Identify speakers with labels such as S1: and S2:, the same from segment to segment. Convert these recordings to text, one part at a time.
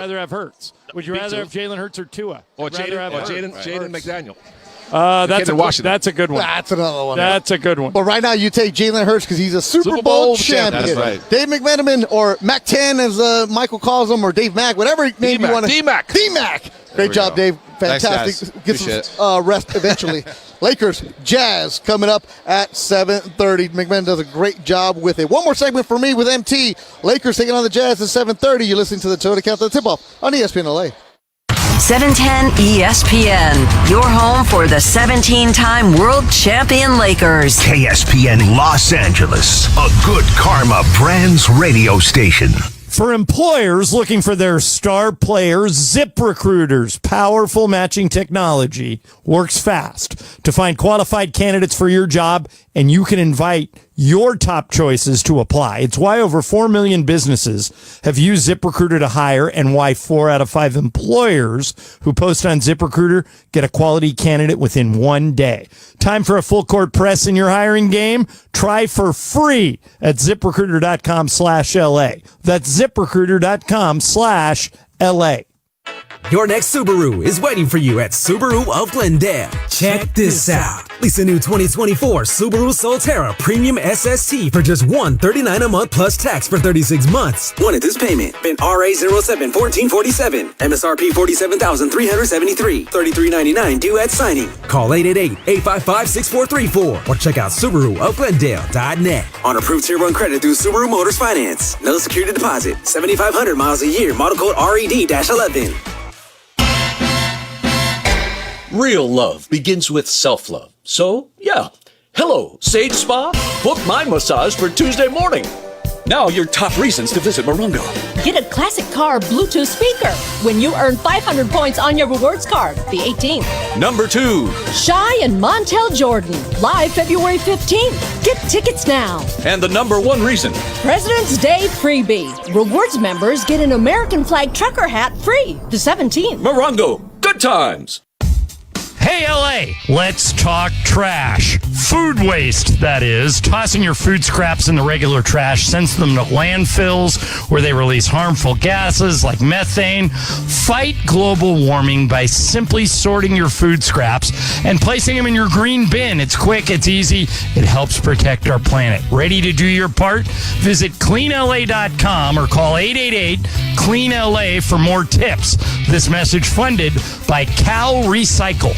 S1: rather have Hurts? Would you rather have Jalen Hurts or Tua?
S2: Or Jaden McDaniel.
S1: That's a good one.
S3: That's another one.
S1: That's a good one.
S3: But right now, you take Jalen Hurts because he's a Super Bowl champion.
S2: That's right.
S3: Dave McMenamin, or Mac 10 as Michael calls him, or Dave Mack, whatever name you want to.
S2: D-Mac.
S3: Great job, Dave. Fantastic.
S2: Nice,
S3: Get some rest eventually. Lakers, Jazz coming up at 7:30. McMahon does a great job with it. One more segment for me with MT. Lakers taking on the Jazz at 7:30. You're listening to the Toyota Countdown Tip-Off on ESPN LA.
S4: 710 ESPN, your home for the 17-time world champion Lakers.
S5: KSPN Los Angeles, a Good Karma Brands radio station.
S1: For employers looking for their star players, ZipRecruiter's powerful matching technology works fast to find qualified candidates for your job, and you can invite your top choices to apply. It's why over 4 million businesses have used ZipRecruiter to hire, and why 4 out of 5 employers who post on ZipRecruiter get a quality candidate within 1 day. Time for a full court press in your hiring game? Try for free at ZipRecruiter.com/LA. That's ZipRecruiter.com/LA.
S6: Your next Subaru is waiting for you at Subaru of Glendale. Check this out. Lease a new 2024 Subaru Solterra Premium SST for just $139 a month plus tax for 36 months. One at this payment. VIN RA071447. MSRP $47,373. $33.99 due at signing. Call 888-855-6434 or check out SubaruofGlendale.net. On approved Tier 1 credit through Subaru Motors Finance. No security deposit. 7,500 miles a year. Model code RED-11.
S7: Real love begins with self-love. So, yeah. Hello, Sage Spa. Book my massage for Tuesday morning. Now your top reasons to visit Morongo.
S8: Get a classic car Bluetooth speaker when you earn 500 points on your rewards card, the 18th.
S7: Number 2.
S8: Shy and Montel Jordan, live February 15th. Get tickets now.
S7: And the number 1 reason.
S8: President's Day freebie. Rewards members get an American flag trucker hat free, the 17th.
S7: Morongo, good times.
S1: Hey, LA, let's talk trash. Food waste, that is. Tossing your food scraps in the regular trash sends them to landfills where they release harmful gases like methane. Fight global warming by simply sorting your food scraps and placing them in your green bin. It's quick, it's easy, it helps protect our planet. Ready to do your part? Visit cleanla.com or call 888-CLEAN-LA for more tips. This message funded by Cal Recycle.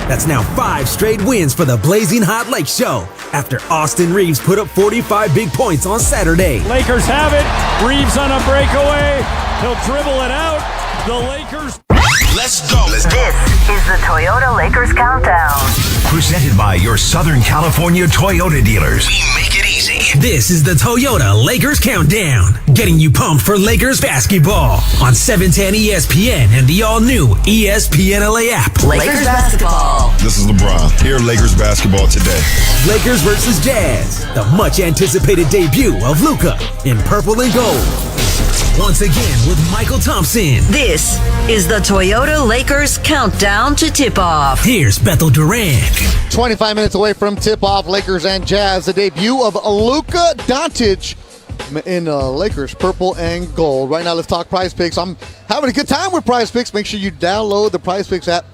S6: That's now 5 straight wins for the Blazing Hot Lake Show after Austin Reeves put up 45 big points on Saturday.
S1: Lakers have it. Reeves on a breakaway. He'll dribble it out. The Lakers.
S5: Let's go.
S4: This is the Toyota Lakers Countdown.
S5: Presented by your Southern California Toyota dealers. We make it easy.
S6: This is the Toyota Lakers Countdown, getting you pumped for Lakers basketball on 710 ESPN and the all-new ESPN LA app.
S4: Lakers basketball.
S9: This is LeBron. Here, Lakers basketball today.
S6: Lakers versus Jazz, the much-anticipated debut of Luka in purple and gold. Once again with Michael Thompson.
S4: This is the Toyota Lakers Countdown to Tip-Off.
S6: Here's Bethel Durant.
S3: 25 minutes away from tip-off, Lakers and Jazz. The debut of Luka Doncic in Lakers purple and gold. Right now, let's talk Prize Picks. I'm having a good time with Prize Picks. Make sure you download the Prize Picks app.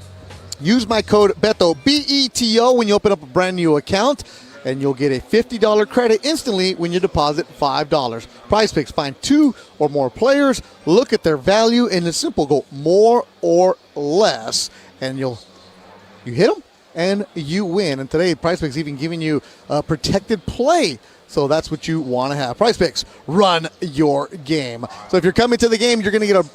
S3: Use my code BETO, B-E-T-O, when you open up a brand new account, and you'll get a $50 credit instantly when you deposit $5. Prize Picks, find 2 or more players, look at their value, and it's simple. Go more or less, and you hit them, and you win. And today, Prize Picks even giving you a protected play. So that's what you want to have. Prize Picks, run your game. So if you're coming to the game, you're going to get a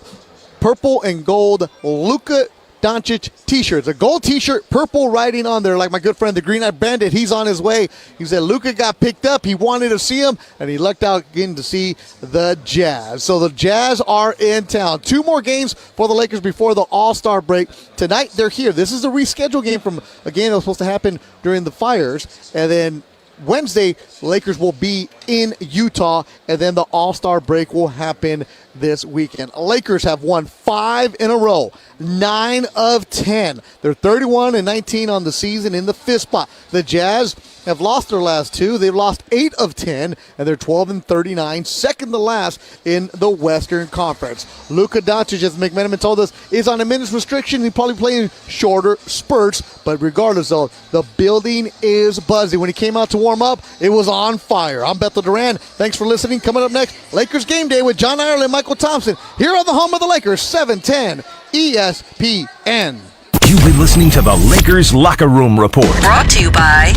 S3: purple and gold Luka Doncic t-shirts. A gold t-shirt, purple writing on there, like my good friend, the Green-Eyed Bandit. He's on his way. He said Luka got picked up. He wanted to see him, and he lucked out getting to see the Jazz. So the Jazz are in town. 2 more games for the Lakers before the All-Star break. Tonight, they're here. This is a rescheduled game from a game that was supposed to happen during the fires. And then Wednesday, Lakers will be in Utah, and then the All-Star break will happen this weekend. Lakers have won 5 in a row, 9 of 10. They're 31-19 on the season in the 5th spot. The Jazz have lost their last 2. They've lost 8 of 10, and they're 12-39, second to last in the Western Conference. Luka Doncic, as McMenamin told us, is on a minutes restriction. He's probably playing shorter spurts, but regardless, though, the building is buzzing. When he came out to warm up, it was on fire. I'm Bethel Duran. Thanks for listening. Coming up next, Lakers Game Day with John Ireland, Michael Thompson, here on the home of the Lakers, 710 ESPN.
S5: You've been listening to the Lakers Locker Room Report.
S4: Brought to you by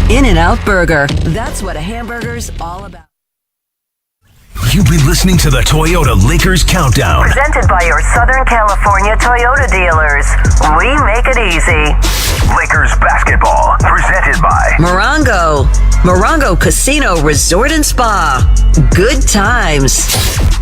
S4: In-N-Out Burger. That's what a hamburger's all about.
S5: You've been listening to the Toyota Lakers Countdown.
S4: Presented by your Southern California Toyota dealers. We make it easy.
S5: Lakers Basketball, presented by
S4: Morongo Casino Resort and Spa. Good times.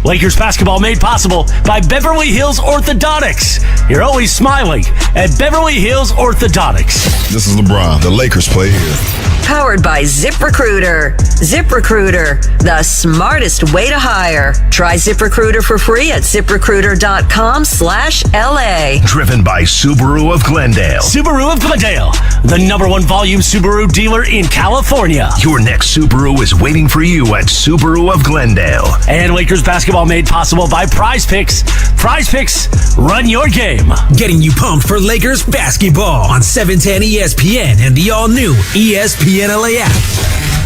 S7: Lakers basketball made possible by Beverly Hills Orthodontics. You're always smiling at Beverly Hills Orthodontics.
S9: This is LeBron. The Lakers play here.
S4: Powered by ZipRecruiter. ZipRecruiter, the smartest way to hire. Try ZipRecruiter for free at ZipRecruiter.com/LA.
S5: Driven by Subaru of Glendale.
S7: Subaru of Glendale, the #1 volume Subaru dealer in California.
S5: Your next Subaru is waiting for you at Subaru of Glendale.
S7: And Lakers basketball made possible by Prize Picks. Prize Picks, run your game.
S6: Getting you pumped for Lakers basketball on 710 ESPN and the all-new ESPN LA app.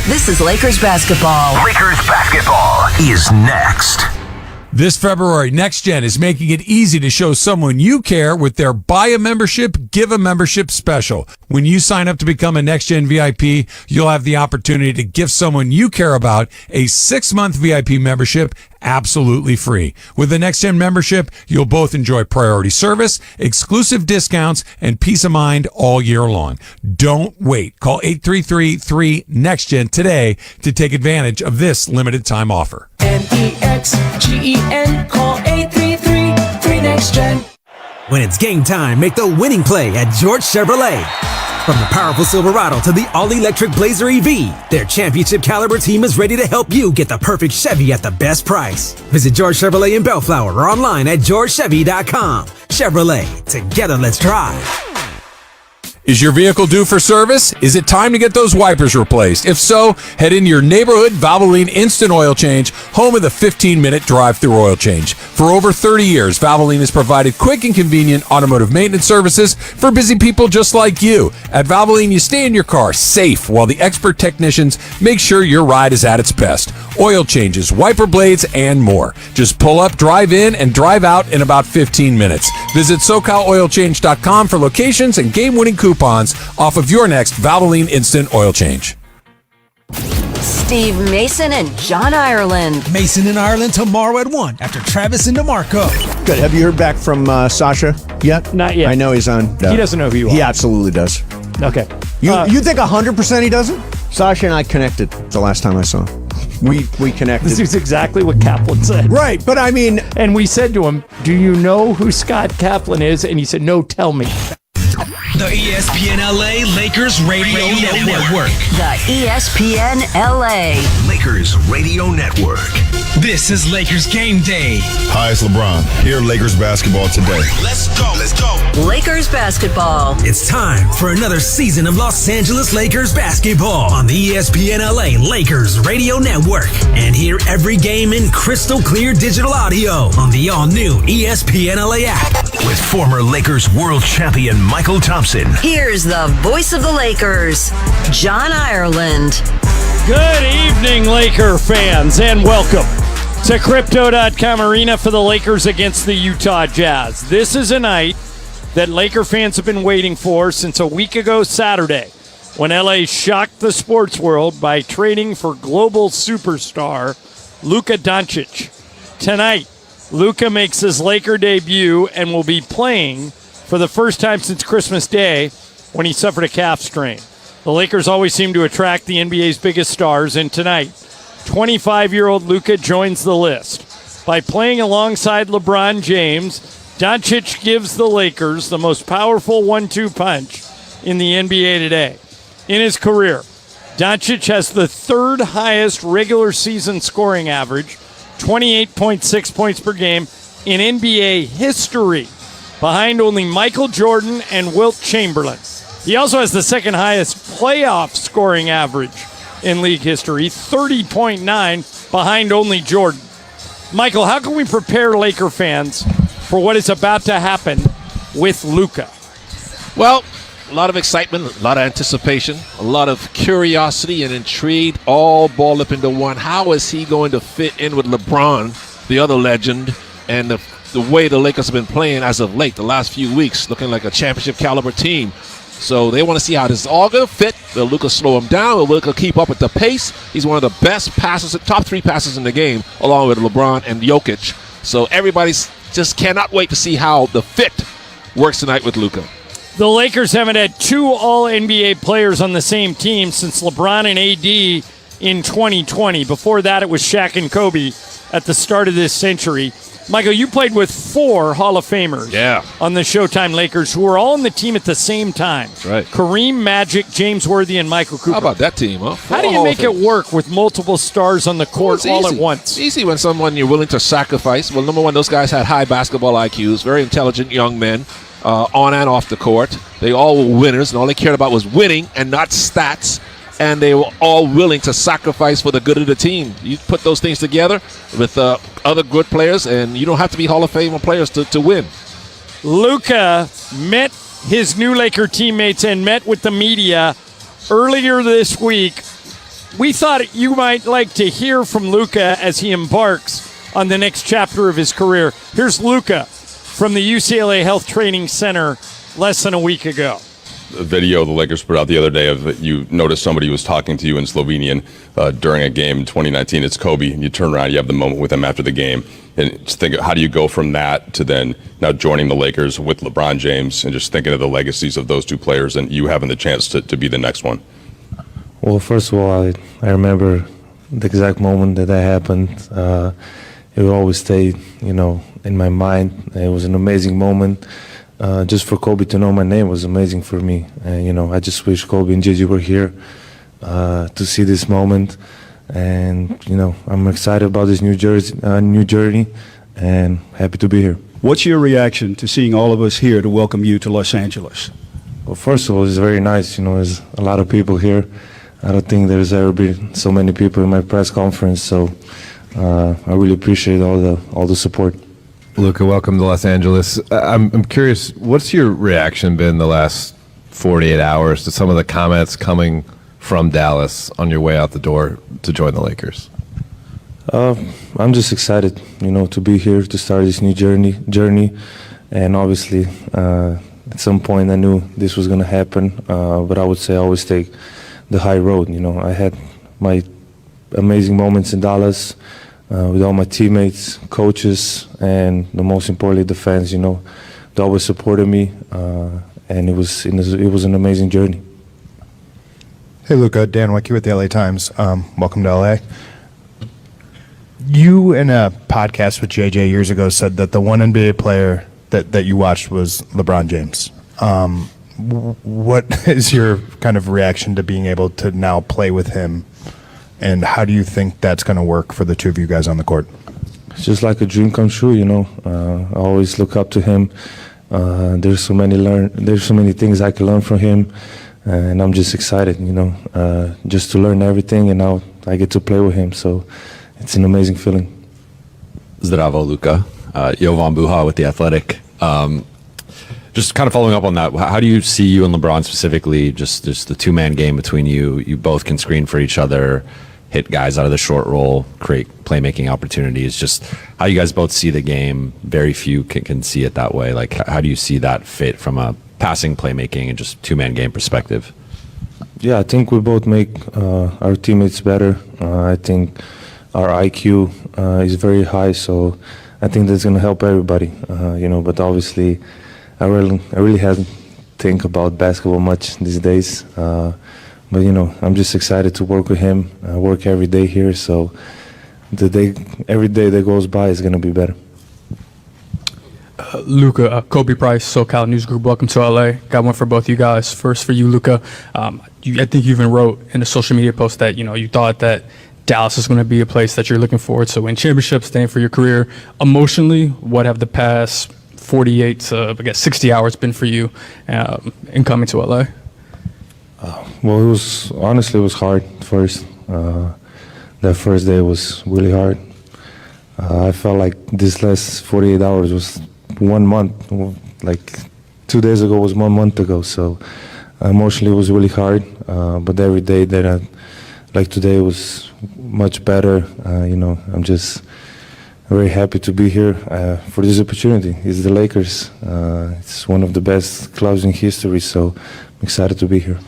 S4: This is Lakers basketball.
S5: Lakers basketball is next.
S10: This February, NextGen is making it easy to show someone you care with their Buy a Membership, Give a Membership special. When you sign up to become a NextGen VIP, you'll have the opportunity to give someone you care about a 6-month VIP membership absolutely free. With the NextGen membership, you'll both enjoy priority service, exclusive discounts, and peace of mind all year long. Don't wait. Call 833-3-NEXTGEN today to take advantage of this limited time offer.
S11: NEXGEN, call 833-3-NEXTGEN.
S6: When it's game time, make the winning play at George Chevrolet. From the powerful Silverado to the all-electric Blazer EV, their championship caliber team is ready to help you get the perfect Chevy at the best price. Visit George Chevrolet in Bellflower or online at georgechevy.com. Chevrolet, together let's drive.
S10: Is your vehicle due for service? Is it time to get those wipers replaced? If so, head into your neighborhood Valvoline Instant Oil Change, home of the 15-minute drive-through oil change. For over 30 years, Valvoline has provided quick and convenient automotive maintenance services for busy people just like you. At Valvoline, you stay in your car safe while the expert technicians make sure your ride is at its best. Oil changes, wiper blades, and more. Just pull up, drive in, and drive out in about 15 minutes. Visit SoCalOilChange.com for locations and game-winning coupons off of your next Valvoline Instant Oil Change.
S4: Steve Mason and John Ireland.
S6: Mason in Ireland tomorrow at 1 after Travis and DeMarco.
S12: Good. Have you heard back from Sasha yet?
S13: Not yet.
S12: I know he's on.
S13: He doesn't know who you are.
S12: He absolutely does.
S13: Okay.
S12: You think 100% he doesn't? Sasha and I connected the last time I saw him. We connected.
S13: This is exactly what Kaplan said.
S12: Right, but I mean...
S13: And we said to him, do you know who Scott Kaplan is? And he said, no, tell me.
S6: The ESPN LA Lakers Radio Network.
S4: The ESPN LA
S5: Lakers Radio Network.
S6: This is Lakers Game Day.
S9: Hi, it's LeBron. Here, Lakers basketball today.
S5: Let's go. Let's go.
S4: Lakers basketball.
S6: It's time for another season of Los Angeles Lakers basketball on the ESPN LA Lakers Radio Network. And hear every game in crystal clear digital audio on the all-new ESPN LA app.
S5: With former Lakers world champion Michael Thompson.
S4: Here's the voice of the Lakers, John Ireland.
S1: Good evening, Laker fans, and welcome to Crypto.com Arena for the Lakers against the Utah Jazz. This is a night that Laker fans have been waiting for since a week ago Saturday, when LA shocked the sports world by trading for global superstar Luka Doncic. Tonight, Luka makes his Laker debut and will be playing for the first time since Christmas Day when he suffered a calf strain. The Lakers always seem to attract the NBA's biggest stars, and tonight, 25-year-old Luka joins the list. By playing alongside LeBron James, Doncic gives the Lakers the most powerful 1-2 punch in the NBA today. In his career, Doncic has the third highest regular season scoring average, 28.6 points per game in NBA history, behind only Michael Jordan and Wilt Chamberlain.
S13: He also has the second highest playoff scoring average in league history, 30.9, behind only Jordan. Michael, how can we prepare Laker fans for what is about to happen with Luka?
S2: Well, a lot of excitement, a lot of anticipation, a lot of curiosity and intrigue, all balled up into one. How is he going to fit in with LeBron, the other legend, and the way the Lakers have been playing as of late, the last few weeks, looking like a championship caliber team. So they want to see how this is all going to fit. Will Luka slow him down? Will Luka keep up with the pace? He's one of the best passers, top 3 passers in the game, along with LeBron and Jokic. So everybody's just cannot wait to see how the fit works tonight with Luka.
S13: The Lakers haven't had 2 All-NBA players on the same team since LeBron and AD in 2020. Before that, it was Shaq and Kobe at the start of this century. Michael, you played with 4 Hall of Famers on the Showtime Lakers who were all on the team at the same time.
S2: That's right.
S13: Kareem, Magic, James Worthy, and Michael Cooper.
S2: How about that team, huh?
S13: How do you make it work with multiple stars on the court all at once?
S2: It's easy when someone you're willing to sacrifice. Well, number one, those guys had high basketball IQs, very intelligent young men on and off the court. They all were winners, and all they cared about was winning and not stats. And they were all willing to sacrifice for the good of the team. You put those things together with other good players, and you don't have to be Hall of Fame players to win.
S13: Luka met his new Laker teammates and met with the media earlier this week. We thought you might like to hear from Luka as he embarks on the next chapter of his career. Here's Luka from the UCLA Health Training Center less than a week ago.
S9: A video the Lakers put out the other day of you noticed somebody was talking to you in Slovenian during a game in 2019. It's Kobe, and you turn around, you have the moment with him after the game, and just think, how do you go from that to then now joining the Lakers with LeBron James, and just thinking of the legacies of those 2 players and you having the chance to be the next one?
S11: Well, first of all, I remember the exact moment that happened. It will always stay, in my mind. It was an amazing moment. Just for Kobe to know my name was amazing for me. I just wish Kobe and Gigi were here to see this moment. And, I'm excited about this new journey and happy to be here.
S14: What's your reaction to seeing all of us here to welcome you to Los Angeles?
S11: Well, first of all, it's very nice. There's a lot of people here. I don't think there's ever been so many people in my press conference. So I really appreciate all the support.
S15: Luka, welcome to Los Angeles. I'm curious, what's your reaction been the last 48 hours to some of the comments coming from Dallas on your way out the door to join the Lakers?
S11: I'm just excited, to be here to start this new journey. And obviously, at some point I knew this was going to happen, but I would say I always take the high road. I had my amazing moments in Dallas, with all my teammates, coaches, and the most importantly, the fans. They always supported me, and it was an amazing journey.
S16: Hey, Luka, Dan Wicke with the LA Times. Welcome to LA. You, in a podcast with JJ years ago, said that the one NBA player that you watched was LeBron James. What is your kind of reaction to being able to now play with him? And how do you think that's going to work for the 2 of you guys on the court?
S11: It's just like a dream come true, I always look up to him. There's so many things I can learn from him, and I'm just excited, just to learn everything, and now I get to play with him. So it's an amazing feeling.
S17: Zdravo, Luka. Jovan Buha with The Athletic. Just kind of following up on that, how do you see you and LeBron specifically, just the 2-man game between you? You both can screen for each other, hit guys out of the short roll, create playmaking opportunities. Just how you guys both see the game. Very few can see it that way. Like, how do you see that fit from a passing, playmaking, and just 2-man game perspective?
S11: Yeah, I think we both make our teammates better. I think our IQ is very high, so I think that's going to help everybody. But obviously, I really haven't think about basketball much these days. But I'm just excited to work with him. I work every day here, so every day that goes by is going to be better.
S18: Luka, Kobe Price, SoCal News Group. Welcome to LA. Got one for both you guys. First for you, Luka. I think you even wrote in a social media post that you thought that Dallas is going to be a place that you're looking forward to win championships, staying for your career. Emotionally, what have the past 48 to 60 hours been for you in coming to LA?
S11: Well, it was hard first. That first day was really hard. I felt like this last 48 hours was 1 month. Like 2 days ago was 1 month ago. So emotionally it was really hard. But every day that like today was much better. I'm just very happy to be here for this opportunity. It's the Lakers. It's one of the best clubs in history. So I'm excited to be here.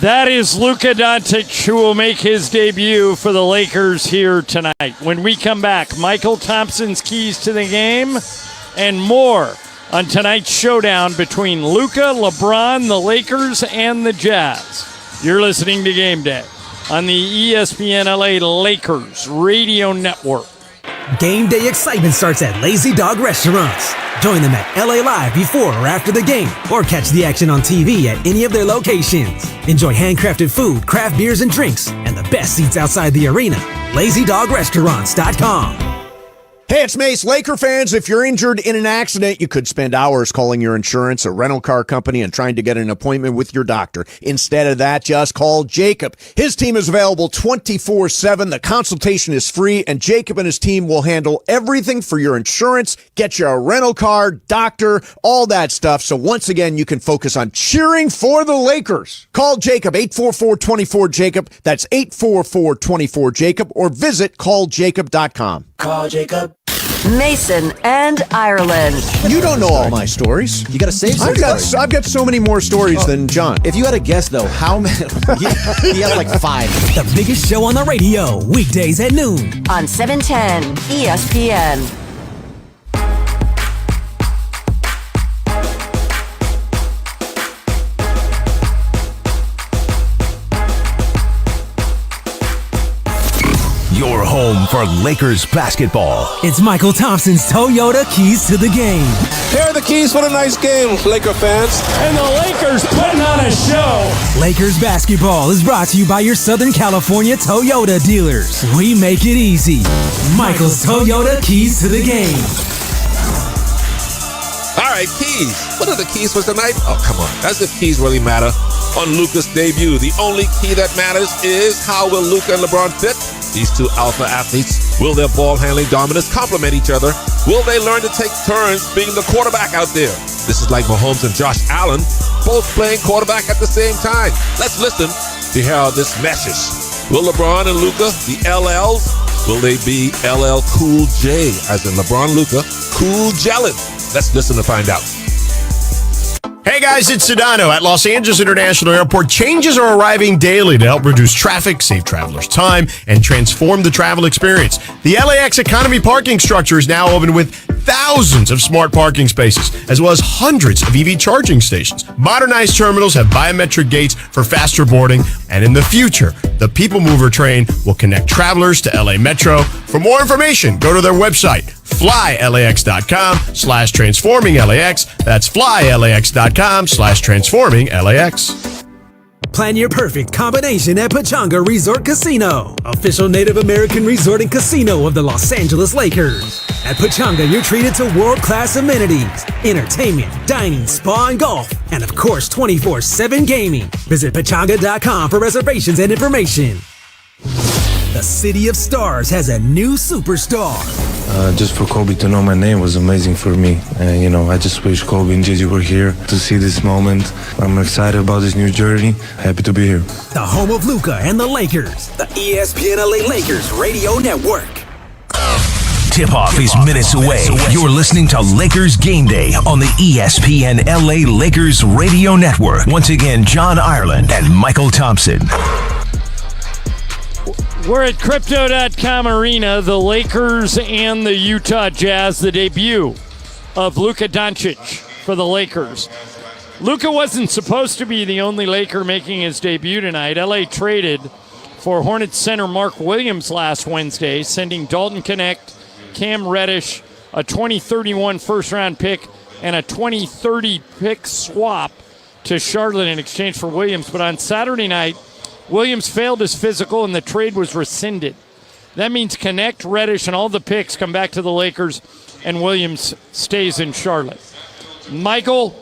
S13: That is Luka Doncic, who will make his debut for the Lakers here tonight. When we come back, Michael Thompson's keys to the game and more on tonight's showdown between Luka, LeBron, the Lakers, and the Jazz. You're listening to Game Day on the ESPN LA Lakers Radio Network.
S6: Game day excitement starts at Lazy Dog Restaurants. Join them at LA Live before or after the game, or catch the action on TV at any of their locations. Enjoy handcrafted food, craft beers and drinks, and the best seats outside the arena. LazyDogRestaurants.com.
S12: Hey, it's Mace. Laker fans, if you're injured in an accident, you could spend hours calling your insurance, a rental car company, and trying to get an appointment with your doctor. Instead of that, just call Jacob. His team is available 24/7. The consultation is free, and Jacob and his team will handle everything for your insurance, get you a rental car, doctor, all that stuff. So once again, you can focus on cheering for the Lakers. Call Jacob, 844-24-JACOB. That's 844-24-JACOB, or visit calljacob.com.
S4: Call Jacob. Mason and Ireland.
S12: You don't know all my stories.
S19: You got to save some stories.
S12: I've got so many more stories than John.
S19: If you had a guess, though, how many? He has like 5.
S6: The biggest show on the radio, weekdays at noon.
S4: On 710 ESPN.
S5: Your home for Lakers basketball.
S6: It's Michael Thompson's Toyota Keys to the Game.
S2: Here are the keys for the nice game, Laker fans.
S13: And the Lakers putting on a show.
S6: Lakers basketball is brought to you by your Southern California Toyota dealers. We make it easy. Michael's Toyota Keys to the Game.
S2: All right, keys. What are the keys for tonight? Oh, come on. As if keys really matter. On Luka's debut, the only key that matters is how will Luka and LeBron fit? These two alpha athletes, will their ball handling dominance complement each other? Will they learn to take turns being the quarterback out there? This is like Mahomes and Josh Allen, both playing quarterback at the same time. Let's listen to hear this message. Will LeBron and Luka, the LLs, will they be LL Cool J, as in LeBron Luka, Cool Jellin? Let's listen to find out.
S20: Hey guys, it's Sedano. At Los Angeles International Airport, changes are arriving daily to help reduce traffic, save travelers time, and transform the travel experience. The LAX Economy parking structure is now open with thousands of smart parking spaces, as well as hundreds of EV charging stations. Modernized terminals have biometric gates for faster boarding, and in the future, the People Mover train will connect travelers to LA Metro. For more information, go to their website, flylax.com/transforminglax. That's flylax.com/transforminglax.
S6: Plan your perfect combination at Pechanga Resort Casino, official Native American resort and casino of the Los Angeles Lakers. At Pechanga, you're treated to world-class amenities, entertainment, dining, spa, and golf, and of course, 24/7 gaming. Visit Pechanga.com for reservations and information. The City of Stars has a new superstar.
S11: Just for Kobe to know my name was amazing for me. And, I just wish Kobe and JJ were here to see this moment. I'm excited about this new journey. Happy to be here.
S6: The home of Luka and the Lakers. The ESPN LA Lakers Radio Network.
S5: Tip-off is minutes away. You're listening to Lakers Game Day on the ESPN LA Lakers Radio Network. Once again, John Ireland and Michael Thompson.
S13: We're at Crypto.com Arena, the Lakers and the Utah Jazz, the debut of Luka Doncic for the Lakers. Luka wasn't supposed to be the only Laker making his debut tonight. LA traded for Hornets center Mark Williams last Wednesday, sending Dalton Knecht, Cam Reddish, a 2031 first-round pick, and a 2030 pick swap to Charlotte in exchange for Williams. But on Saturday night, Williams failed his physical and the trade was rescinded. That means Knecht, Reddish, and all the picks come back to the Lakers and Williams stays in Charlotte. Michael,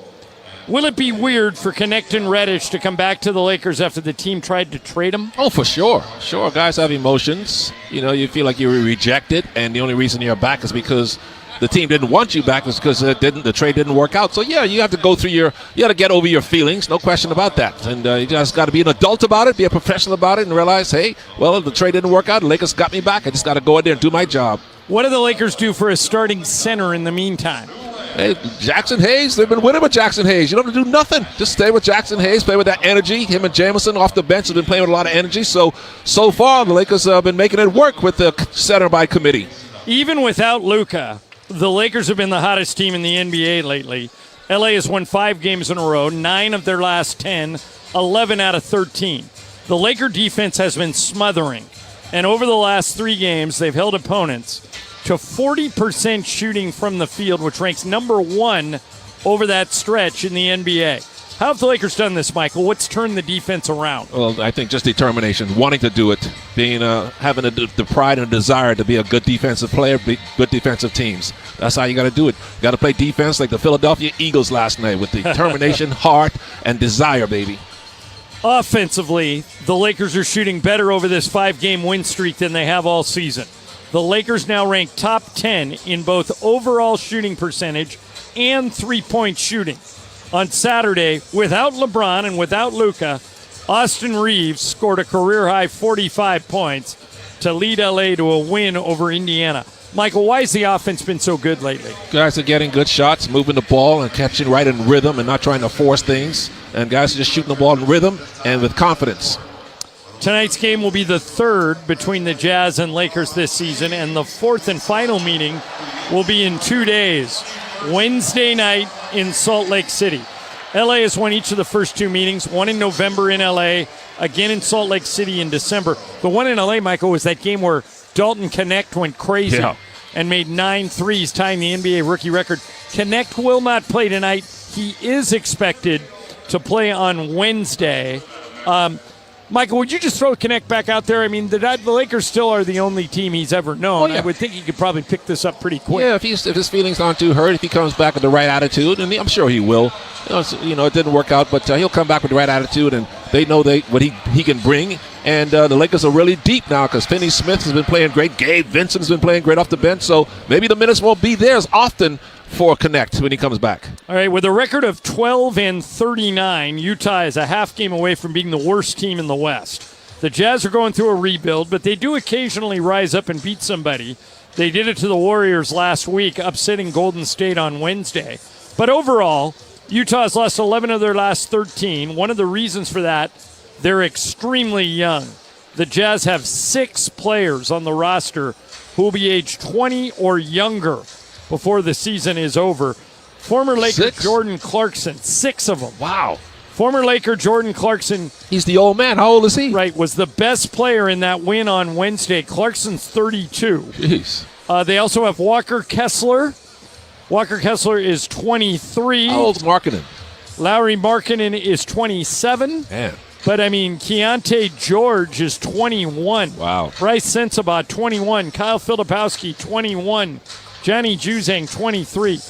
S13: Will it be weird for Connect and Reddish to come back to the Lakers after the team tried to trade him?
S2: Oh, for sure. Sure, guys have emotions. You know, you feel like you were rejected, and the only reason you're back is because the team didn't want you back, is because the trade didn't work out. So, yeah, you have to go through you got to get over your feelings, no question about that. And you just got to be an adult about it, be a professional about it, and realize, hey, well, the trade didn't work out, the Lakers got me back. I just got to go in there and do my job.
S13: What do the Lakers do for a starting center in the meantime?
S2: Hey, Jackson Hayes, they've been winning with Jackson Hayes. You don't have to do nothing. Just stay with Jackson Hayes, play with that energy. Him and Jamison off the bench have been playing with a lot of energy. So far, the Lakers have been making it work with the center by committee.
S13: Even without Luka, the Lakers have been the hottest team in the NBA lately. LA has won 5 games in a row, 9 of their last 10, 11 out of 13. The Laker defense has been smothering. And over the last 3 games, they've held opponents to 40% shooting from the field, which ranks number 1 over that stretch in the NBA. How have the Lakers done this, Michael? What's turned the defense around?
S2: Well, I think just determination, wanting to do it, being having the pride and desire to be a good defensive player, be good defensive teams. That's how you got to do it. You got to play defense like the Philadelphia Eagles last night with determination, heart, and desire, baby.
S13: Offensively, the Lakers are shooting better over this 5-game win streak than they have all season. The Lakers now rank top 10 in both overall shooting percentage and three-point shooting. On Saturday, without LeBron and without Luka, Austin Reeves scored a career-high 45 points to lead LA to a win over Indiana. Michael, why has the offense been so good lately?
S2: Guys are getting good shots, moving the ball and catching right in rhythm and not trying to force things. And guys are just shooting the ball in rhythm and with confidence.
S13: Tonight's game will be the 3rd between the Jazz and Lakers this season, and the 4th and final meeting will be in 2 days, Wednesday night in Salt Lake City. LA has won each of the first 2 meetings, one in November in LA, again in Salt Lake City in December. The one in LA, Michael, was that game where Dalton Connect went crazy and made 9 threes, tying the NBA rookie record. Connect will not play tonight. He is expected to play on Wednesday. Michael, would you just throw Connect back out there? I mean, the Lakers still are the only team he's ever known. I would think he could probably pick this up pretty quick.
S2: Yeah, if his feelings aren't too hurt, if he comes back with the right attitude, and I'm sure he will. It didn't work out, but he'll come back with the right attitude, and they know what he can bring. And the Lakers are really deep now because Finney Smith has been playing great. Gabe Vincent has been playing great off the bench, so maybe the minutes won't be there as often for Connect when he comes back.
S13: All right, with a record of 12-39, Utah is a half game away from being the worst team in the West. The Jazz are going through a rebuild, but they do occasionally rise up and beat somebody. They did it to the Warriors last week, upsetting Golden State on Wednesday. But overall, Utah has lost 11 of their last 13. One of the reasons for that, they're extremely young. The Jazz have 6 players on the roster who will be age 20 or younger before the season is over. Former Laker Jordan Clarkson, 6 of them.
S2: Wow.
S13: Former Laker Jordan Clarkson.
S2: He's the old man. How old is he?
S13: Right, was the best player in that win on Wednesday. Clarkson's 32.
S2: Jeez.
S13: They also have Walker Kessler. Walker Kessler is 23.
S2: How old's Markkanen?
S13: Lauri Markkanen is 27.
S2: Man.
S13: But, I mean, Keontae George is 21.
S2: Wow.
S13: Bryce Sensabaugh, 21. Kyle Filipowski, 21. Johnny Juzang, 23.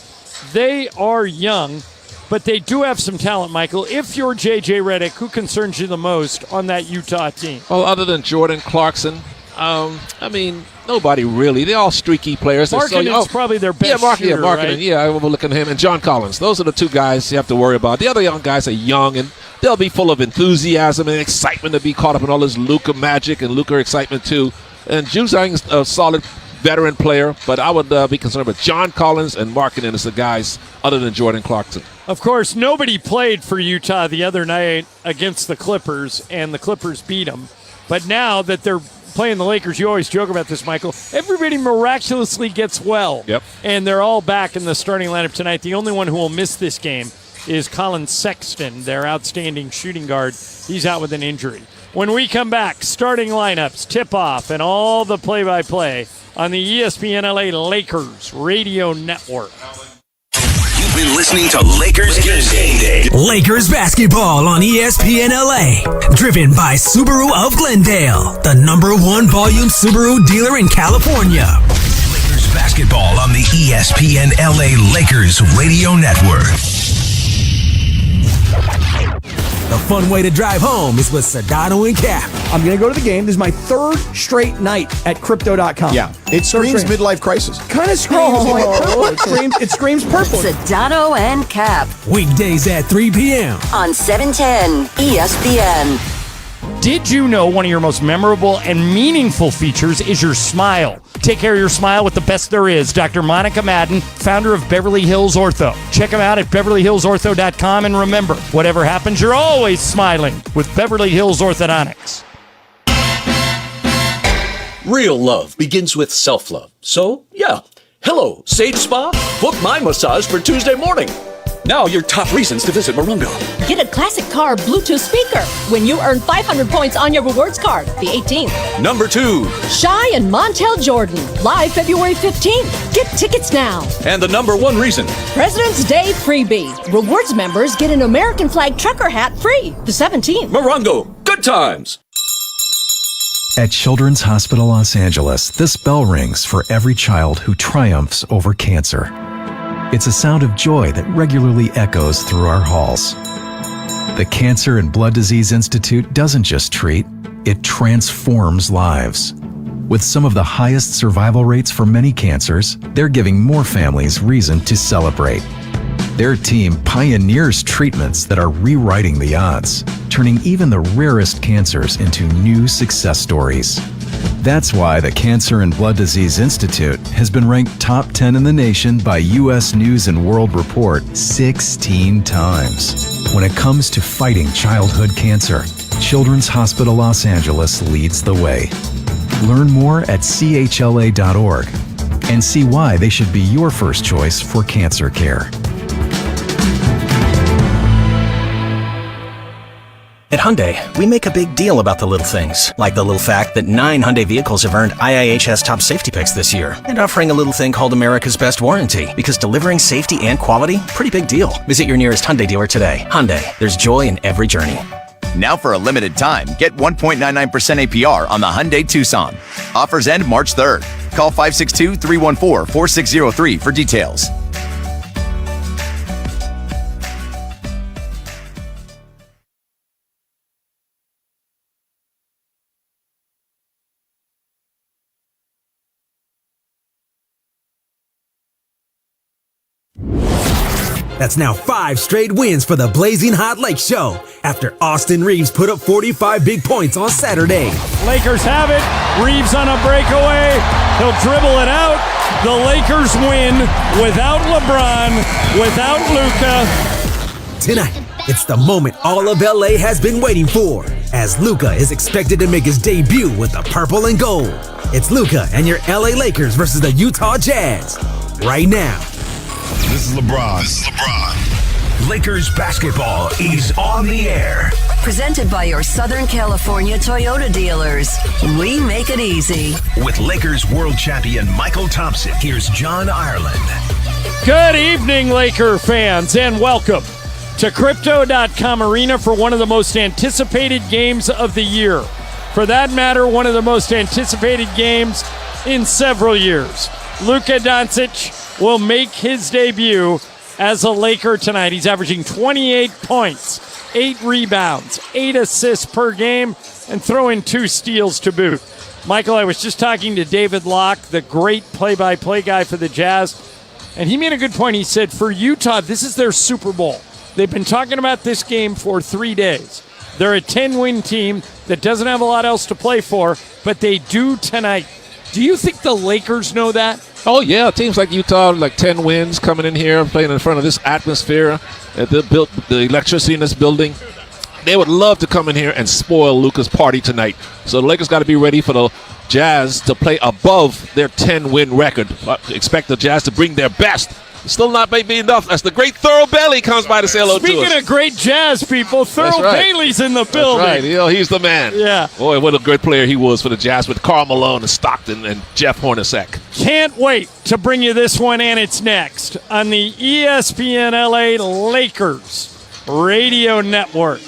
S13: They are young, but they do have some talent, Michael. If you're J.J. Redick, who concerns you the most on that Utah team?
S2: Well, other than Jordan Clarkson, I mean, nobody really. They're all streaky players.
S13: Markkanen's probably their best shooter,
S2: Markkanen,
S13: right?
S2: Yeah, I will look at him. And John Collins. Those are the 2 guys you have to worry about. The other young guys are young, and they'll be full of enthusiasm and excitement to be caught up in all this Luka magic and Luka excitement, too. And Juzang's a solid veteran player, but I would be concerned with John Collins and Markkanen as the guys other than Jordan Clarkson.
S13: Of course, nobody played for Utah the other night against the Clippers, and the Clippers beat them. But now that they're playing the Lakers, you always joke about this, Michael, everybody miraculously gets well.
S2: Yep.
S13: And they're all back in the starting lineup tonight. The only one who will miss this game is Colin Sexton, their outstanding shooting guard. He's out with an injury. When we come back, starting lineups, tip-off, and all the play-by-play on the ESPN LA Lakers Radio Network.
S5: You've been listening to Lakers Game Day.
S6: Lakers basketball on ESPN LA. Driven by Subaru of Glendale, the #1 volume Subaru dealer in California.
S5: Lakers basketball on the ESPN LA Lakers Radio Network.
S6: The fun way to drive home is with Sedano and Cap.
S21: I'm going to go to the game. This is my third straight night at Crypto.com.
S12: Yeah, it screams midlife crisis.
S21: Kind of screams like purple. It screams purple.
S4: Sedano and Cap.
S6: Weekdays at 3 p.m.
S4: on 710 ESPN.
S1: Did you know one of your most memorable and meaningful features is your smile? Take care of your smile with the best there is. Dr. Monica Madden, founder of Beverly Hills Ortho. Check them out at BeverlyHillsOrtho.com, and remember, whatever happens, you're always smiling with Beverly Hills Orthodontics.
S7: Real love begins with self-love. So, yeah. Hello, Sage Spa. Book my massage for Tuesday morning. Now your top reasons to visit Morongo.
S8: Get a classic car Bluetooth speaker when you earn 500 points on your rewards card, the 18th.
S7: Number 2.
S8: Shy and Montel Jordan, live February 15th. Get tickets now.
S7: And the number 1 reason.
S8: President's Day freebie. Rewards members get an American flag trucker hat free, the 17th.
S7: Morongo, good times.
S22: At Children's Hospital Los Angeles, this bell rings for every child who triumphs over cancer. It's a sound of joy that regularly echoes through our halls. The Cancer and Blood Disease Institute doesn't just treat, it transforms lives. With some of the highest survival rates for many cancers, they're giving more families reason to celebrate. Their team pioneers treatments that are rewriting the odds, turning even the rarest cancers into new success stories. That's why the Cancer and Blood Disease Institute has been ranked top 10 in the nation by U.S. News and World Report 16 times. When it comes to fighting childhood cancer, Children's Hospital Los Angeles leads the way. Learn more at chla.org and see why they should be your first choice for cancer care.
S23: At Hyundai, we make a big deal about the little things, like the little fact that 9 Hyundai vehicles have earned IIHS top safety picks this year, and offering a little thing called America's Best Warranty, because delivering safety and quality, pretty big deal. Visit your nearest Hyundai dealer today. Hyundai, there's joy in every journey.
S24: Now for a limited time, get 1.99% APR on the Hyundai Tucson. Offers end March 3rd. Call 562-314-4603 for details.
S6: That's now 5 straight wins for the Blazing Hot Lake Show after Austin Reeves put up 45 big points on Saturday.
S13: Lakers have it. Reeves on a breakaway. He'll dribble it out. The Lakers win without LeBron, without Luka.
S6: Tonight, it's the moment all of LA has been waiting for, as Luka is expected to make his debut with the purple and gold. It's Luka and your LA Lakers versus the Utah Jazz. Right now.
S5: This is LeBron. Lakers basketball is on the air.
S4: Presented by your Southern California Toyota dealers. We make it easy.
S5: With Lakers world champion Michael Thompson, here's John Ireland.
S13: Good evening, Laker fans, and welcome to Crypto.com Arena for one of the most anticipated games of the year. For that matter, one of the most anticipated games in several years. Luca Doncic will make his debut as a Laker tonight. He's averaging 28 points, 8 rebounds, 8 assists per game, and throw in 2 steals to boot. Michael, I was just talking to David Locke, the great play-by-play guy for the Jazz, and he made a good point. He said, for Utah, this is their Super Bowl. They've been talking about this game for 3 days. They're a 10-win team that doesn't have a lot else to play for, but they do tonight. Do you think the Lakers know that?
S2: Oh, yeah. Teams like Utah, like 10 wins, coming in here and playing in front of this atmosphere, the electricity in this building. They would love to come in here and spoil Luka's party tonight. So the Lakers got to be ready for the Jazz to play above their 10-win record. Expect the Jazz to bring their best. Still not maybe enough. That's the great Thurl Bailey comes by to say hello to us.
S13: Speaking of great Jazz people, Thurl Bailey's in the building.
S2: That's right. You know, he's the man.
S13: Yeah.
S2: Boy, what a great player he was for the Jazz with Karl Malone and Stockton and Jeff Hornacek.
S13: Can't wait to bring you this one, and it's next on the ESPN LA Lakers Radio Network.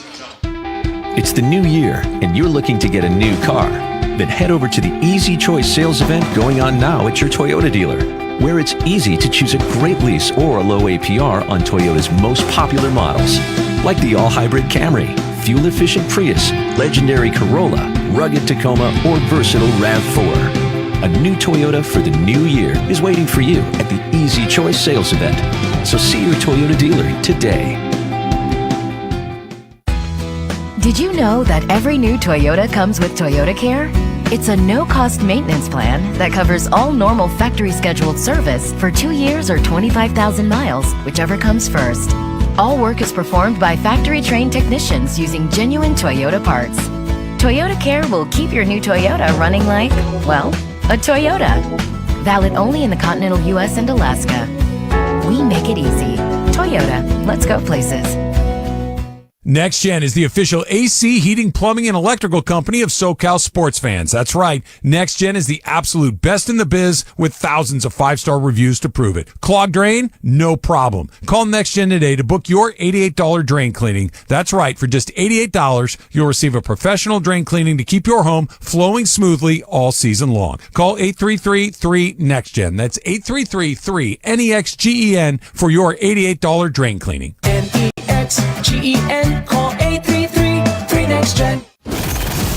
S25: It's the new year, and you're looking to get a new car. Then head over to the Easy Choice sales event going on now at your Toyota dealer, where it's easy to choose a great lease or a low APR on Toyota's most popular models, like the all-hybrid Camry, fuel-efficient Prius, legendary Corolla, rugged Tacoma, or versatile RAV4. A new Toyota for the new year is waiting for you at the Easy Choice sales event. So see your Toyota dealer today.
S3: Did you know that every new Toyota comes with Toyota Care? It's a no-cost maintenance plan that covers all normal factory-scheduled service for 2 years or 25,000 miles, whichever comes first. All work is performed by factory-trained technicians using genuine Toyota parts. Toyota Care will keep your new Toyota running like, well, a Toyota. Valid only in the continental U.S. and Alaska. We make it easy. Toyota, let's go places.
S9: Next Gen is the official AC, heating, plumbing, and electrical company of SoCal sports fans. That's right. Next Gen is the absolute best in the biz with thousands of 5-star reviews to prove it. Clogged drain? No problem. Call Next Gen today to book your $88 drain cleaning. That's right. For just $88, you'll receive a professional drain cleaning to keep your home flowing smoothly all season long. Call 833-3-NEXT-GEN. That's 833-3-NEXGEN for your $88 drain cleaning.
S6: NEXGEN. Call 833-3-NEXT-GEN.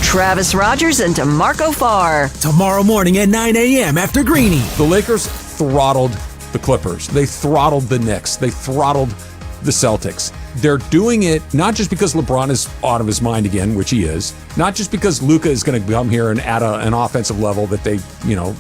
S4: Travis Rogers and DeMarco Farr.
S6: Tomorrow morning at 9 a.m. after Greeny.
S9: The Lakers throttled the Clippers. They throttled the Knicks. They throttled the Celtics. They're doing it not just because LeBron is out of his mind again, which he is, not just because Luka is going to come here and add an offensive level that they,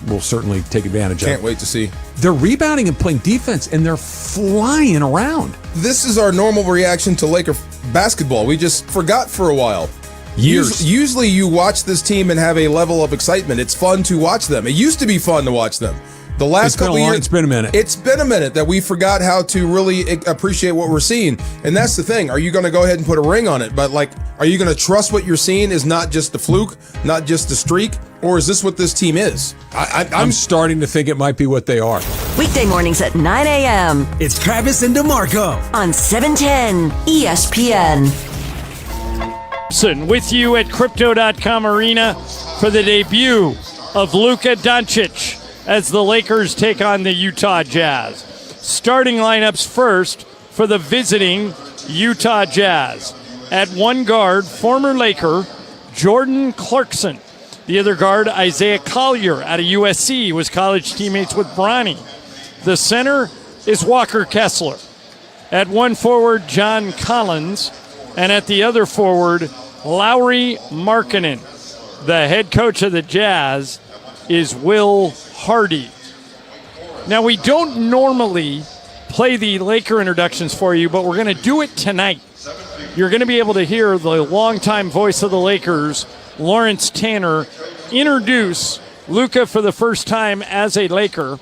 S9: will certainly take advantage of.
S10: Can't wait to see.
S9: They're rebounding and playing defense, and they're flying around.
S10: This is our normal reaction to Laker basketball. We just forgot for a while. Usually you watch this team and have a level of excitement. It's fun to watch them. It used to be fun to watch them. The last couple years,
S9: it's been a minute.
S10: It's been a minute that we forgot how to really appreciate what we're seeing. And that's the thing. Are you going to go ahead and put a ring on it? But are you going to trust what you're seeing is not just the fluke, not just the streak, or is this what this team is?
S9: I'm starting to think it might be what they are.
S4: Weekday mornings at 9 a.m.
S6: It's Travis and DeMarco
S4: on 710 ESPN.
S13: With you at Crypto.com Arena for the debut of Luka Doncic as the Lakers take on the Utah Jazz. Starting lineups first for the visiting Utah Jazz. At one guard, former Laker Jordan Clarkson. The other guard, Isaiah Collier out of USC, was college teammates with Bronny. The center is Walker Kessler. At one forward, John Collins. And at the other forward, Lauri Markkanen. The head coach of the Jazz is Will Hardy. Now, we don't normally play the Laker introductions for you, but we're going to do it tonight. You're going to be able to hear the longtime voice of the Lakers, Lawrence Tanner, introduce Luka for the first time as a Laker.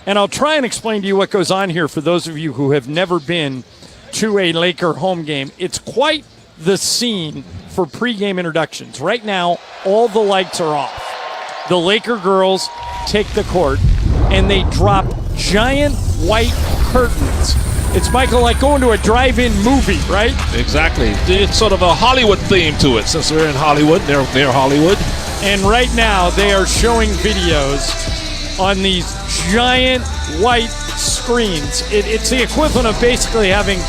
S13: And I'll try and explain to you what goes on here for those of you who have never been to a Laker home game. It's quite the scene for pregame introductions. Right now, all the lights are off. The Laker girls take the court, and they drop giant white curtains. It's, Michael, like going to a drive-in movie, right?
S2: Exactly. It's sort of a Hollywood theme to it. Since we're in Hollywood, they're Hollywood.
S13: And right now, they are showing videos on these giant white screens. It's the equivalent of basically having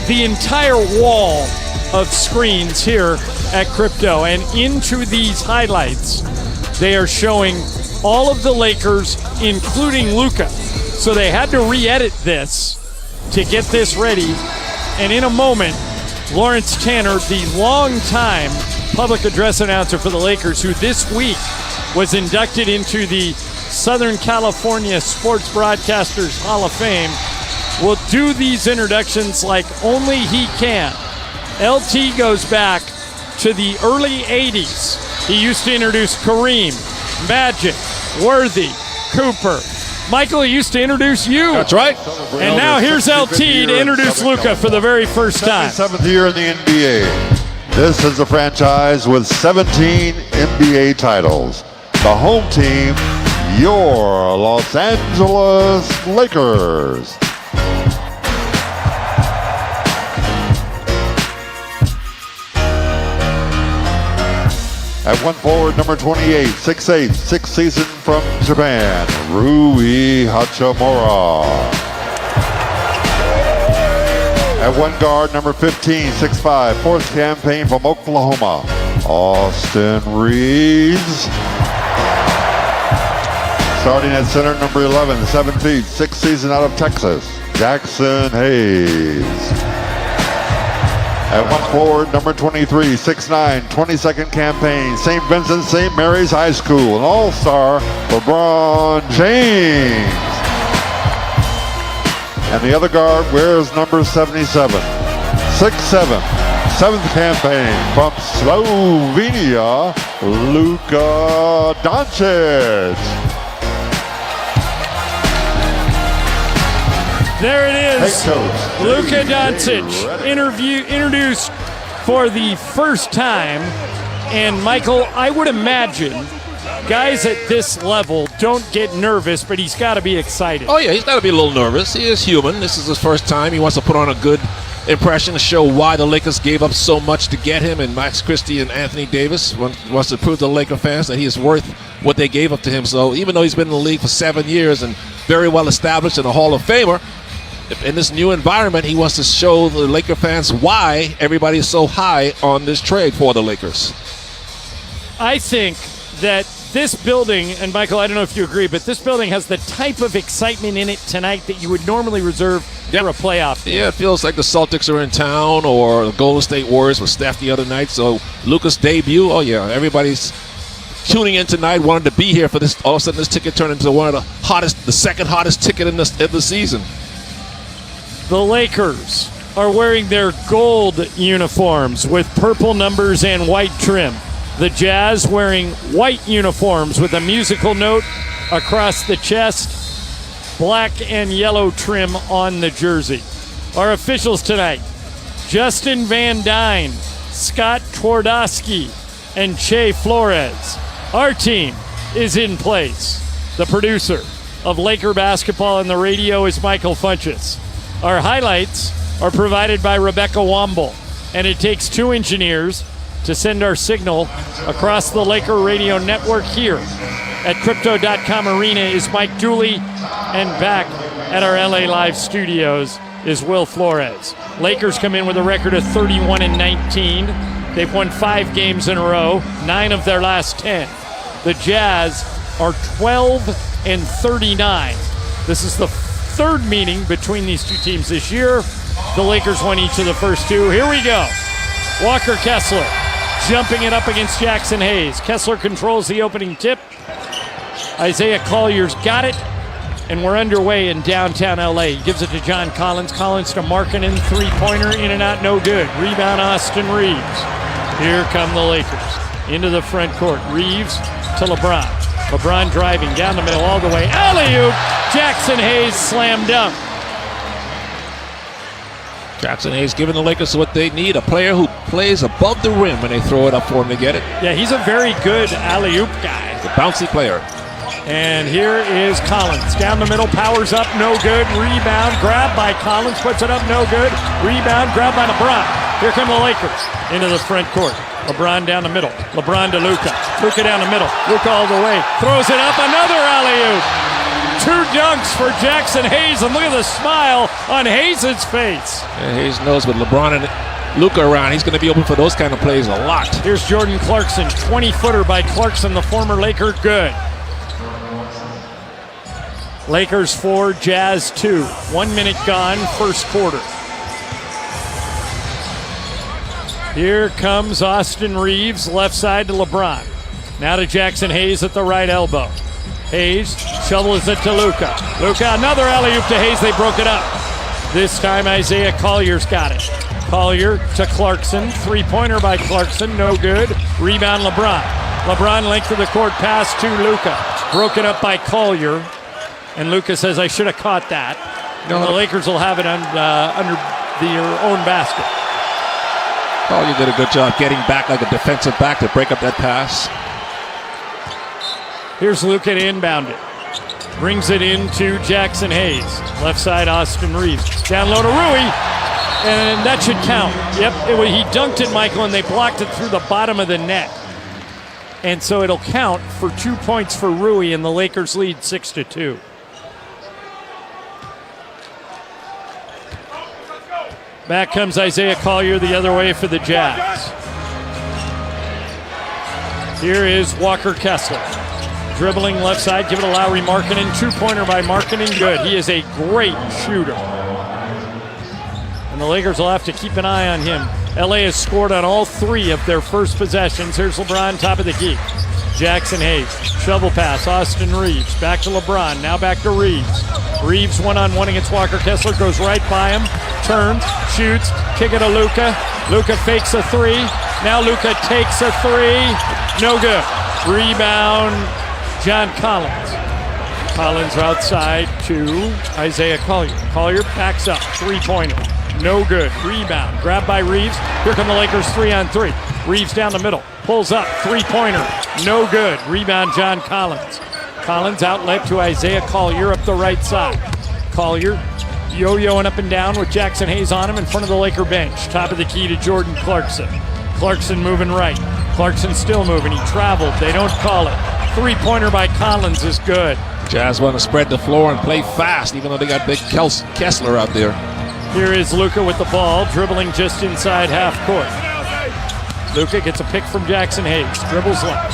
S13: the entire wall of screens here at Crypto. And into these highlights, they are showing all of the Lakers, including Luka. So they had to re-edit this to get this ready. And in a moment, Lawrence Tanner, the longtime public address announcer for the Lakers, who this week was inducted into the Southern California Sports Broadcasters Hall of Fame, will do these introductions like only he can. LT goes back to the early 80s. He used to introduce Kareem, Magic, Worthy, Cooper. Michael, he used to introduce you.
S2: That's right.
S13: And now here's LT to introduce Luka for the very first time.
S14: 7th year in the NBA. This is a franchise with 17 NBA titles. The home team, your Los Angeles Lakers. At one forward, number 28, 6'8", 6th season from Japan, Rui Hachimura. At At one guard, number 15, 6'5", fourth campaign from Oklahoma, Austin Reeves. Starting at center, number 11, 7 feet, 6th season out of Texas, Jackson Hayes. At one forward, number 23, 6'9", 22nd campaign, St. Vincent St. Mary's High School, an all-star, LeBron James. And the other guard wears number 77, 6'7", 7th campaign from Slovenia, Luka Doncic.
S13: There it is. Luka Doncic introduced for the first time. And Michael, I would imagine guys at this level don't get nervous, but he's got to be excited.
S2: Oh, yeah, he's got to be a little nervous. He is human. This is his first time. He wants to put on a good impression to show why the Lakers gave up so much to get him. And Max Christie and Anthony Davis wants to prove to the Laker fans that he is worth what they gave up to him. So even though he's been in the league for 7 years and very well established and a Hall of Famer, in this new environment, he wants to show the Laker fans why everybody is so high on this trade for the Lakers.
S13: I think that this building, and Michael, I don't know if you agree, but this building has the type of excitement in it tonight that you would normally reserve for a playoff game.
S2: Yeah, it feels like the Celtics are in town or the Golden State Warriors were Steph the other night. So Luka's debut, oh yeah, everybody's tuning in tonight, wanted to be here for this. All of a sudden, this ticket turned into one of the second hottest ticket in the season.
S13: The Lakers are wearing their gold uniforms with purple numbers and white trim. The Jazz wearing white uniforms with a musical note across the chest, black and yellow trim on the jersey. Our officials tonight, Justin Van Dyne, Scott Twardowski, and Che Flores. Our team is in place. The producer of Laker basketball on the radio is Michael Funchess. Our highlights are provided by Rebecca Womble, and it takes 2 engineers to send our signal across the Laker radio network. Here at Crypto.com Arena is Mike Dooley, and back at our LA Live studios is Will Flores. Lakers come in with a record of 31-19. They've won 5 games in a row, 9 of their last 10. The Jazz are 12-39. This is the third meeting between these two teams this year. The Lakers won each of the first 2. Here we go. Walker Kessler jumping it up against Jackson Hayes. Kessler controls the opening tip. Isaiah Collier's got it, and we're underway in downtown LA. He gives it to John Collins. Collins to Markkanen, three-pointer, in and out, no good. Rebound, Austin Reeves. Here come the Lakers into the front court. Reeves to LeBron. LeBron driving down the middle all the way. Alley-oop. Jackson Hayes slam dunk.
S2: Jackson Hayes giving the Lakers what they need, a player who plays above the rim when they throw it up for him to get it.
S13: Yeah, he's a very good alley-oop guy.
S2: The bouncy player.
S13: And here is Collins. Down the middle, powers up, no good. Rebound, grab by Collins, puts it up, no good. Rebound, grab by LeBron. Here come the Lakers into the front court. LeBron down the middle. LeBron to Luka. Luka down the middle. Luka all the way. Throws it up, another alley-oop. 2 dunks for Jackson Hayes, and look at the smile on Hayes' face.
S2: Yeah, Hayes knows with LeBron and Luka around, he's going to be open for those kind of plays a lot.
S13: Here's Jordan Clarkson, 20-footer by Clarkson, the former Laker, good. Lakers 4, Jazz 2. 1 minute gone, first quarter. Here comes Austin Reeves, left side to LeBron. Now to Jackson Hayes at the right elbow. Hayes shovels it to Luka. Luka, another alley-oop to Hayes. They broke it up. This time Isaiah Collier's got it. Collier to Clarkson. Three-pointer by Clarkson. No good. Rebound LeBron. LeBron length of the court pass to Luka. Broken up by Collier. And Luka says, I should have caught that. And the Lakers will have it under their own basket.
S2: Collier did a good job getting back like a defensive back to break up that pass.
S13: Here's Luka to inbound it. Brings it into Jackson Hayes. Left side, Austin Reeves. Down low to Rui. And that should count. Yep, he dunked it, Michael, and they blocked it through the bottom of the net. And so it'll count for 2 points for Rui, and the Lakers lead 6-2. Back comes Isaiah Collier the other way for the Jazz. Here is Walker Kessler. Dribbling left side, give it to Lowry Markkanen. Two-pointer by Markkanen, good. He is a great shooter. And the Lakers will have to keep an eye on him. LA has scored on all 3 of their first possessions. Here's LeBron, top of the key. Jackson Hayes, shovel pass, Austin Reeves. Back to LeBron, now back to Reeves. Reeves one-on-one against Walker Kessler, goes right by him, turns, shoots, kick it to Luka. Luka fakes a 3. Now Luka takes a 3. No good. Rebound, John Collins. Collins outside to Isaiah Collier. Collier backs up, three-pointer. No good. Rebound. Grabbed by Reeves. Here come the Lakers 3-on-3. Reeves down the middle. Pulls up. Three-pointer. No good. Rebound, John Collins. Collins outlet to Isaiah Collier up the right side. Collier yo-yoing up and down with Jackson Hayes on him in front of the Laker bench. Top of the key to Jordan Clarkson. Clarkson moving right. Clarkson still moving. He traveled. They don't call it. Three-pointer by Collins is good.
S2: Jazz want to spread the floor and play fast, even though they got big Kessler out there.
S13: Here is Luka with the ball, dribbling just inside half court. Luka gets a pick from Jackson Hayes, dribbles left.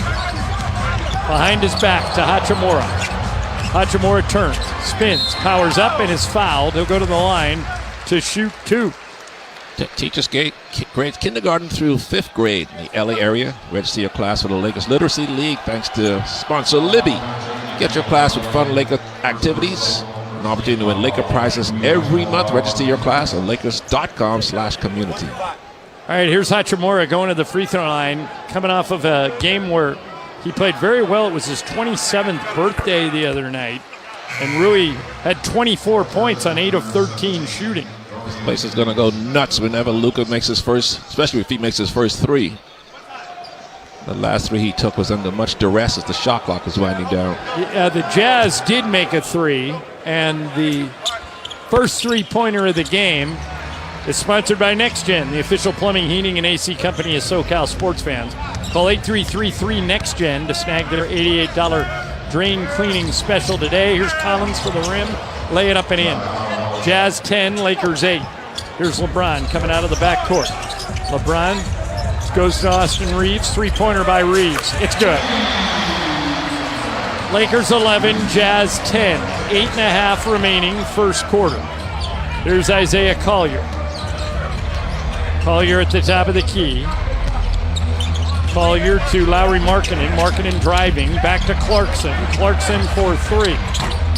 S13: Behind his back to Hachimura. Hachimura turns, spins, powers up, and is fouled. He'll go to the line to shoot 2.
S2: Teachers grades kindergarten through 5th grade in the LA area. Register your class for the Lakers Literacy League thanks to sponsor Libby. Get your class with fun Laker activities. An opportunity to win Laker prizes every month. Register your class at lakers.com/community.
S13: All right, here's Hachimura going to the free throw line, coming off of a game where he played very well. It was his 27th birthday the other night, and Rui had 24 points on 8 of 13 shooting.
S2: This place is going to go nuts whenever Luka makes his first, especially if he makes his first 3. The last 3 he took was under much duress as the shot clock was winding down.
S13: The Jazz did make a 3, and the first three-pointer of the game is sponsored by NextGen, the official plumbing, heating, and AC company of SoCal sports fans. Call 8333-NEXTGen to snag their $88 drain cleaning special today. Here's Collins for the rim. Lay it up and in. Jazz 10, Lakers 8. Here's LeBron coming out of the backcourt. LeBron goes to Austin Reeves. Three-pointer by Reeves. It's good. Lakers 11, Jazz 10. 8.5 remaining, first quarter. Here's Isaiah Collier. Collier at the top of the key. Collier to Lowry Markkanen. Markkanen driving. Back to Clarkson. Clarkson for 3.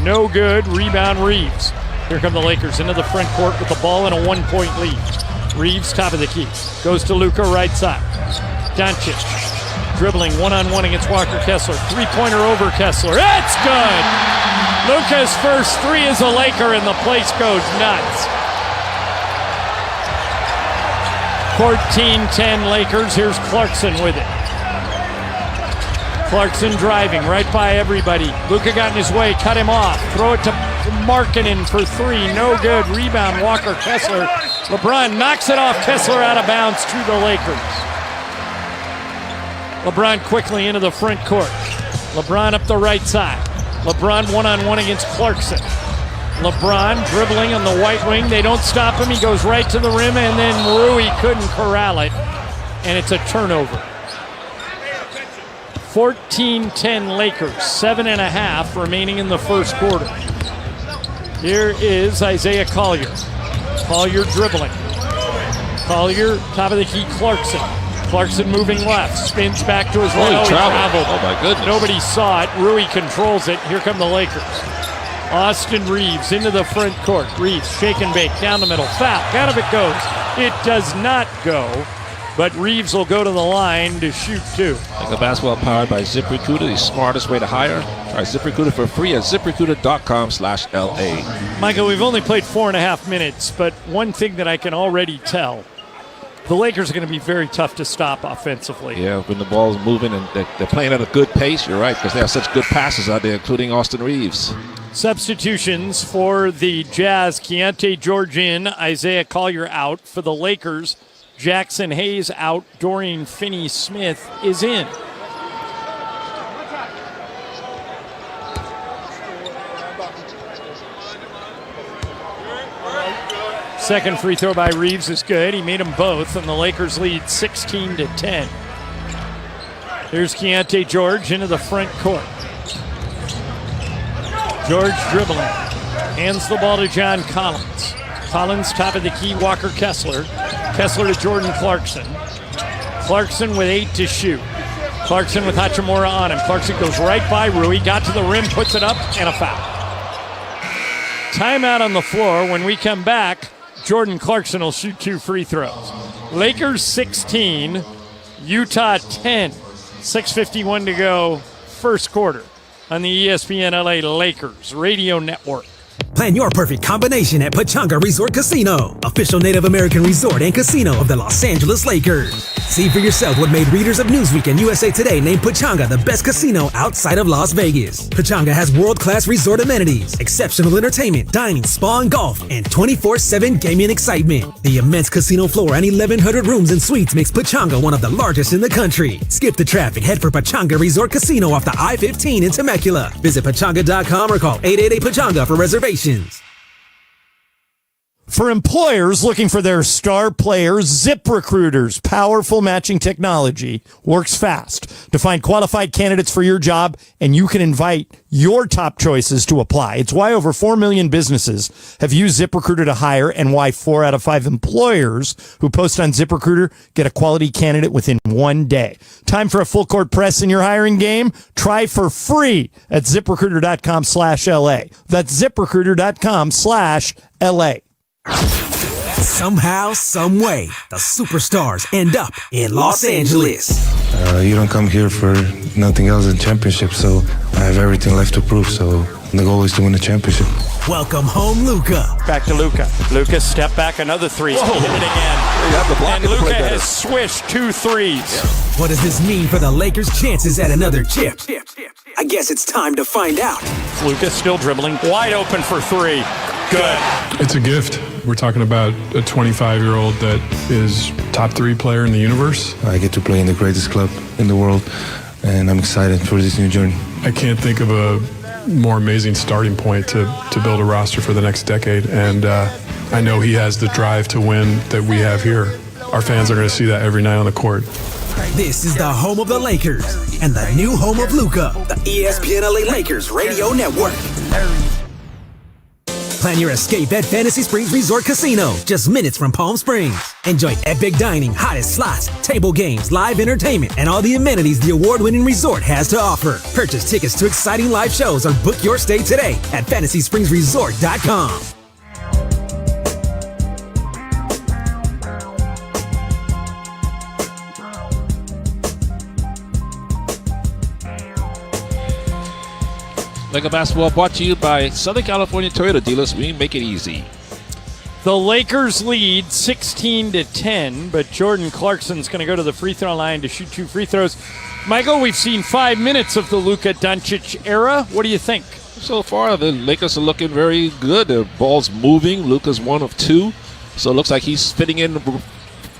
S13: No good. Rebound Reeves. Here come the Lakers into the front court with the ball and a 1-point lead. Reeves, top of the key. Goes to Luka, right side. Doncic dribbling one-on-one against Walker Kessler. Three-pointer over Kessler. It's good! Luka's first 3 is a Laker, and the place goes nuts. 14-10 Lakers. Here's Clarkson with it. Clarkson driving right by everybody. Luka got in his way, cut him off. Throw it to Markkanen for 3. No good. Rebound, Walker Kessler. LeBron knocks it off Kessler out of bounds to the Lakers. LeBron quickly into the front court. LeBron up the right side. LeBron one-on-one against Clarkson. LeBron dribbling on the white wing. They don't stop him. He goes right to the rim, and then Rui couldn't corral it, and it's a turnover. 14-10 Lakers, 7.5 remaining in the first quarter. Here is Isaiah Collier. Collier dribbling. Collier, top of the key, Clarkson. Clarkson moving left, spins back to his right.
S2: He traveled. Oh my goodness.
S13: Nobody saw it. Rui controls it. Here come the Lakers. Austin Reeves into the front court. Reeves, shake and bake, down the middle. Foul. Out of it goes. It does not go, but Reeves will go to the line to shoot 2.
S2: Like a basketball powered by ZipRecruiter, the smartest way to hire. Try ZipRecruiter for free at ZipRecruiter.com/LA.
S13: Michael, we've only played 4.5 minutes, but one thing that I can already tell, the Lakers are going to be very tough to stop offensively.
S2: Yeah, when the ball's moving and they're playing at a good pace, you're right, because they have such good passes out there, including Austin Reeves.
S13: Substitutions for the Jazz: Keontae George in, Isaiah Collier out. For the Lakers, Jackson Hayes out, Dorian Finney-Smith is in. Second free throw by Reeves is good. He made them both, and the Lakers lead 16-10. Here's Keontae George into the front court. George dribbling. Hands the ball to John Collins. Collins top of the key, Walker Kessler. Kessler to Jordan Clarkson. Clarkson with 8 to shoot. Clarkson with Hachimura on him. Clarkson goes right by Rui, got to the rim, puts it up, and a foul. Timeout on the floor. When we come back, Jordan Clarkson will shoot 2 free throws. Lakers 16, Utah 10. 6:51 to go, first quarter on the ESPN LA Lakers Radio Network.
S6: Plan your perfect combination at Pechanga Resort Casino, official Native American resort and casino of the Los Angeles Lakers. See for yourself what made readers of Newsweek and USA Today name Pechanga the best casino outside of Las Vegas. Pechanga has world-class resort amenities, exceptional entertainment, dining, spa and golf, and 24/7 gaming excitement. The immense casino floor and 1,100 rooms and suites makes Pechanga one of the largest in the country. Skip the traffic, head for Pechanga Resort Casino off the I-15 in Temecula. Visit Pechanga.com or call 888-PECHANGA for reservations.
S1: For employers looking for their star players, ZipRecruiter's powerful matching technology works fast to find qualified candidates for your job, and you can invite your top choices to apply. It's why over 4 million businesses have used ZipRecruiter to hire, and why 4 out of 5 employers who post on ZipRecruiter get a quality candidate within 1 day. Time for a full court press in your hiring game? Try for free at ZipRecruiter.com/LA. That's ZipRecruiter.com/LA.
S6: Somehow, some way, the superstars end up in Los Angeles.
S11: You don't come here for nothing else than championship, so I have everything left to prove. So the goal is to win the championship.
S6: Welcome home, Luka.
S13: Back to Luka. Luka step back, another 3. He hit it again. And Luka has swished 2 threes.
S6: What does this mean for the Lakers' chances at another chip? I guess it's time to find out.
S13: Luka still dribbling, wide open for 3. Good.
S15: It's a gift. We're talking about a 25-year-old that is top 3 player in the universe.
S11: I get to play in the greatest club in the world, and I'm excited for this new journey.
S15: I can't think of a more amazing starting point to build a roster for the next decade, and I know he has the drive to win that we have here. Our fans are going to see that every night on the court.
S6: This is the home of the Lakers and the new home of Luka, the ESPN LA Lakers Radio Network. Plan your escape at Fantasy Springs Resort Casino, just minutes from Palm Springs. Enjoy epic dining, hottest slots, table games, live entertainment, and all the amenities the award-winning resort has to offer. Purchase tickets to exciting live shows or book your stay today at FantasySpringsResort.com.
S2: Laker basketball brought to you by Southern California Toyota dealers. We make it easy.
S13: The Lakers lead 16-10, but Jordan Clarkson's going to go to the free throw line to shoot 2 free throws. Michael, we've seen 5 minutes of the Luka Doncic era. What do you think?
S2: So far, the Lakers are looking very good. The ball's moving. Luka's 1 of 2. So it looks like he's fitting in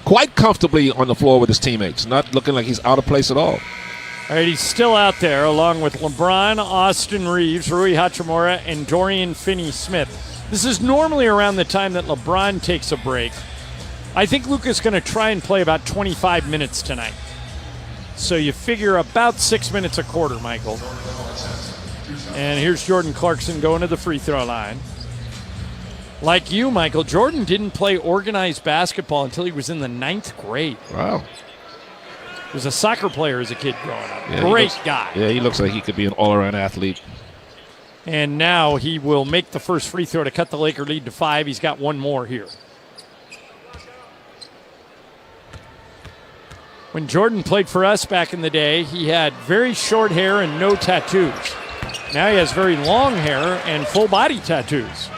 S2: quite comfortably on the floor with his teammates. Not looking like he's out of place at all.
S13: All right, he's still out there along with LeBron, Austin Reeves, Rui Hachimura, and Dorian Finney-Smith. This is normally around the time that LeBron takes a break. I think Luka's going to try and play about 25 minutes tonight. So you figure about 6 minutes a quarter, Michael. And here's Jordan Clarkson going to the free throw line. Like you, Michael, Jordan didn't play organized basketball until he was in the 9th grade.
S2: Wow.
S13: He was a soccer player as a kid growing up. Yeah, Great guy.
S2: Yeah, he looks like he could be an all-around athlete.
S13: And now he will make the first free throw to cut the Laker lead to 5. He's got 1 more here. When Jordan played for us back in the day, he had very short hair and no tattoos. Now he has very long hair and full-body tattoos.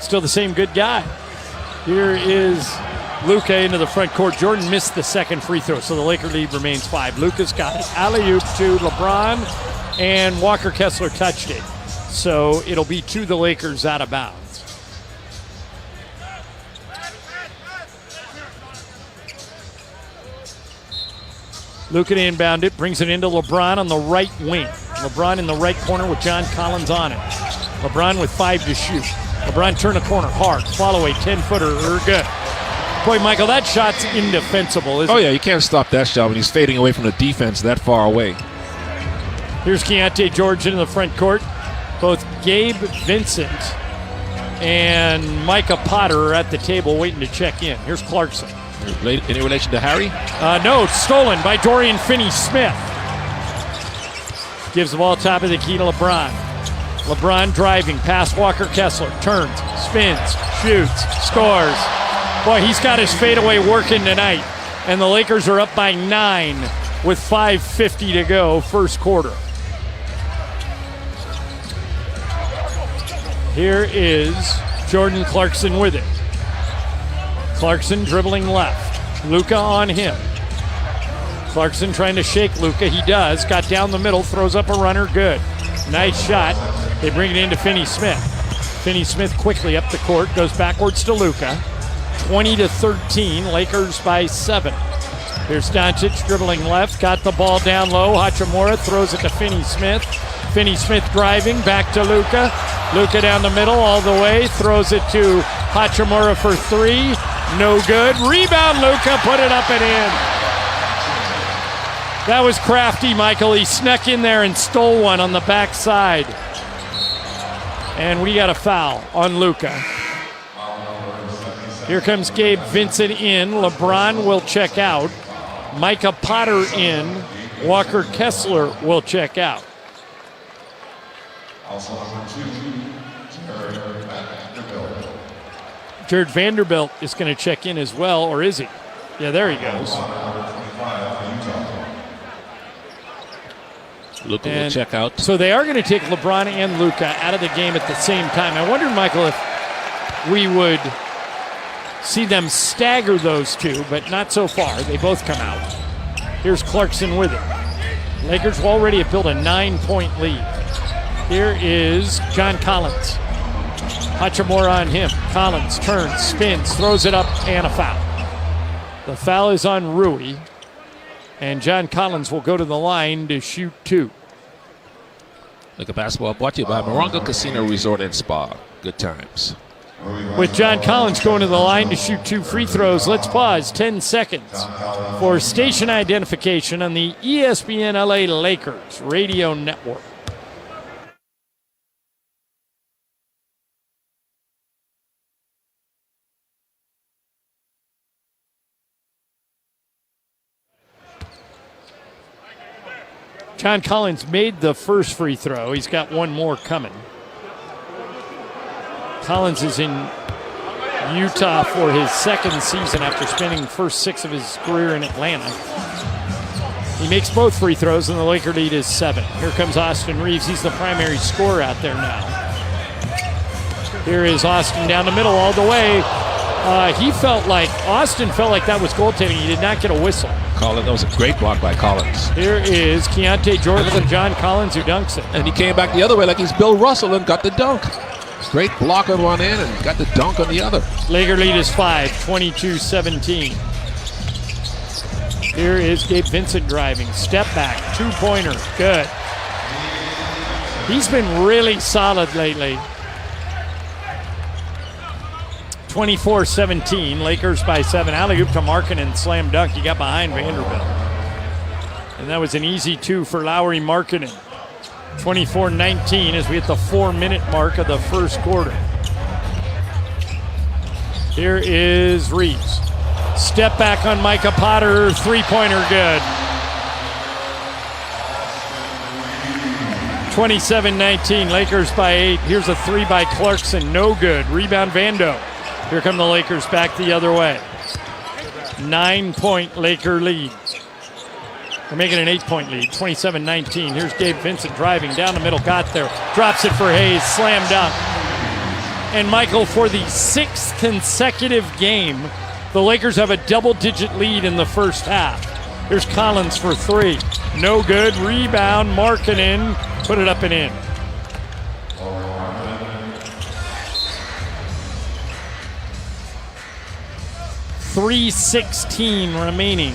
S13: Still the same good guy. Here is Luka into the front court. Jordan missed the second free throw, so the Laker lead remains 5. Luka's got it. Alley-oop to LeBron, and Walker Kessler touched it. So it'll be to the Lakers out of bounds. Luka to inbound it, brings it into LeBron on the right wing. LeBron in the right corner with John Collins on it. LeBron with 5 to shoot. LeBron turn a corner hard. Follow a 10-footer. Good. Boy, Michael, that shot's indefensible, isn't it?
S2: Oh, yeah, you can't stop that shot when he's fading away from the defense that far away.
S13: Here's Keontae George into the front court. Both Gabe Vincent and Micah Potter are at the table waiting to check in. Here's Clarkson.
S2: Any relation to Harry?
S13: No, stolen by Dorian Finney-Smith. Gives the ball top of the key to LeBron. LeBron driving past Walker Kessler. Turns, spins, shoots, scores. Boy, he's got his fadeaway working tonight. And the Lakers are up by 9 with 5:50 to go, first quarter. Here is Jordan Clarkson with it. Clarkson dribbling left. Luka on him. Clarkson trying to shake Luka. He does. Got down the middle. Throws up a runner. Good. Nice shot. They bring it into Finney-Smith. Finney-Smith quickly up the court. Goes backwards to Luka. 20-13. Lakers by 7. Here's Doncic dribbling left. Got the ball down low. Hachimura throws it to Finney-Smith. Finney-Smith driving. Back to Luka. Luka down the middle all the way. Throws it to Hachimura for 3. No good. Rebound, Luka. Put it up and in. That was crafty, Michael. He snuck in there and stole one on the backside. And we got a foul on Luka. Here comes Gabe Vincent in. LeBron will check out. Micah Potter in. Walker Kessler will check out. Jared Vanderbilt is going to check in as well, or is he? Yeah, there he goes.
S2: Luka will check out.
S13: So they are going to take LeBron and Luka out of the game at the same time. I wondered, Michael, if we would see them stagger those two, but not so far. They both come out. Here's Clarkson with it. Lakers already have built a 9-point lead. Here is John Collins. Hachimura on him. Collins turns, spins, throws it up, and a foul. The foul is on Rui. And John Collins will go to the line to shoot 2.
S2: Look at basketball brought to you by Morongo Casino Resort and Spa. Good times.
S13: With John Collins going to the line to shoot 2 free throws, let's pause 10 seconds for station identification on the ESPN LA Lakers radio network. John Collins made the first free throw. He's got one more coming. Collins is in Utah for his second season after spending the first 6 of his career in Atlanta. He makes both free throws, and the Laker lead is 7. Here comes Austin Reeves. He's the primary scorer out there now. Here is Austin down the middle all the way. Austin felt like that was goaltending. He did not get a whistle.
S2: That was a great block by Collins.
S13: Here is Keontae George and John Collins who dunks it.
S2: And he came back the other way like he's Bill Russell and got the dunk. Great block on one end and got the dunk on the other.
S13: Laker lead is 5, 22-17. Here is Gabe Vincent driving. Step back, 2-pointer, good. He's been really solid lately. 24-17, Lakers by 7. Alley-oop to Markkanen, slam dunk. He got behind Vanderbilt. And that was an easy 2 for Lauri Markkanen. 24-19 as we hit the 4-minute mark of the first quarter. Here is Reeves. Step back on Micah Potter, 3-pointer good. 27-19, Lakers by 8. Here's a 3 by Clarkson, no good. Rebound Vando. Here come the Lakers back the other way. 9-point Laker lead. They're making an 8-point lead, 27-19. Here's Gabe Vincent driving down the middle, got there, drops it for Hayes, slam dunk. And Michael, for the 6th consecutive game, the Lakers have a double-digit lead in the first half. Here's Collins for 3. No good, rebound, Markkanen, put it up and in. .316 remaining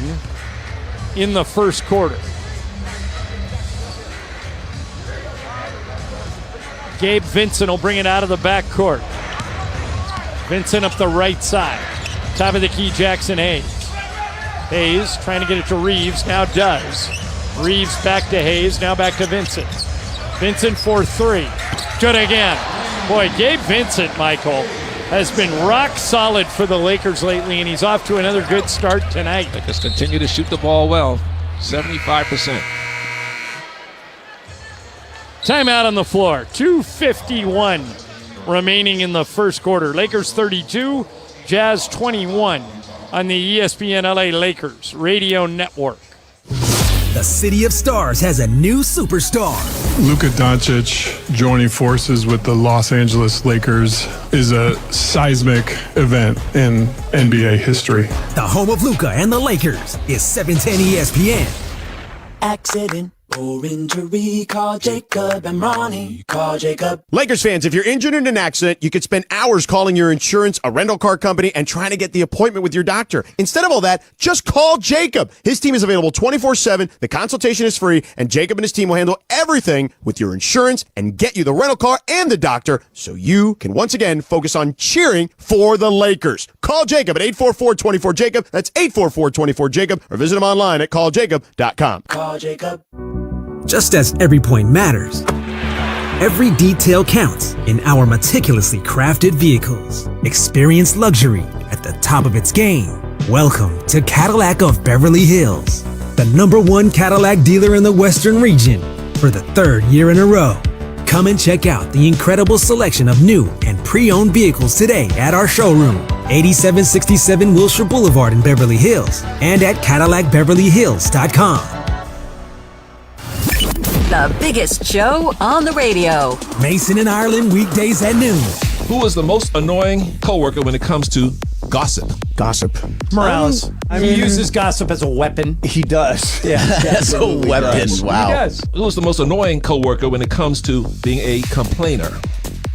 S13: in the first quarter. Gabe Vincent will bring it out of the backcourt. Vincent up the right side. Top of the key, Jackson Hayes. Hayes trying to get it to Reeves, now does. Reeves back to Hayes, now back to Vincent. Vincent for three. Good again. Boy, Gabe Vincent, Michael, has been rock solid for the Lakers lately, and he's off to another good start tonight.
S2: Lakers continue to shoot the ball well, 75%.
S13: Timeout on the floor. 2:51 remaining in the first quarter. Lakers 32, Jazz 21 on the ESPN LA Lakers Radio Network.
S6: The City of Stars has a new superstar.
S15: Luka Doncic joining forces with the Los Angeles Lakers is a seismic event in NBA history.
S6: The home of Luka and the Lakers is 710 ESPN.
S16: Accident or injury, call Jacob and Ronnie. Call Jacob.
S12: Lakers fans, if you're injured in an accident, you could spend hours calling your insurance, a rental car company, and trying to get the appointment with your doctor. Instead of all that, just call Jacob. His team is available 24/7. The consultation is free, and Jacob and his team will handle everything with your insurance and get you the rental car and the doctor so you can once again focus on cheering for the Lakers. Call Jacob at 844-24-JACOB. That's 844-24-JACOB, or visit him online at calljacob.com.
S16: Call Jacob.
S6: Just as every point matters, every detail counts in our meticulously crafted vehicles. Experience luxury at the top of its game. Welcome to Cadillac of Beverly Hills, the #1 Cadillac dealer in the Western region for the 3rd year in a row. Come and check out the incredible selection of new and pre-owned vehicles today at our showroom, 8767 Wilshire Boulevard in Beverly Hills, and at CadillacBeverlyHills.com.
S4: The biggest show on the radio.
S6: Mason and Ireland, weekdays at noon.
S2: Who is the most annoying coworker when it comes to gossip?
S12: Gossip.
S17: Morales. He uses gossip as a weapon.
S12: He does.
S17: Yeah.
S24: As a weapon.
S17: Does.
S24: Wow.
S17: He does.
S2: Who is the most annoying coworker when it comes to being a complainer?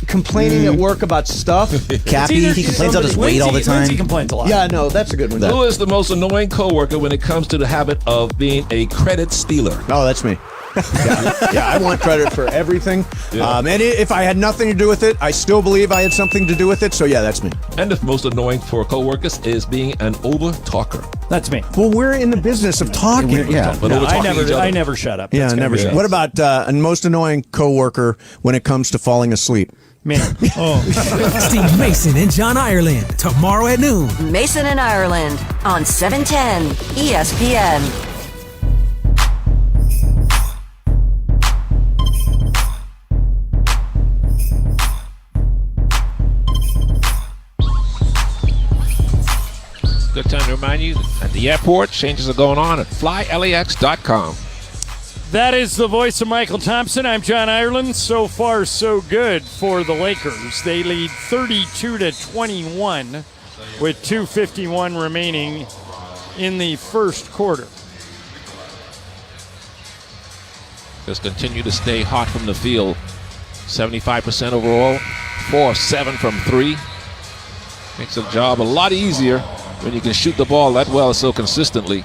S12: Complaining at work about stuff.
S24: Cappy, he complains about his weight all the time.
S17: Lindsay complains a lot.
S12: Yeah, no, that's a good one.
S2: Who is the most annoying coworker when it comes to the habit of being a credit stealer?
S12: Oh, that's me. Yeah, I want credit for everything.
S2: Yeah.
S12: And if I had nothing to do with it, I still believe I had something to do with it. So yeah, that's me.
S2: And the most annoying for coworkers is being an over talker.
S17: That's me.
S12: Well, we're in the business of talking.
S24: Yeah.
S2: But
S17: No,
S2: over-talking
S17: I never shut up.
S12: Yeah,
S17: That's
S12: never.
S17: gonna be-
S12: What about a most annoying coworker when it comes to falling asleep?
S17: Me. Oh.
S6: Steve Mason and John Ireland, tomorrow at noon.
S4: Mason and Ireland on 710 ESPN.
S2: Good time to remind you, at the airport, changes are going on at flylax.com.
S13: That is the voice of Michael Thompson. I'm John Ireland. So far, so good for the Lakers. They lead 32-21 with 2:51 remaining in the first quarter.
S2: Just continue to stay hot from the field. 75% overall, 4 of 7 from 3. Makes the job a lot easier when you can shoot the ball that well so consistently.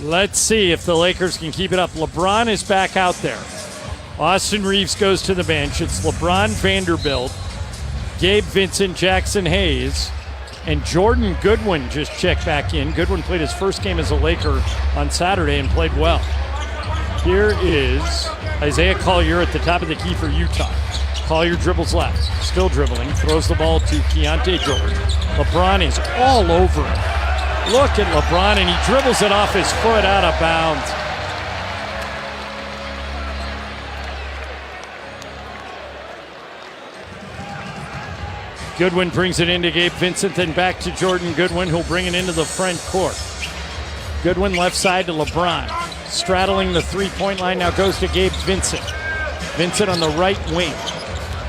S13: Let's see if the Lakers can keep it up. LeBron is back out there. Austin Reeves goes to the bench. It's LeBron, Vanderbilt, Gabe Vincent, Jackson Hayes, and Jordan Goodwin just checked back in. Goodwin played his first game as a Laker on Saturday and played well. Here is Isaiah Collier at the top of the key for Utah. Collier dribbles left, still dribbling, throws the ball to Keontae Jordan. LeBron is all over him. Look at LeBron, and he dribbles it off his foot out of bounds. Goodwin brings it into Gabe Vincent, then back to Jordan Goodwin, who'll bring it into the front court. Goodwin left side to LeBron. Straddling the three-point line, now goes to Gabe Vincent. Vincent on the right wing.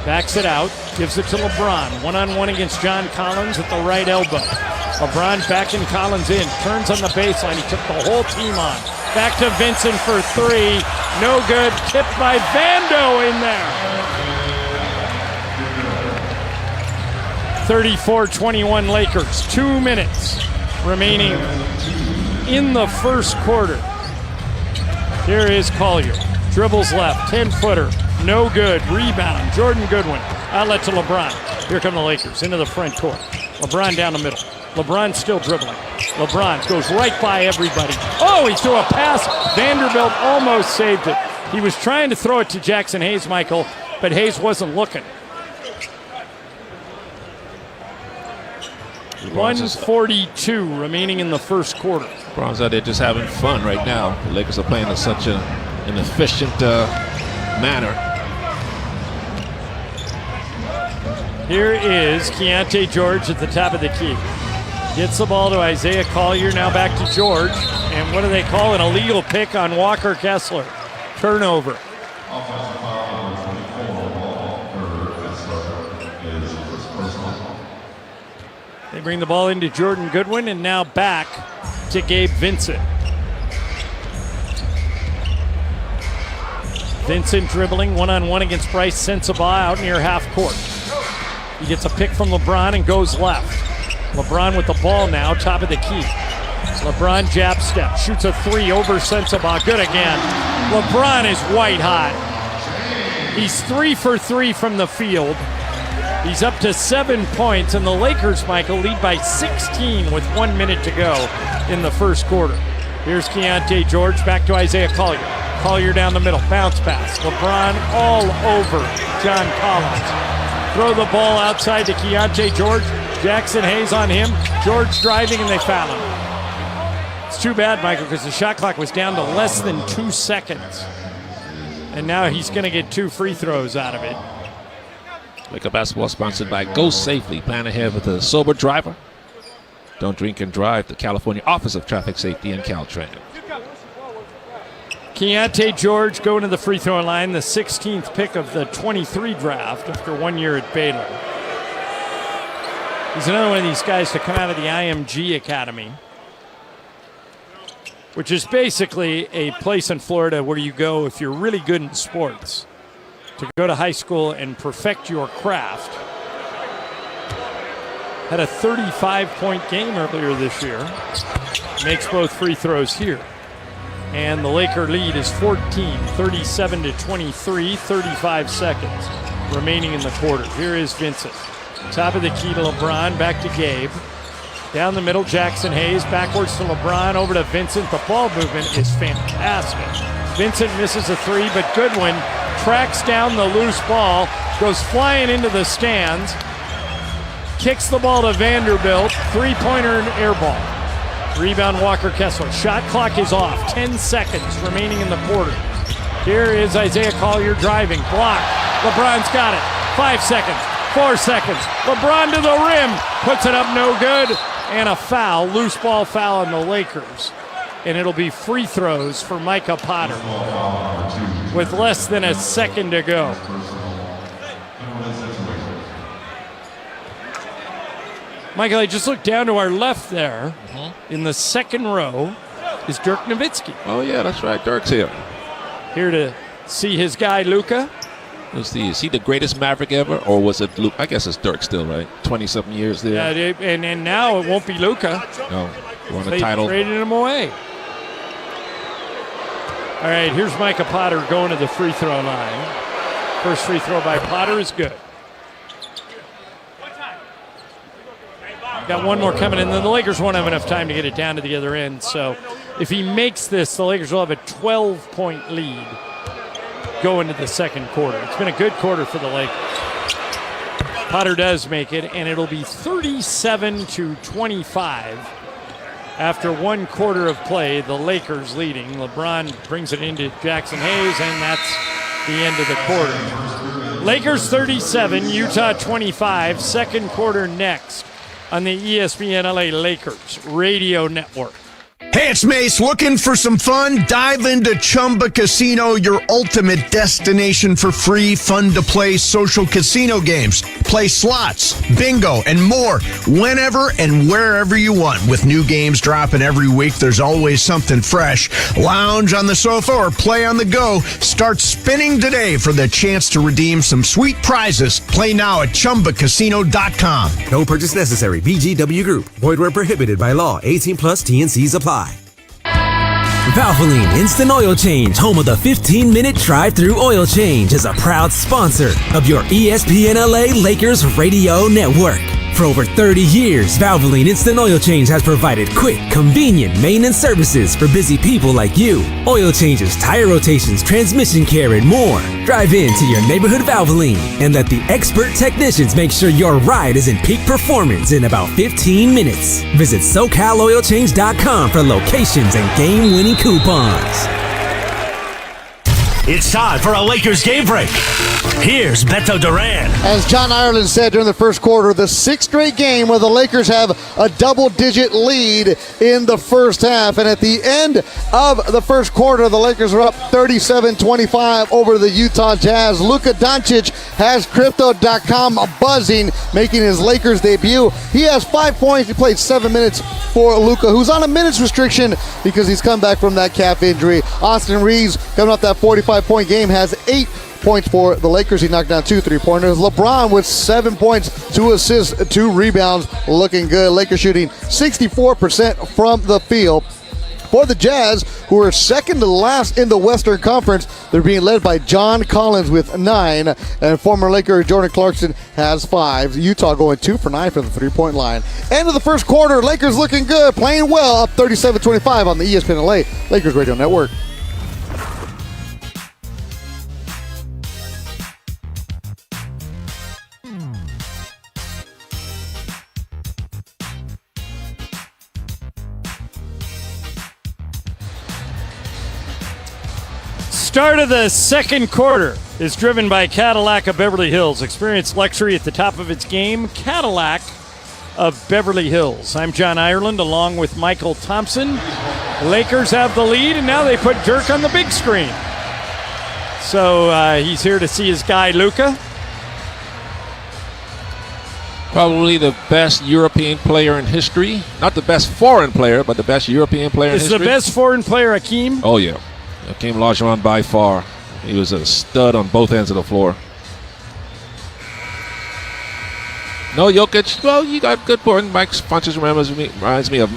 S13: Backs it out, gives it to LeBron. One-on-one against John Collins at the right elbow. LeBron backing Collins in, turns on the baseline. He took the whole team on. Back to Vincent for three. No good. Tipped by Vando in there. 34-21 Lakers. 2 minutes remaining in the first quarter. Here is Collier. Dribbles left. 10-footer. No good. Rebound. Jordan Goodwin Outlet to LeBron. Here come the Lakers into the front court. LeBron down the middle. LeBron still dribbling. LeBron goes right by everybody. Oh, he threw a pass. Vanderbilt almost saved it. He was trying to throw it to Jackson Hayes, Michael, but Hayes wasn't looking. 1:42 remaining in the first quarter.
S2: LeBron's out there just having fun right now. The Lakers are playing in such an efficient manner.
S13: Here is Keontae George at the top of the key. Gets the ball to Isaiah Collier, now back to George. And what do they call an illegal pick on Walker Kessler? Turnover. They bring the ball into Jordan Goodwin and now back to Gabe Vincent. Vincent dribbling one-on-one against Bryce Sensabaugh out near half court. He gets a pick from LeBron and goes left. LeBron with the ball now, top of the key. LeBron jab step, shoots a three over Sensabaugh. Good again. LeBron is white hot. He's 3 for 3 from the field. He's up to 7 points, and the Lakers, Michael, lead by 16 with 1 minute to go in the first quarter. Here's Keontae George, back to Isaiah Collier. Collier down the middle, bounce pass. LeBron all over John Collins. Throw the ball outside to Keontae George. Jackson Hayes on him. George driving, and they foul him. It's too bad, Michael, because the shot clock was down to less than 2 seconds. And now he's going to get 2 free throws out of it.
S2: Laker basketball sponsored by Go Safely. Plan ahead with a sober driver. Don't drink and drive. The California Office of Traffic Safety and Caltrans.
S13: Keontae George going to the free throw line, the 16th pick of the 23 draft after 1 year at Baylor. He's another one of these guys to come out of the IMG Academy, which is basically a place in Florida where you go if you're really good in sports to go to high school and perfect your craft. Had a 35-point game earlier this year. Makes both free throws here. And the Laker lead is 14, 37-23, 35 seconds remaining in the quarter. Here is Vincent. Top of the key to LeBron, back to Gabe. Down the middle, Jackson Hayes, backwards to LeBron, over to Vincent. The ball movement is fantastic. Vincent misses a three, but Goodwin tracks down the loose ball, goes flying into the stands, kicks the ball to Vanderbilt, three-pointer and air ball. Rebound Walker Kessler. Shot clock is off. 10 seconds remaining in the quarter. Here is Isaiah Collier driving. Block. LeBron's got it. 5 seconds. 4 seconds. LeBron to the rim. Puts it up no good. And a foul. Loose ball foul on the Lakers. And it'll be free throws for Micah Potter with less than a second to go. Michael, I just looked down to our left there. In the second row is Dirk Nowitzki.
S2: Oh, yeah, that's right. Dirk's here.
S13: Here to see his guy, Luka.
S2: Is he the greatest Maverick ever, or was it Luka? I guess it's Dirk still, right? 20-something years there.
S13: Yeah, and now it won't be Luka.
S2: No, won a
S13: They
S2: title.
S13: traded him away. All right, here's Micah Potter going to the free throw line. First free throw by Potter is good. Got one more coming in, then the Lakers won't have enough time to get it down to the other end. So if he makes this, the Lakers will have a 12-point lead going into the second quarter. It's been a good quarter for the Lakers. Potter does make it, and it'll be 37-25 after 1 quarter of play. The Lakers leading. LeBron brings it into Jackson Hayes, and that's the end of the quarter. Lakers 37, Utah 25. Second quarter next on the ESPN LA Lakers Radio Network.
S12: Hey, it's Mace. Looking for some fun? Dive into Chumba Casino, your ultimate destination for free, fun-to-play social casino games. Play slots, bingo, and more whenever and wherever you want. With new games dropping every week, there's always something fresh. Lounge on the sofa or play on the go. Start spinning today for the chance to redeem some sweet prizes. Play now at ChumbaCasino.com.
S6: No purchase necessary. VGW Group. Void where prohibited by law. 18 plus TNCs apply. Valvoline Instant Oil Change, home of the 15-minute drive-through oil change, is a proud sponsor of your ESPN LA Lakers radio network. For over 30 years, Valvoline Instant Oil Change has provided quick, convenient maintenance services for busy people like you. Oil changes, tire rotations, transmission care, and more. Drive in to your neighborhood Valvoline and let the expert technicians make sure your ride is in peak performance in about 15 minutes. Visit SoCalOilChange.com for locations and game-winning coupons.
S5: It's time for a Lakers game break. Here's Beto Duran.
S8: As John Ireland said during the first quarter, the sixth straight game where the Lakers have a double-digit lead in the first half. And at the end of the first quarter, the Lakers are up 37-25 over the Utah Jazz. Luka Doncic has Crypto.com buzzing, making his Lakers debut. He has 5 points. He played 7 minutes for Luka, who's on a minutes restriction because he's come back from that calf injury. Austin Reeves, coming off that 45-point game, has 8 points for the Lakers. He knocked down 2 3-pointers. LeBron with 7 points, 2 assists, 2 rebounds, looking good. Lakers shooting 64% from the field. For the Jazz, who are second to last in the Western Conference, they're being led by John Collins with 9, and former Laker Jordan Clarkson has 5. Utah going 2 for 9 from the three-point line. End of the first quarter, Lakers looking good, playing well, up 37-25 on the ESPN LA Lakers Radio Network.
S13: Start of the second quarter is driven by Cadillac of Beverly Hills. Experience luxury at the top of its game. Cadillac of Beverly Hills. I'm John Ireland along with Michael Thompson. Lakers have the lead, and now they put Dirk on the big screen. So he's here to see his guy, Luka.
S2: Probably the best European player in history. Not the best foreign player, but the best European player in history.
S13: Is the best foreign player Hakeem?
S2: Oh, yeah. Hakeem Olajuwon by far. He was a stud on both ends of the floor. No, Jokic. Well, you got good point. Mike Funches reminds me of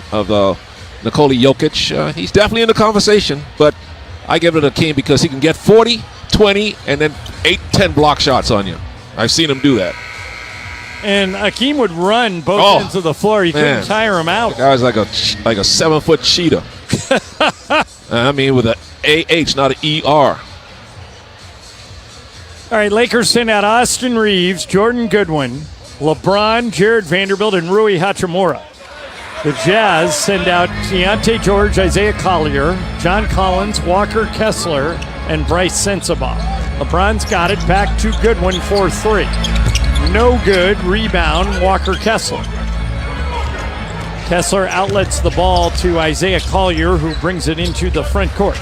S2: Nikola Jokic. He's definitely in the conversation, but I give it to Hakeem because he can get 40, 20, and then 8, 10 block shots on you. I've seen him do that.
S13: And Hakeem would run both ends of the floor. You couldn't tire him out.
S2: The guy was like a 7-foot cheetah. I mean, with an AH, not an ER.
S13: All right, Lakers send out Austin Reeves, Jordan Goodwin, LeBron, Jared Vanderbilt, and Rui Hachimura. The Jazz send out Keontae George, Isaiah Collier, John Collins, Walker Kessler, and Bryce Sensabaugh. LeBron's got it back to Goodwin for 3. No good. Rebound, Walker Kessler. Kessler outlets the ball to Isaiah Collier, who brings it into the front court.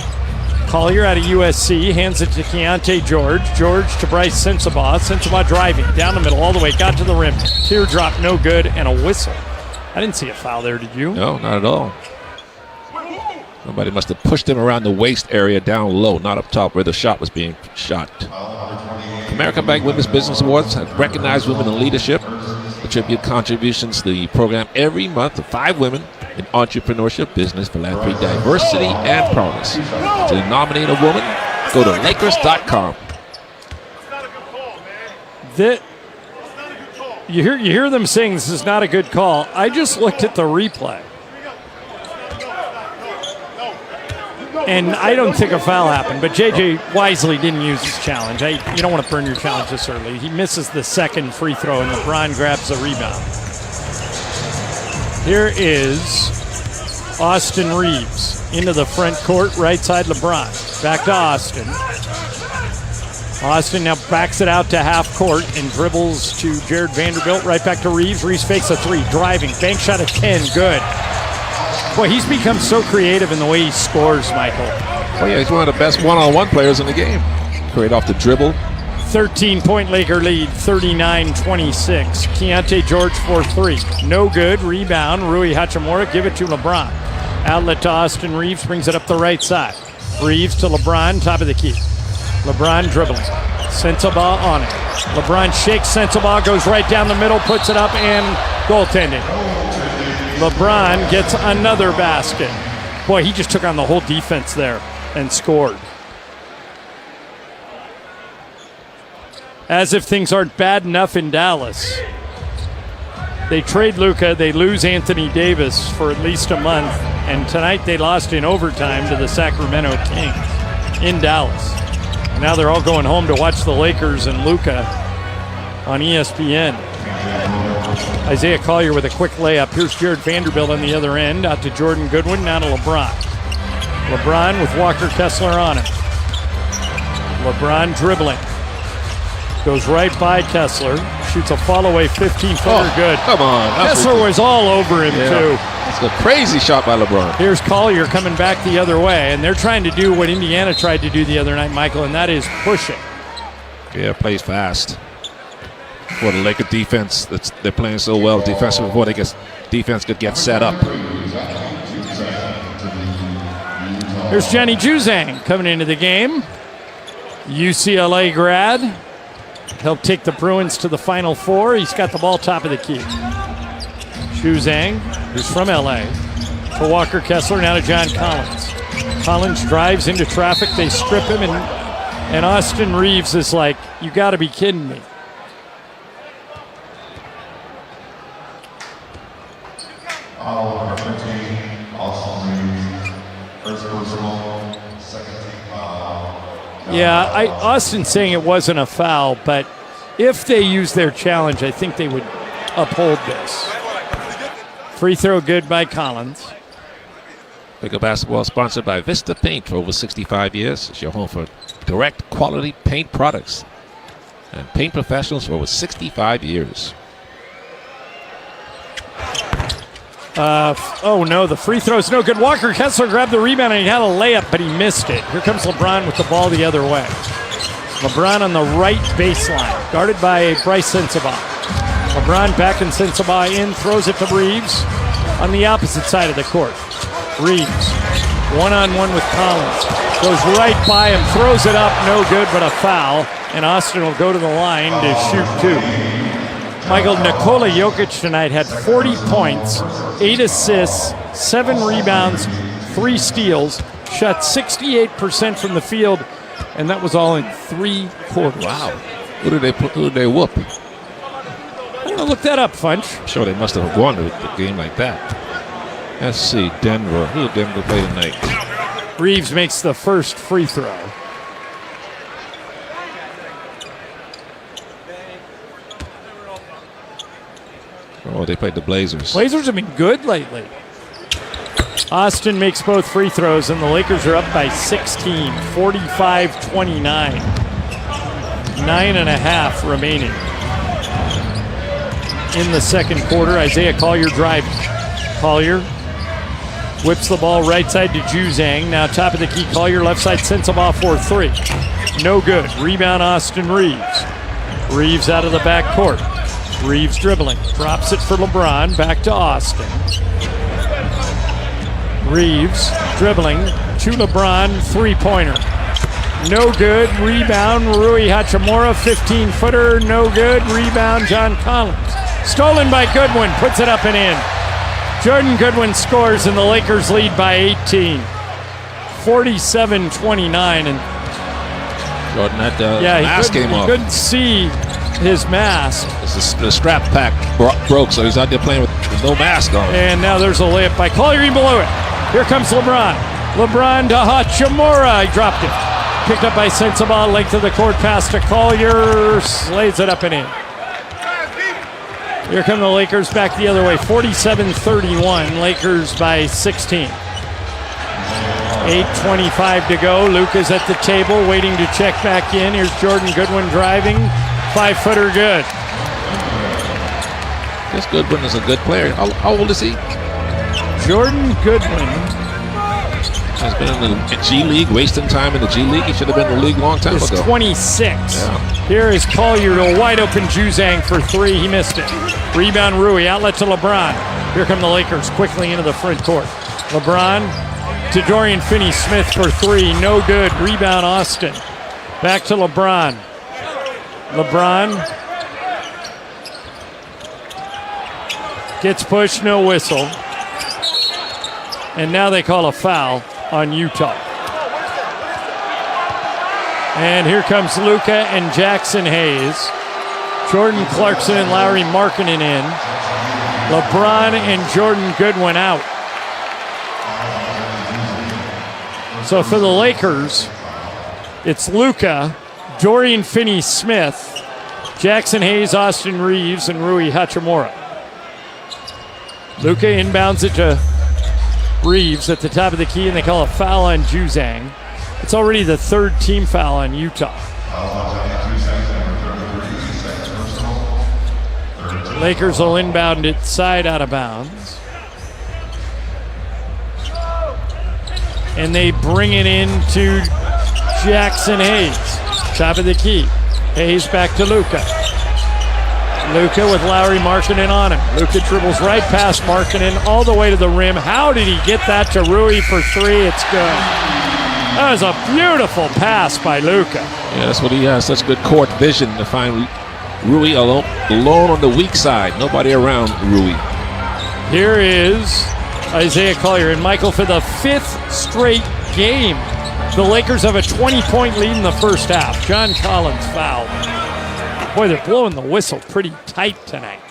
S13: Collier out of USC hands it to Keontae George. George to Bryce Sensabaugh. Sensabaugh driving down the middle all the way, got to the rim. Teardrop, no good, and a whistle. I didn't see a foul there, did you?
S2: No, not at all. Somebody must have pushed him around the waist area down low, not up top where the shot was being shot. American Bank Women's Business Awards have recognized women in leadership, attribute contributions to the program every month to 5 women in entrepreneurship, business, philanthropy, diversity, and progress. To nominate a woman, go to Lakers.com.
S13: You hear them saying this is not a good call. I just looked at the replay. And I don't think a foul happened, but J.J. wisely didn't use his challenge. You don't want to burn your challenge this early. He misses the second free throw, and LeBron grabs the rebound. Here is Austin Reeves into the front court, right side LeBron. Back to Austin. Austin now backs it out to half court and dribbles to Jared Vanderbilt. Right back to Reeves. Reeves fakes a 3, driving. Bank shot at 10, good. Boy, he's become so creative in the way he scores, Michael.
S2: Oh, yeah, he's one of the best one-on-one players in the game. Great off the dribble.
S13: 13-point Laker lead, 39-26. Keontae George for 3. No good. Rebound, Rui Hachimura. Give it to LeBron. Outlet to Austin Reeves. Brings it up the right side. Reeves to LeBron, top of the key. LeBron dribbling. Sensabaugh on it. LeBron shakes Sensabaugh, goes right down the middle, puts it up, and goaltending. LeBron gets another basket. Boy, he just took on the whole defense there and scored. As if things aren't bad enough in Dallas. They trade Luka, they lose Anthony Davis for at least a month, and tonight they lost in overtime to the Sacramento Kings in Dallas. And now they're all going home to watch the Lakers and Luka on ESPN. Isaiah Collier with a quick layup. Here's Jared Vanderbilt on the other end. Out to Jordan Goodwin, now to LeBron. LeBron with Walker Kessler on him. LeBron dribbling. Goes right by Kessler. Shoots a fall-away 15-footer. Good.
S2: Come on.
S13: Kessler was all over him, too.
S2: That's a crazy shot by LeBron.
S13: Here's Collier coming back the other way, and they're trying to do what Indiana tried to do the other night, Michael, and that is pushing.
S2: Yeah, plays fast. For the Laker defense, they're playing so well defensively before defense could get set up.
S13: Here's Johnny Juzang coming into the game. UCLA grad. He'll take the Bruins to the Final Four. He's got the ball top of the key. Juzang, who's from LA, to Walker Kessler, now to John Collins. Collins drives into traffic. They strip him, and Austin Reeves is like, you got to be kidding me. Yeah, Austin's saying it wasn't a foul, but if they use their challenge, I think they would uphold this. Free throw good by Collins.
S2: Laker basketball sponsored by Vista Paint for over 65 years. It's your home for direct quality paint products and paint professionals for over 65 years.
S13: Oh no, the free throw's no good. Walker Kessler grabbed the rebound and he had a layup, but he missed it. Here comes LeBron with the ball the other way. LeBron on the right baseline, guarded by Bryce Sensabaugh. LeBron back and Sensabaugh in, throws it to Reeves on the opposite side of the court. Reeves, one-on-one with Collins, goes right by him, throws it up, no good, but a foul, and Austin will go to the line to shoot two. Michael, Nikola Jokic tonight had 40 points, 8 assists, 7 rebounds, 3 steals, shot 68% from the field, and that was all in 3 quarters.
S2: Wow. Who did they whoop?
S13: I don't know, look that up, Funch.
S2: I'm sure they must have won the game like that. Let's see, Denver. Who did Denver play tonight?
S13: Reeves makes the first free throw.
S2: Oh, they played the Blazers.
S13: Blazers have been good lately. Austin makes both free throws, and the Lakers are up by 16, 45-29. 9.5 remaining in the second quarter. Isaiah Collier driving. Collier whips the ball right side to Juzang. Now top of the key, Collier left side, Sensabaugh for 3. No good. Rebound Austin Reeves. Reeves out of the back court. Reeves dribbling, drops it for LeBron, back to Austin. Reeves dribbling to LeBron, three-pointer. No good, rebound Rui Hachimura, 15-footer, no good, rebound John Collins. Stolen by Goodwin, puts it up and in. Jordan Goodwin scores and the Lakers lead by 18. 47-29. And
S2: Jordan had the mask came off.
S13: He couldn't see his mask.
S2: The strap pack broke, so he's out there playing with no mask on.
S13: And now there's a layup by Collier below it. Here comes LeBron. LeBron to Hachimura. He dropped it. Picked up by Sensabaugh. Length of the court pass to Collier. Slays it up and in. Here come the Lakers back the other way. 47-31. Lakers by 16. 8:25 to go. Luka's at the table waiting to check back in. Here's Jordan Goodwin driving. 5-footer good.
S2: This Goodwin is a good player. How old is he?
S13: Jordan Goodwin
S2: has been in the G League, wasting time in the G League. He should have been in the league a long time ago.
S13: He's 26.
S2: Yeah.
S13: Here is Collier to a wide open Juzang for 3. He missed it. Rebound Rui, outlet to LeBron. Here come the Lakers quickly into the front court. LeBron to Dorian Finney-Smith for 3. No good. Rebound Austin. Back to LeBron. LeBron gets pushed, no whistle. And now they call a foul on Utah. And here comes Luka and Jackson Hayes. Jordan Clarkson and Lauri Markkanen in. LeBron and Jordan Goodwin out. So for the Lakers, it's Luka, Dorian Finney-Smith, Jackson Hayes, Austin Reeves, and Rui Hachimura. Luka inbounds it to Reeves at the top of the key, and they call a foul on Juzang. It's already the third team foul on Utah. Lakers will inbound it side out of bounds. And they bring it into Jackson Hayes. Top of the key. Hayes back to Luka. Luka with Lauri Markkanen on him. Luka dribbles right past Markkanen all the way to the rim. How did he get that to Rui for three? It's good. That was a beautiful pass by Luka.
S2: Yeah, that's what he has, such good court vision to find Rui alone on the weak side. Nobody around Rui.
S13: Here is Isaiah Collier and Michael for the fifth straight game. The Lakers have a 20-point lead in the first half. John Collins fouled. Boy, they're blowing the whistle pretty tight tonight.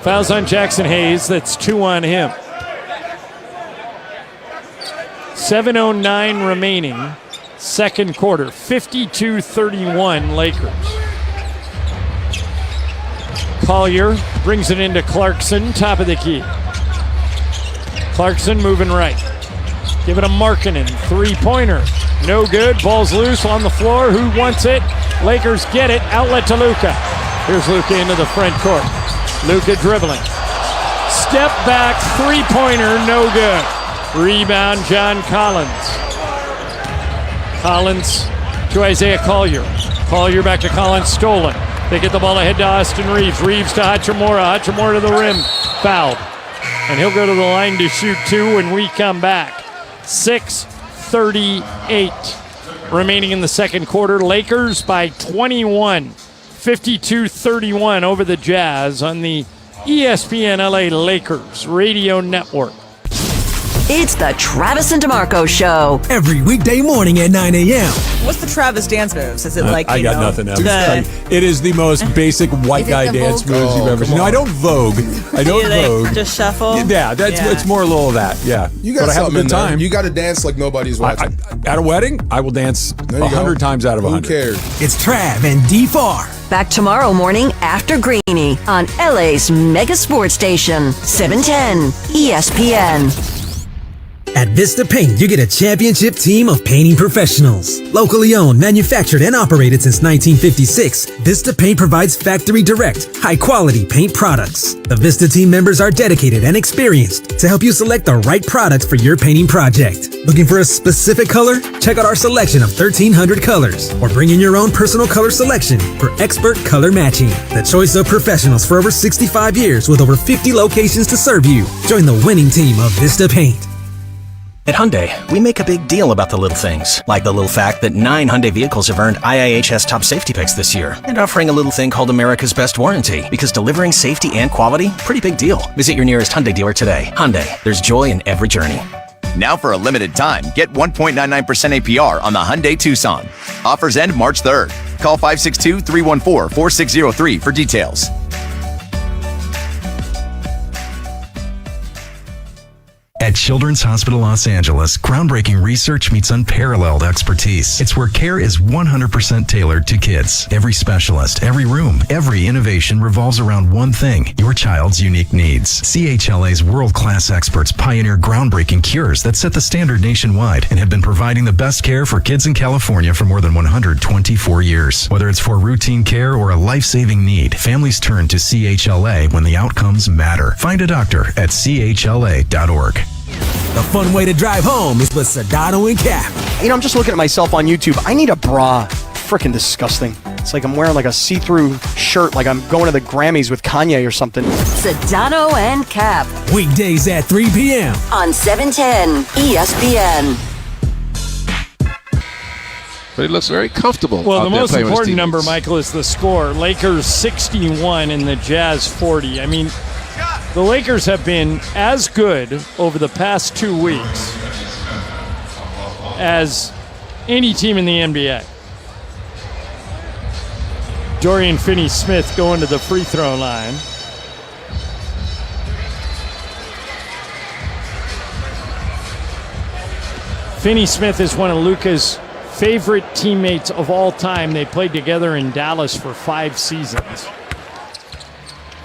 S13: Fouls on Jackson Hayes. That's 2 on him. 7:09 remaining. Second quarter. 52-31 Lakers. Collier brings it into Clarkson. Top of the key. Clarkson moving right. Give it a Markkanen. Three-pointer. No good. Ball's loose on the floor. Who wants it? Lakers get it. Outlet to Luka. Here's Luka into the front court. Luka dribbling. Step back. Three-pointer. No good. Rebound, John Collins. Collins to Isaiah Collier. Collier back to Collins. Stolen. They get the ball ahead to Austin Reeves. Reeves to Hachimura. Hachimura to the rim. Fouled. And he'll go to the line to shoot two when we come back. 6:38 remaining in the second quarter. Lakers by 21. 52-31 over the Jazz on the ESPN LA Lakers Radio Network.
S4: It's the Travis and DeMarco Show.
S6: Every weekday morning at 9 a.m.
S7: What's the Travis dance moves? Is it like,
S9: I got nothing else. It is the most basic white guy dance moves you've ever seen. No, I don't vogue. I don't vogue.
S7: Just shuffle?
S9: Yeah, it's more a little of that. Yeah.
S10: You got
S9: but I have a good time.
S10: You got to dance like nobody's watching.
S9: At a wedding, I will dance 100 times out of 100.
S10: Who cares?
S6: It's Trav and D-Far.
S4: Back tomorrow morning after Greeny on LA's mega sports station, 710 ESPN.
S6: At Vista Paint, you get a championship team of painting professionals. Locally owned, manufactured, and operated since 1956, Vista Paint provides factory direct, high-quality paint products. The Vista team members are dedicated and experienced to help you select the right products for your painting project. Looking for a specific color? Check out our selection of 1,300 colors, or bring in your own personal color selection for expert color matching. The choice of professionals for over 65 years with over 50 locations to serve you. Join the winning team of Vista Paint.
S23: At Hyundai, we make a big deal about the little things, like the little fact that 9 Hyundai vehicles have earned IIHS top safety picks this year, and offering a little thing called America's Best Warranty, because delivering safety and quality, pretty big deal. Visit your nearest Hyundai dealer today. Hyundai, there's joy in every journey.
S24: Now for a limited time, get 1.99% APR on the Hyundai Tucson. Offers end March 3rd. Call 562-314-4603 for details.
S22: At Children's Hospital Los Angeles, groundbreaking research meets unparalleled expertise. It's where care is 100% tailored to kids. Every specialist, every room, every innovation revolves around one thing: your child's unique needs. CHLA's world-class experts pioneer groundbreaking cures that set the standard nationwide and have been providing the best care for kids in California for more than 124 years. Whether it's for routine care or a life-saving need, families turn to CHLA when the outcomes matter. Find a doctor at chla.org.
S6: The fun way to drive home is with Sedano and Cap.
S18: I'm just looking at myself on YouTube. I need a bra. Freaking disgusting. It's like I'm wearing like a see-through shirt, like I'm going to the Grammys with Kanye or something.
S4: Sedano and Cap.
S6: Weekdays at 3 p.m.
S4: on 710 ESPN.
S2: But he looks very comfortable.
S13: Well,
S2: out
S13: the
S2: there
S13: most
S2: playing with his
S13: important number,
S2: teammates.
S13: Michael, is the score. Lakers 61 and the Jazz 40. I mean, the Lakers have been as good over the past 2 weeks as any team in the NBA. Dorian Finney-Smith going to the free throw line. Finney-Smith is one of Luka's favorite teammates of all time. They played together in Dallas for 5 seasons.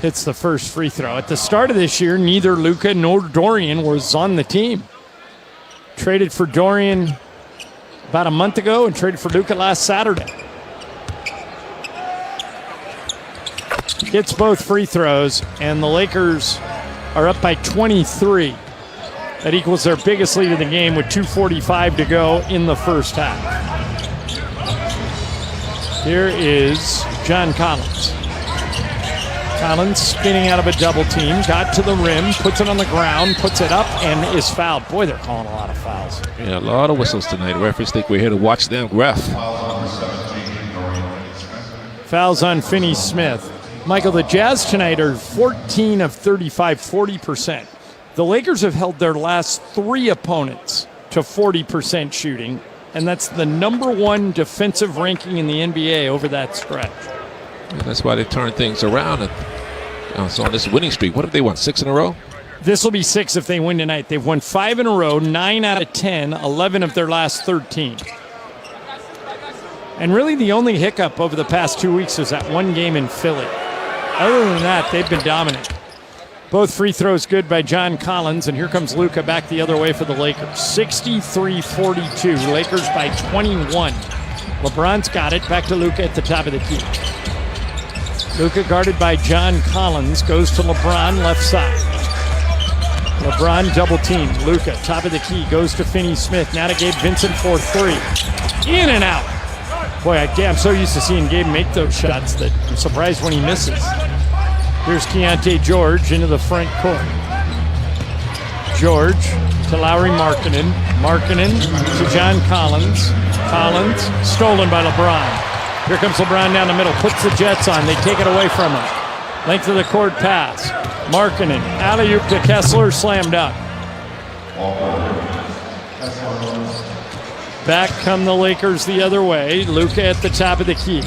S13: Hits the first free throw. At the start of this year, neither Luka nor Dorian was on the team. Traded for Dorian about a month ago and traded for Luka last Saturday. Gets both free throws, and the Lakers are up by 23. That equals their biggest lead of the game with 2:45 to go in the first half. Here is John Collins. Collins spinning out of a double team, got to the rim, puts it on the ground, puts it up, and is fouled. Boy, they're calling a lot of fouls.
S2: Yeah, a lot of whistles tonight. Referees think we're here to watch them ref.
S13: Fouls on Finney-Smith. Michael, the Jazz tonight are 14 of 35, 40%. The Lakers have held their last 3 opponents to 40% shooting, and that's the number 1 defensive ranking in the NBA over that stretch.
S2: And that's why they turn things around. And so on this winning streak, what have they won, 6 in a row?
S13: This will be 6 if they win tonight. They've won 5 in a row, 9 out of 10, 11 of their last 13. And really the only hiccup over the past 2 weeks was that one game in Philly. Other than that, they've been dominant. Both free throws good by John Collins, and here comes Luka back the other way for the Lakers. 63-42, Lakers by 21. LeBron's got it, back to Luka at the top of the key. Luka guarded by John Collins, goes to LeBron, left side. LeBron double team, Luka, top of the key, goes to Finney-Smith, now to Gabe Vincent for 3. In and out. Boy, I'm so used to seeing Gabe make those shots that I'm surprised when he misses. Here's Keontae George into the front court. George to Lauri Markkanen. Markkanen to John Collins. Collins stolen by LeBron. Here comes LeBron down the middle. Puts the Jets on. They take it away from him. Length of the court pass. Markkanen. Alley-oop to Kessler. Slammed up. Back come the Lakers the other way. Luka at the top of the key.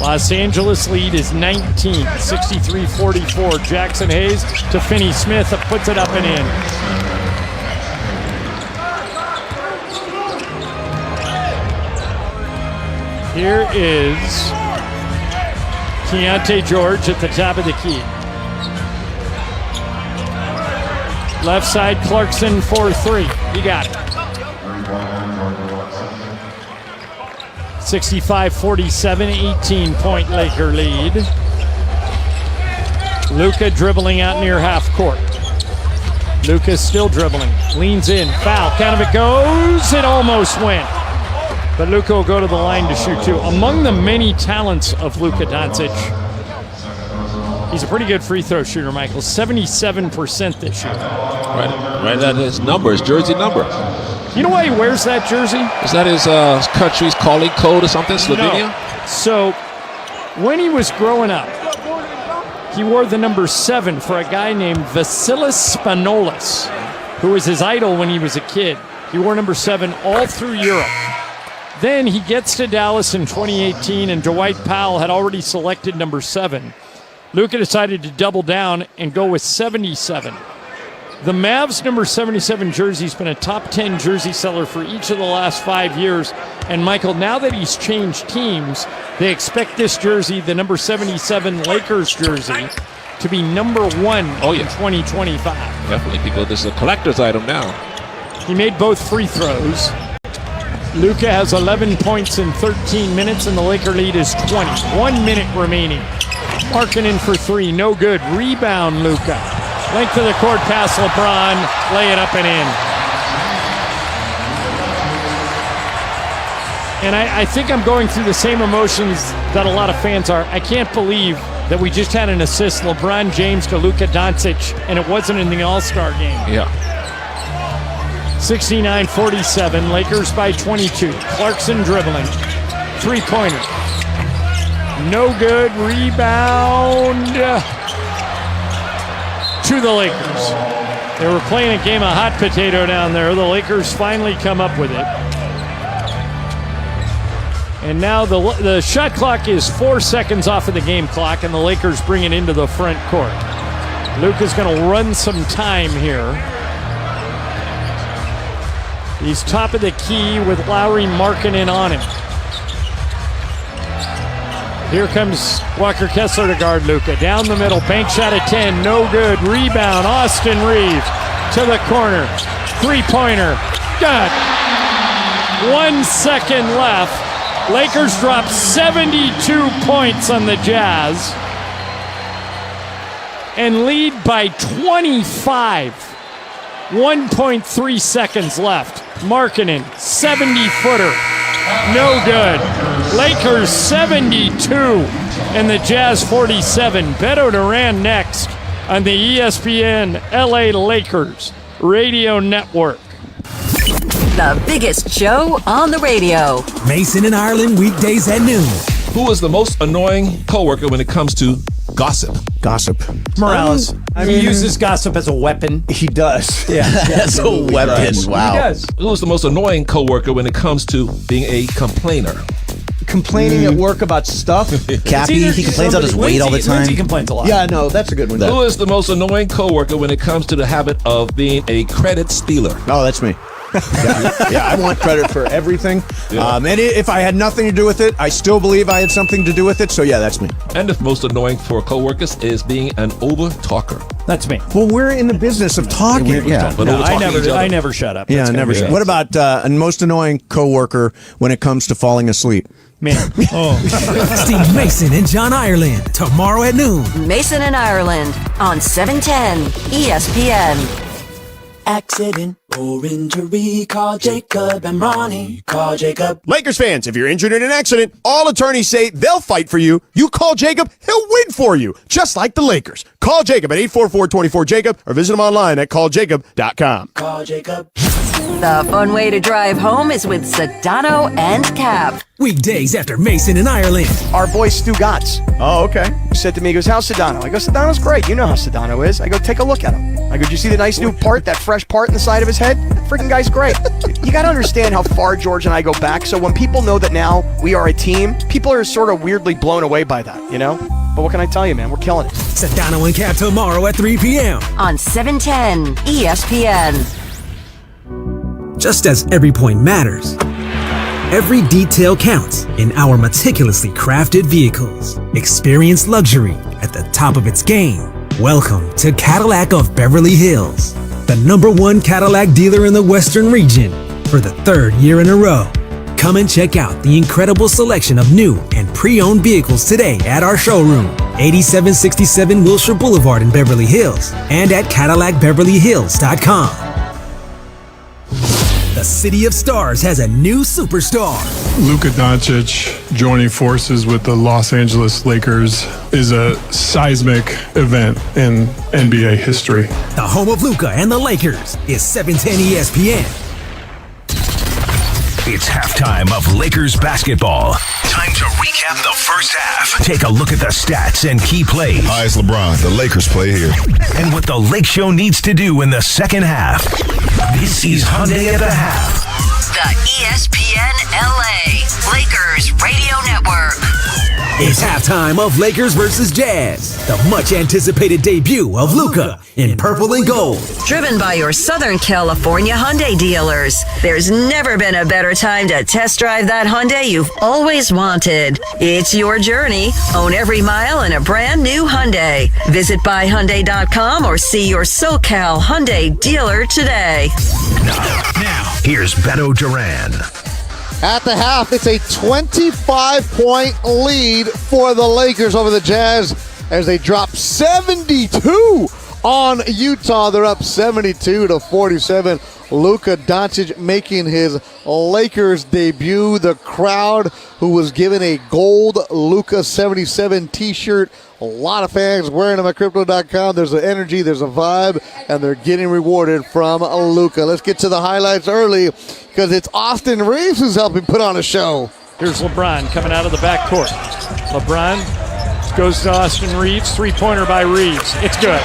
S13: Los Angeles lead is 19, 63-44. Jackson Hayes to Finney-Smith, puts it up and in. Here is Keontae George at the top of the key. Left side, Clarkson for 3. You got it. 65-47, 18-point Laker lead. Luka dribbling out near half court. Luka still dribbling, leans in, foul, count of it goes, it almost went. But Luka will go to the line to shoot 2. Among the many talents of Luka Doncic, he's a pretty good free throw shooter, Michael, 77% this year.
S2: Right at his number, his jersey number.
S13: You know why he wears that jersey?
S2: Is that his country's calling code or something, Slovenia?
S13: No. So, when he was growing up, he wore the number 7 for a guy named Vasilis Spanolis, who was his idol when he was a kid. He wore number 7 all through Europe. Then he gets to Dallas in 2018, and Dwight Powell had already selected number 7. Luka decided to double down and go with 77. The Mavs number 77 jersey's been a top 10 jersey seller for each of the last 5 years. And Michael, now that he's changed teams, they expect this jersey, the number 77 Lakers jersey, to be number 1 in 2025.
S2: Definitely, people. This is a collector's item now.
S13: He made both free throws. Luka has 11 points in 13 minutes, and the Laker lead is 20. 1 minute remaining. Markkanen for 3, no good. Rebound, Luka. Length of the court pass, LeBron, lay it up and in. And I think I'm going through the same emotions that a lot of fans are. I can't believe that we just had an assist, LeBron James to Luka Doncic, and it wasn't in the All-Star game.
S2: Yeah.
S13: 69-47. Lakers by 22. Clarkson dribbling. Three-pointer. No good. Rebound to the Lakers. They were playing a game of hot potato down there. The Lakers finally come up with it. And now the shot clock is 4 seconds off of the game clock, and the Lakers bring it into the front court. Luka's going to run some time here. He's top of the key with Lowry Markkanen on him. Here comes Walker Kessler to guard Luka. Down the middle, bank shot at 10, no good. Rebound, Austin Reeves to the corner. Three-pointer, good. 1 second left. Lakers drop 72 points on the Jazz and lead by 25. 1.3 seconds left. Markkanen, 70-footer. No good. Lakers 72 and the Jazz 47. Beto Duran next on the ESPN LA Lakers Radio Network.
S4: The biggest show on the radio.
S6: Mason and Ireland weekdays at noon.
S2: Who is the most annoying coworker when it comes to gossip?
S12: Gossip.
S17: Morales. He uses gossip as a weapon.
S12: He does.
S17: Yeah.
S24: As a weapon. Wow.
S17: He does.
S2: Who is the most annoying coworker when it comes to being a complainer?
S12: Complaining at work about stuff.
S3: Cappy, he complains about his weight all the time.
S17: Lindsay complains a lot.
S12: Yeah, no, that's a good one.
S2: Who is the most annoying coworker when it comes to the habit of being a credit stealer?
S12: Oh, that's me. Yeah, I want credit for everything.
S2: Yeah.
S12: And if I had nothing to do with it, I still believe I had something to do with it. So yeah, that's me.
S2: And the most annoying for coworkers is being an over talker.
S17: That's me.
S12: Well, we're in the business of talking.
S2: But
S17: No,
S2: over-talking
S17: I never shut up.
S12: Yeah,
S17: That's gonna
S12: never.
S17: be
S12: What
S17: it.
S12: about a most annoying coworker when it comes to falling asleep?
S17: Me?
S6: Steve Mason and John Ireland tomorrow at noon.
S4: Mason and Ireland on 710 ESPN.
S16: Accident or injury, call Jacob and Ronnie. Call Jacob.
S12: Lakers fans, if you're injured in an accident, all attorneys say they'll fight for you. You call Jacob, he'll win for you, just like the Lakers. Call Jacob at 844-24-JACOB or visit him online at calljacob.com.
S16: Call Jacob.
S4: The fun way to drive home is with Sedano and Cap.
S6: Weekdays after Mason and Ireland.
S18: Our boy Stu Gotts.
S12: Oh, okay.
S18: Said to me, he goes, how's Sedano? I go, Sedano's great. You know how Sedano is. I go, take a look at him. I go, did you see the nice new part, that fresh part in the side of his head? Freaking guy's great. You got to understand how far George and I go back. So when people know that now we are a team, people are sort of weirdly blown away by that, you know? But what can I tell you, man? We're killing it.
S6: Sedano and Cap tomorrow at 3 p.m.
S4: on 710 ESPN.
S6: Just as every point matters, every detail counts in our meticulously crafted vehicles. Experience luxury at the top of its game. Welcome to Cadillac of Beverly Hills, the #1 Cadillac dealer in the Western region for the 3rd year in a row. Come and check out the incredible selection of new and pre-owned vehicles today at our showroom, 8767 Wilshire Boulevard in Beverly Hills, and at CadillacBeverlyHills.com. The City of Stars has a new superstar.
S15: Luka Doncic joining forces with the Los Angeles Lakers is a seismic event in NBA history.
S6: The home of Luka and the Lakers is 710 ESPN.
S5: It's halftime of Lakers basketball. Time to recap the first half. Take a look at the stats and key plays.
S19: Hi, it's LeBron. The Lakers play here.
S5: And what the Lake Show needs to do in the second half. This is Hyundai at the Half.
S4: The ESPN LA Lakers Radio Network.
S6: It's halftime of Lakers versus Jazz, the much-anticipated debut of Luka in purple and gold.
S4: Driven by your Southern California Hyundai dealers. There's never been a better time to test drive that Hyundai you've always wanted. It's your journey. Own every mile in a brand new Hyundai. Visit buyhyundai.com or see your SoCal Hyundai dealer today.
S5: Now, here's Beto Duran.
S8: At the half, it's a 25-point lead for the Lakers over the Jazz as they drop 72 on Utah. They're up 72-47. Luka Doncic making his Lakers debut. The crowd, who was given a gold Luka 77 t-shirt, a lot of fans wearing them at Crypto.com. There's an energy, there's a vibe, and they're getting rewarded from Luka. Let's get to the highlights early because it's Austin Reeves who's helping put on a show.
S13: Here's LeBron coming out of the backcourt. LeBron goes to Austin Reeves. Three-pointer by Reeves. It's good.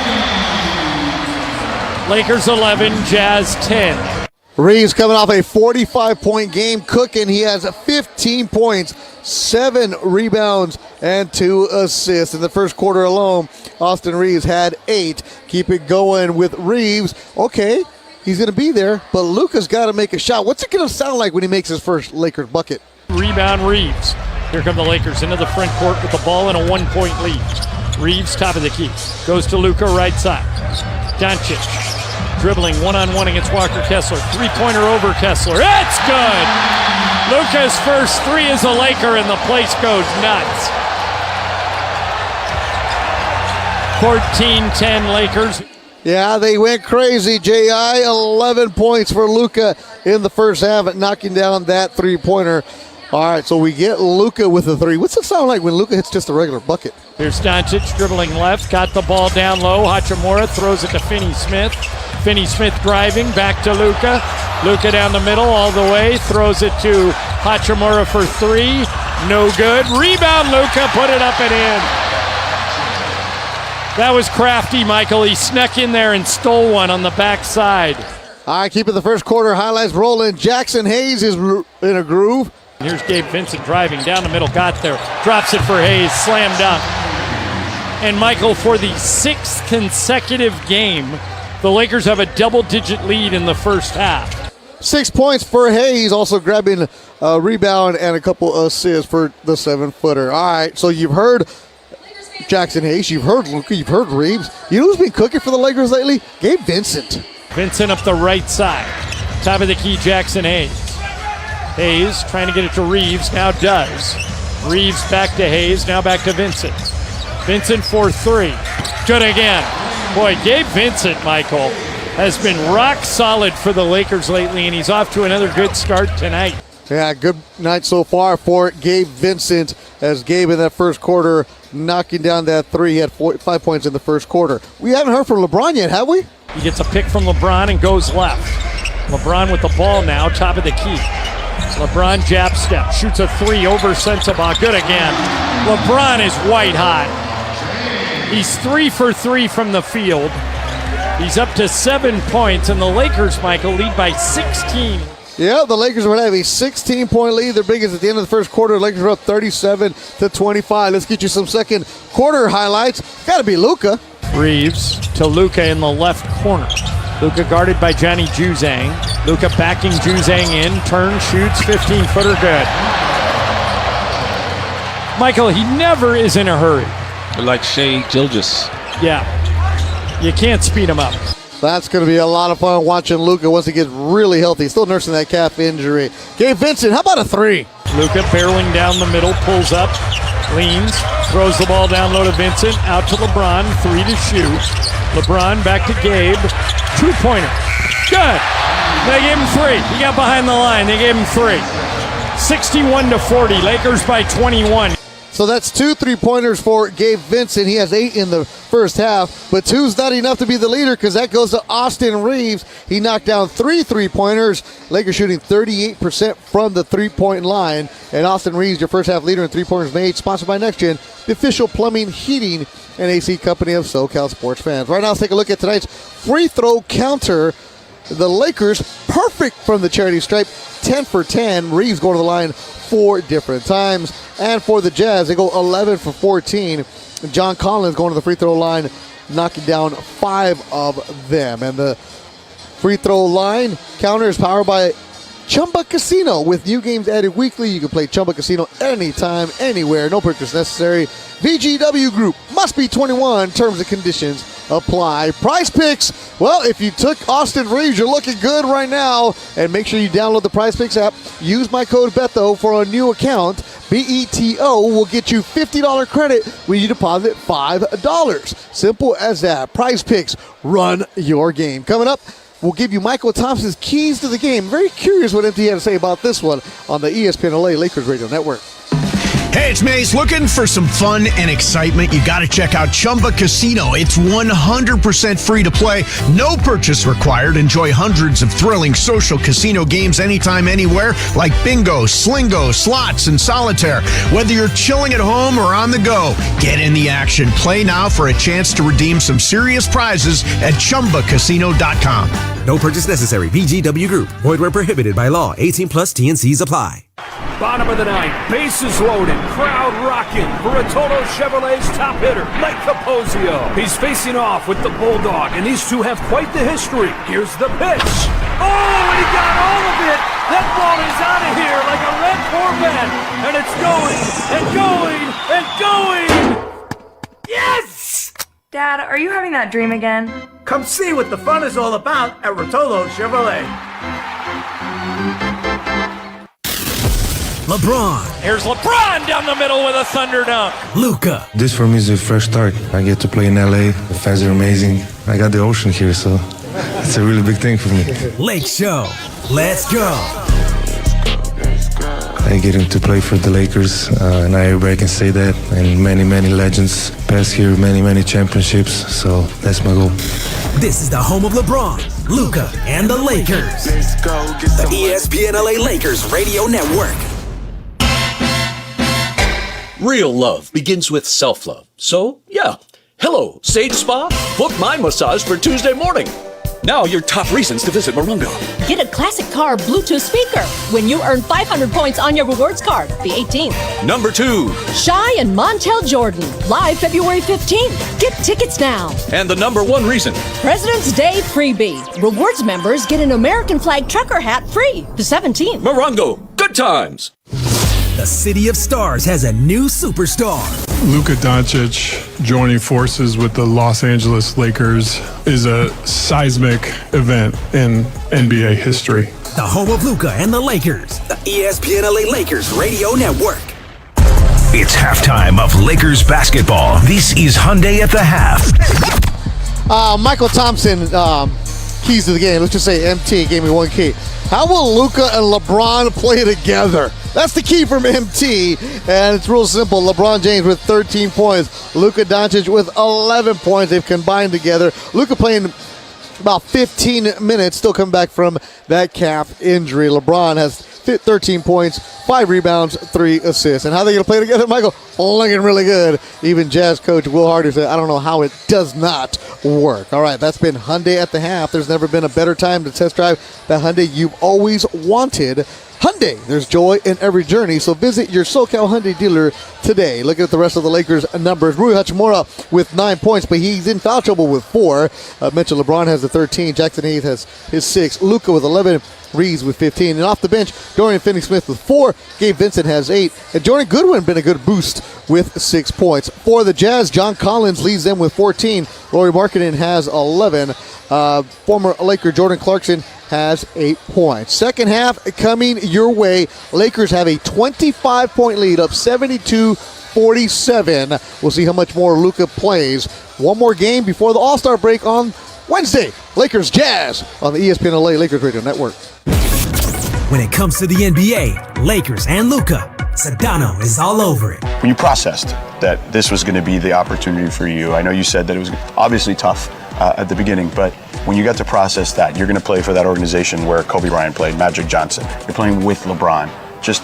S13: Lakers 11, Jazz 10.
S8: Reeves coming off a 45-point game cooking. He has 15 points, 7 rebounds, and 2 assists. In the first quarter alone, Austin Reeves had 8. Keep it going with Reeves. Okay, he's going to be there, but Luka's got to make a shot. What's it going to sound like when he makes his first Lakers bucket?
S13: Rebound Reeves. Here come the Lakers into the front court with the ball and a 1-point lead. Reeves, top of the key. Goes to Luka, right side. Doncic dribbling one-on-one against Walker Kessler. Three-pointer over Kessler. It's good! Luka's first three is a Laker, and the place goes nuts. 14-10 Lakers.
S8: Yeah, they went crazy, J.I. 11 points for Luka in the first half, knocking down that three-pointer. All right, so we get Luka with a three. What's it sound like when Luka hits just a regular bucket?
S13: Here's Doncic dribbling left, got the ball down low. Hachimura throws it to Finney-Smith. Finney-Smith driving, back to Luka. Luka down the middle all the way, throws it to Hachimura for three. No good. Rebound, Luka, put it up and in. That was crafty, Michael. He snuck in there and stole one on the backside.
S8: All right, keeping the first quarter highlights rolling. Jackson Hayes is in a groove.
S13: Here's Gabe Vincent driving down the middle, got there, drops it for Hayes, slam dunk. And Michael, for the 6th consecutive game, the Lakers have a double-digit lead in the first half.
S8: 6 points for Hayes, also grabbing a rebound and a couple assists for the 7-footer. All right, so you've heard Jackson Hayes, you've heard Luka, you've heard Reeves. You know who's been cooking for the Lakers lately? Gabe Vincent.
S13: Vincent up the right side. Top of the key, Jackson Hayes. Hayes trying to get it to Reeves, now does. Reeves back to Hayes, now back to Vincent. Vincent for three. Good again. Boy, Gabe Vincent, Michael, has been rock solid for the Lakers lately, and he's off to another good start tonight.
S8: Yeah, good night so far for Gabe Vincent, as Gabe in that first quarter knocking down that three. He had 5 points in the first quarter. We haven't heard from LeBron yet, have we?
S13: He gets a pick from LeBron and goes left. LeBron with the ball now, top of the key. LeBron jab step, shoots a three over Sensabaugh. Good again. LeBron is white hot. He's 3 for 3 from the field. He's up to 7 points, and the Lakers, Michael, lead by 16.
S8: Yeah, the Lakers would have a 16-point lead. Their biggest at the end of the first quarter. The Lakers are up 37-25. Let's get you some second quarter highlights. Got to be Luka.
S13: Reeves to Luka in the left corner. Luka guarded by Johnny Juzang. Luka backing Juzang in. Turn, shoots, 15-footer, good. Michael, he never is in a hurry.
S2: Like Shea Gilgeous.
S13: Yeah. You can't speed him up.
S8: That's going to be a lot of fun watching Luka once he gets really healthy. Still nursing that calf injury. Gabe Vincent, how about a three?
S13: Luka barreling down the middle, pulls up, leans, throws the ball down low to Vincent, out to LeBron, three to shoot. LeBron back to Gabe, two-pointer. Good. They gave him three. He got behind the line. They gave him three. 61-40. Lakers by 21.
S8: So that's 2 3-pointers for Gabe Vincent. He has 8 in the first half, but 2's not enough to be the leader because that goes to Austin Reeves. He knocked down 3 3-pointers. Lakers shooting 38% from the three-point line. And Austin Reeves, your first half leader in three-pointers made, sponsored by NextGen, the official plumbing, heating, and AC company of SoCal sports fans. Right now, let's take a look at tonight's free throw counter. The Lakers, perfect from the charity stripe, 10 for 10. Reeves going to the line 4 different times. And for the Jazz, they go 11 for 14. John Collins going to the free throw line, knocking down 5 of them. And the free throw line counter is powered by Chumba Casino. With new games added weekly, you can play Chumba Casino anytime, anywhere. No purchase necessary. VGW Group, must be 21. Terms and conditions apply. Prize Picks. Well, if you took Austin Reeves, you're looking good right now. And make sure you download the Prize Picks app. Use my code BETHO for a new account. BETO will get you $50 credit when you deposit $5. Simple as that. Prize Picks, run your game. Coming up, we'll give you Michael Thompson's keys to the game. Very curious what MT had to say about this one on the ESPN LA Lakers Radio Network.
S1: Hey, it's Mace. Looking for some fun and excitement? You got to check out Chumba Casino. It's 100% free to play. No purchase required. Enjoy hundreds of thrilling social casino games anytime, anywhere, like bingo, slingo, slots, and solitaire. Whether you're chilling at home or on the go, get in the action. Play now for a chance to redeem some serious prizes at ChumbaCasino.com.
S6: No purchase necessary. VGW Group. Void where prohibited by law. 18 plus TNCs apply.
S14: Bottom of the ninth, bases loaded, crowd rocking. Vertolo Chevrolet's top hitter, Mike Capozio. He's facing off with the Bulldog, and these two have quite the history. Here's the pitch. Oh, and he got all of it. That ball is out of here like a red Corvette, and it's going and going and going. Yes!
S20: Dad, are you having that dream again?
S14: Come see what the fun is all about at Vertolo Chevrolet.
S6: LeBron.
S13: Here's LeBron down the middle with a thunder dunk.
S6: Luka.
S11: This for me is a fresh start. I get to play in LA. The fans are amazing. I got the ocean here, so it's a really big thing for me.
S6: Lake Show. Let's go.
S11: I get to play for the Lakers, and everybody can say that. And many, many legends pass here, many championships. So that's my goal.
S6: This is the home of LeBron, Luka, and the Lakers. The ESPN LA Lakers Radio Network.
S21: Real love begins with self-love. So, yeah. Hello, Sage Spa. Book my massage for Tuesday morning. Now your top reasons to visit Morongo.
S25: Get a classic car Bluetooth speaker when you earn 500 points on your rewards card, the 18th.
S21: Number 2.
S25: Shy and Montel Jordan, live February 15th. Get tickets now.
S21: And the number 1 reason.
S25: President's Day freebie. Rewards members get an American flag trucker hat free the 17th.
S21: Morongo, good times.
S6: The City of Stars has a new superstar.
S15: Luka Doncic joining forces with the Los Angeles Lakers is a seismic event in NBA history.
S6: The home of Luka and the Lakers. The ESPN LA Lakers Radio Network.
S5: It's halftime of Lakers basketball. This is Hyundai at the half.
S8: Michael Thompson, keys to the game. Let's just say MT gave me 1 key. How will Luka and LeBron play together? That's the key from MT, and it's real simple. LeBron James with 13 points. Luka Doncic with 11 points. They've combined together. Luka playing about 15 minutes, still coming back from that calf injury. LeBron has 13 points, 5 rebounds, 3 assists. And how are they going to play together, Michael? Looking really good. Even Jazz coach Will Hardy said, I don't know how it does not work. All right, that's been Hyundai at the half. There's never been a better time to test drive the Hyundai you've always wanted. Hyundai, there's joy in every journey, so visit your SoCal Hyundai dealer today. Look at the rest of the Lakers' numbers. Rui Hachimura with 9 points, but he's in foul trouble with 4. I mentioned LeBron has the 13. Jackson Hayes has his 6. Luka with 11. Reeves with 15. And off the bench, Dorian Finney-Smith with 4. Gabe Vincent has 8. And Jordan Goodwin been a good boost with 6 points. For the Jazz, John Collins leads them with 14. Lauri Markkanen has 11. Former Laker Jordan Clarkson has 8 points. Second half coming your way. Lakers have a 25-point lead, up 72-47. We'll see how much more Luka plays. One more game before the All-Star break on Wednesday. Lakers Jazz on the ESPN LA Lakers Radio Network.
S6: When it comes to the NBA, Lakers and Luka, Sedano is all over it.
S26: When you processed that this was going to be the opportunity for you, I know you said that it was obviously tough at the beginning, but when you got to process that, you're going to play for that organization where Kobe Bryant played, Magic Johnson. You're playing with LeBron. Just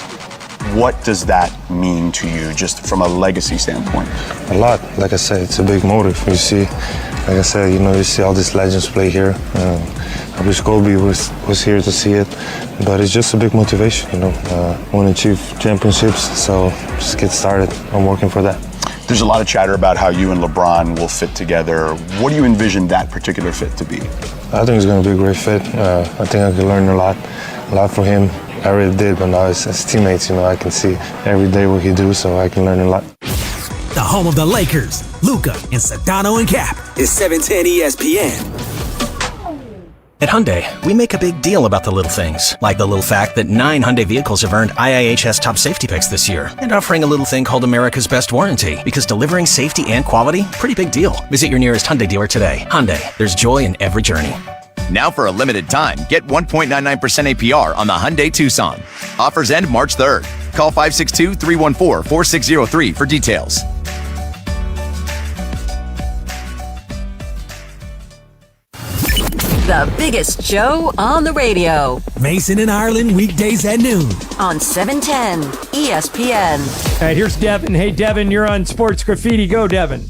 S26: what does that mean to you, just from a legacy standpoint?
S11: A lot. Like I said, it's a big motive. You see, like I said, you see all these legends play here. I wish Kobe was here to see it, but it's just a big motivation, want to achieve championships, so just get started. I'm working for that.
S26: There's a lot of chatter about how you and LeBron will fit together. What do you envision that particular fit to be?
S11: I think it's going to be a great fit. I think I can learn a lot from him. I already did, but now as teammates, I can see every day what he do, so I can learn a lot.
S6: The home of the Lakers, Luka and Sedano and Cap is 710 ESPN.
S7: At Hyundai, we make a big deal about the little things, like the little fact that 9 Hyundai vehicles have earned IIHS Top Safety Picks this year, and offering a little thing called America's Best Warranty, because delivering safety and quality, pretty big deal. Visit your nearest Hyundai dealer today. Hyundai, there's joy in every journey.
S9: Now for a limited time, get 1.99% APR on the Hyundai Tucson. Offers end March 3rd. Call 562-314-4603 for details.
S4: The biggest show on the radio.
S6: Mason and Ireland weekdays at noon.
S4: On 710 ESPN.
S13: All right, here's Devin. Hey, Devin, you're on Sports Graffiti. Go, Devin.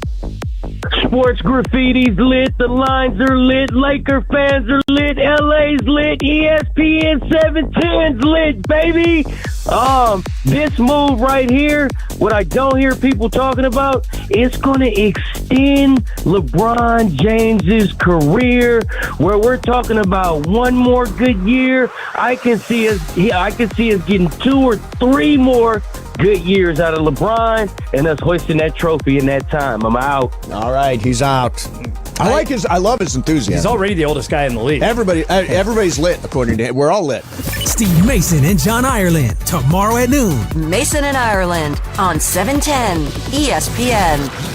S10: Sports Graffiti's lit, the lines are lit, Laker fans are lit, LA's lit, ESPN 710's lit, baby. This move right here, what I don't hear people talking about, it's going to extend LeBron James's career, where we're talking about one more good year. I can see us getting 2 or 3 more good years out of LeBron and us hoisting that trophy in that time. I'm out.
S12: All right, he's out. I love his enthusiasm.
S17: He's already the oldest guy in the league.
S12: Everybody's lit, according to him. We're all lit.
S6: Steve Mason and John Ireland, tomorrow at noon.
S4: Mason and Ireland on 710 ESPN.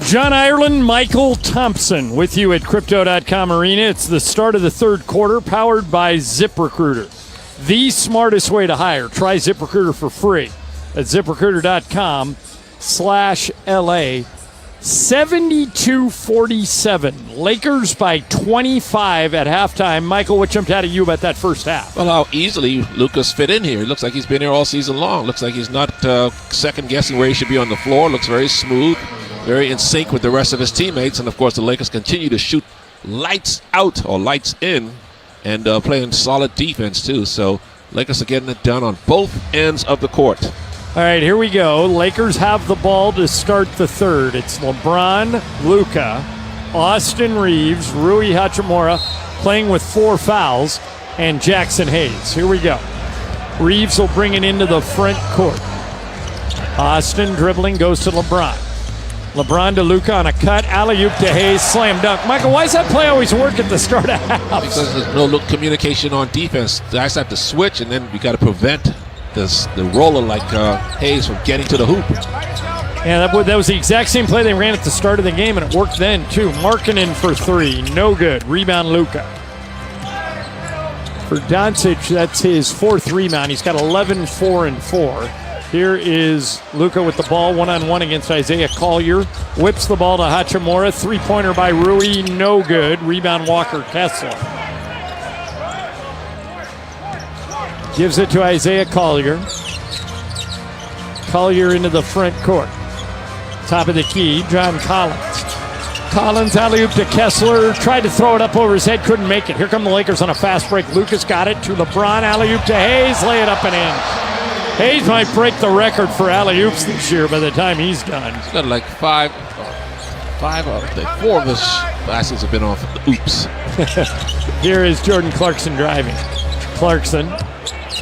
S13: John Ireland, Michael Thompson with you at Crypto.com Arena. It's the start of the third quarter, powered by ZipRecruiter. The smartest way to hire. Try ZipRecruiter for free at ZipRecruiter.com/LA. 72-47. Lakers by 25 at halftime. Michael, what jumped out at you about that first half?
S2: Well, how easily Luka's fit in here. It looks like he's been here all season long. Looks like he's not second-guessing where he should be on the floor. Looks very smooth, very in sync with the rest of his teammates. And, of course, the Lakers continue to shoot lights out or lights in and playing solid defense, too. So Lakers are getting it done on both ends of the court.
S13: All right, here we go. Lakers have the ball to start the third. It's LeBron, Luka, Austin Reeves, Rui Hachimura playing with 4 fouls, and Jackson Hayes. Here we go. Reeves will bring it into the front court. Austin dribbling goes to LeBron. LeBron to Luka on a cut. Alley-oop to Hayes. Slam dunk. Michael, why does that play always work at the start of half?
S2: Because there's no communication on defense. The guys have to switch, and then we got to prevent the roller like Hayes from getting to the hoop.
S13: Yeah, that was the exact same play they ran at the start of the game, and it worked then, too. Markkanen for 3. No good. Rebound, Luka. For Doncic, that's his 4th rebound. He's got 11, 4, and 4. Here is Luka with the ball one-on-one against Isaiah Collier. Whips the ball to Hachimura. 3-pointer by Rui. No good. Rebound, Walker Kessler. Gives it to Isaiah Collier. Collier into the front court. Top of the key, John Collins. Collins alley-oop to Kessler. Tried to throw it up over his head, couldn't make it. Here come the Lakers on a fast break. Lucas got it to LeBron. Alley-oop to Hayes. Lay it up and in. Hayes might break the record for alley-oops this year by the time he's done.
S2: He's got like 4 of his baskets have been off oops.
S13: Here is Jordan Clarkson driving. Clarkson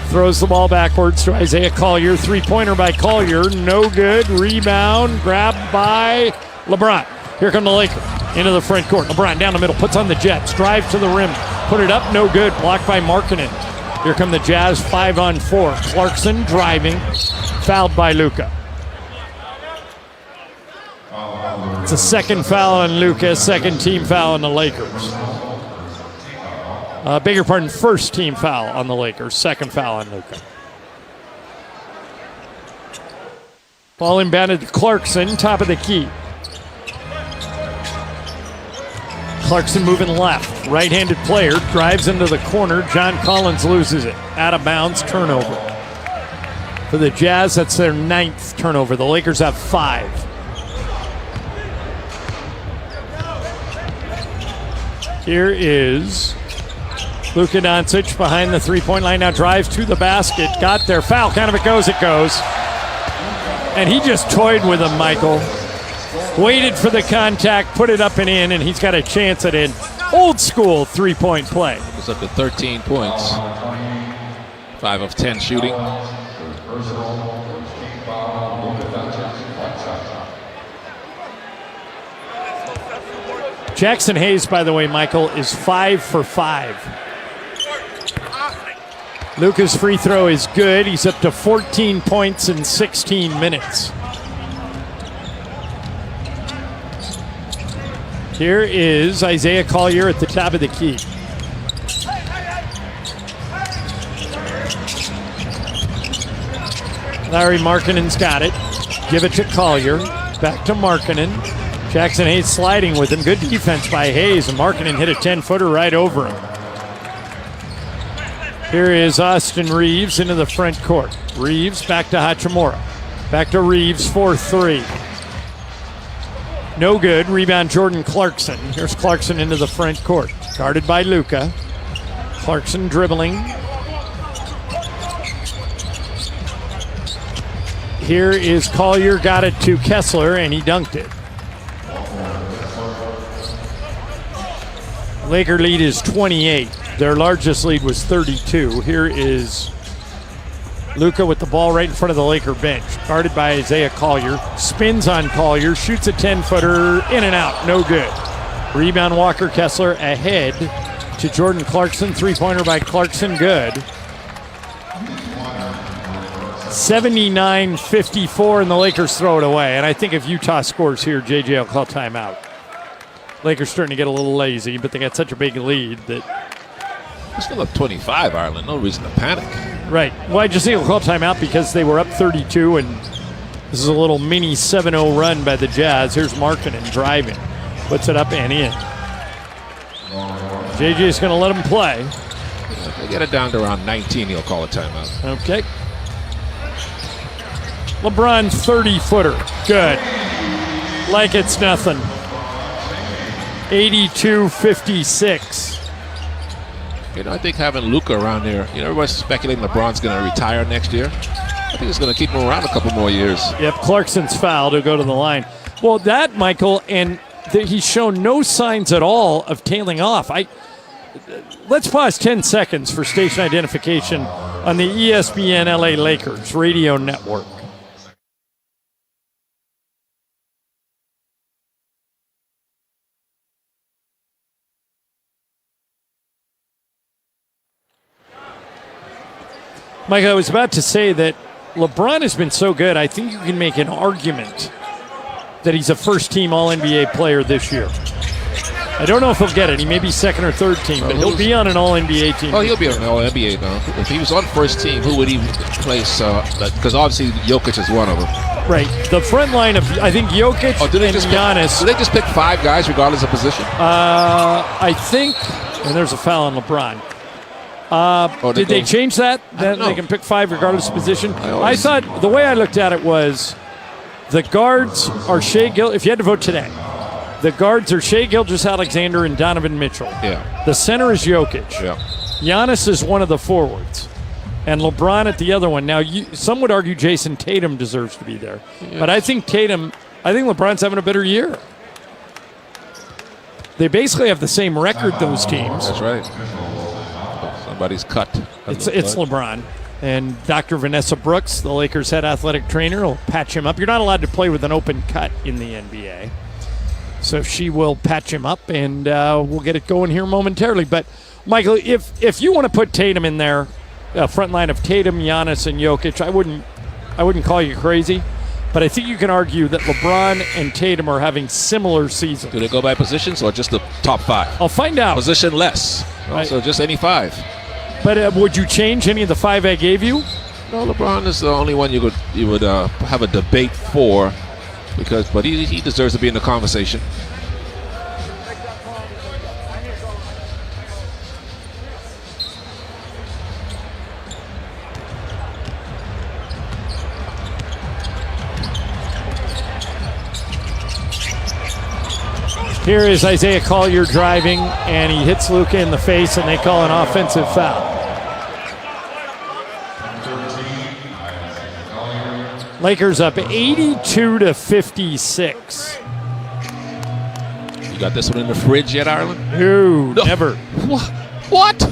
S13: throws the ball backwards to Isaiah Collier. 3-pointer by Collier. No good. Rebound. Grabbed by LeBron. Here come the Lakers. Into the front court. LeBron down the middle. Puts on the Jets. Drive to the rim. Put it up. No good. Blocked by Markkanen. Here come the Jazz. 5-on-4. Clarkson driving. Fouled by Luka. It's a second foul on Luka. Second team foul on the Lakers. Beg your pardon, first team foul on the Lakers. Second foul on Luka. Ball inbounded to Clarkson, top of the key. Clarkson moving left. Right-handed player, drives into the corner. John Collins loses it. Out of bounds, turnover. For the Jazz, that's their 9th turnover. The Lakers have 5. Here is Luka Doncic behind the 3-point line, now drives to the basket. Got there. Foul. Count if it goes, it goes. And he just toyed with him, Michael. Waited for the contact, put it up and in, and he's got a chance at an old school 3-point play.
S2: It's up to 13 points 5 of 10 shooting.
S13: Jackson Hayes, by the way, Michael, is 5 for 5. Luka's free throw is good. He's up to 14 points in 16 minutes. Here is Isaiah Collier at the top of the key. Larry Markkanen's got it. Give it to Collier. Back to Markkanen. Jackson Hayes sliding with him. Good defense by Hayes, and Markkanen hit a 10-footer right over him. Here is Austin Reeves into the front court. Reeves back to Hachimura. Back to Reeves for 3. No good. Rebound Jordan Clarkson. Here's Clarkson into the front court. Guarded by Luka. Clarkson dribbling. Here is Collier, got it to Kessler, and he dunked it. Laker lead is 28. Their largest lead was 32. Here is Luka with the ball right in front of the Laker bench. Guarded by Isaiah Collier. Spins on Collier. Shoots a 10-footer. In and out. No good. Rebound Walker Kessler ahead to Jordan Clarkson. Three-pointer by Clarkson. Good. 79-54, and the Lakers throw it away. And I think if Utah scores here, JJ will call timeout. Lakers starting to get a little lazy, but they got such a big lead that...
S2: It's still up 25, Ireland. No reason to panic.
S13: Right. Well, I just think we'll call timeout because they were up 32, and this is a little mini 7-0 run by the Jazz. Here's Markkanen driving. Puts it up and in. JJ's going to let him play.
S2: If they get it down to around 19, he'll call a timeout.
S13: Okay. LeBron 30-footer. Good. Like it's nothing. 82-56.
S2: I think having Luka around there, everybody's speculating LeBron's going to retire next year. I think it's going to keep him around a couple more years.
S13: Yep, Clarkson's fouled. He'll go to the line. Well, that, Michael, and he's shown no signs at all of tailing off. Let's pause 10 seconds for station identification on the ESPN LA Lakers radio network. Mike, I was about to say that LeBron has been so good, I think you can make an argument that he's a first-team All-NBA player this year. I don't know if he'll get it. He may be second or third team, but he'll be on an All-NBA team.
S2: Oh, he'll be on an All-NBA now. If he was on first team, who would he place? Because obviously Jokic is one of them.
S13: Right. The front line of, I think, Jokic and Giannis.
S2: Do they just pick 5 guys regardless of position?
S13: I think, and there's a foul on LeBron. Did they change that? That they can pick 5 regardless of position? I thought the way I looked at it was the guards are Shai Gilgeous. If you had to vote today, the guards are Shai Gilgeous-Alexander and Donovan Mitchell.
S2: Yeah.
S13: The center is Jokic.
S2: Yeah.
S13: Giannis is one of the forwards. And LeBron at the other one. Now, some would argue Jason Tatum deserves to be there. Yeah. But I think LeBron's having a better year. They basically have the same record, those teams.
S2: That's right. Somebody's cut.
S13: It's LeBron. And Dr. Vanessa Brooks, the Lakers' head athletic trainer, will patch him up. You're not allowed to play with an open cut in the NBA. So she will patch him up, and we'll get it going here momentarily. But, Michael, if you want to put Tatum in there, front line of Tatum, Giannis, and Jokic, I wouldn't call you crazy. But I think you can argue that LeBron and Tatum are having similar seasons.
S2: Do they go by positions or just the top 5?
S13: I'll find out.
S2: Position less.
S13: Right.
S2: So just any 5.
S13: But would you change any of the 5 I gave you?
S2: No, LeBron is the only one you would have a debate for, but he deserves to be in the conversation.
S13: Here is Isaiah Collier driving, and he hits Luka in the face, and they call an offensive foul. Lakers up 82-56.
S2: You got this one in the fridge yet, Ireland?
S13: No, never.
S2: What?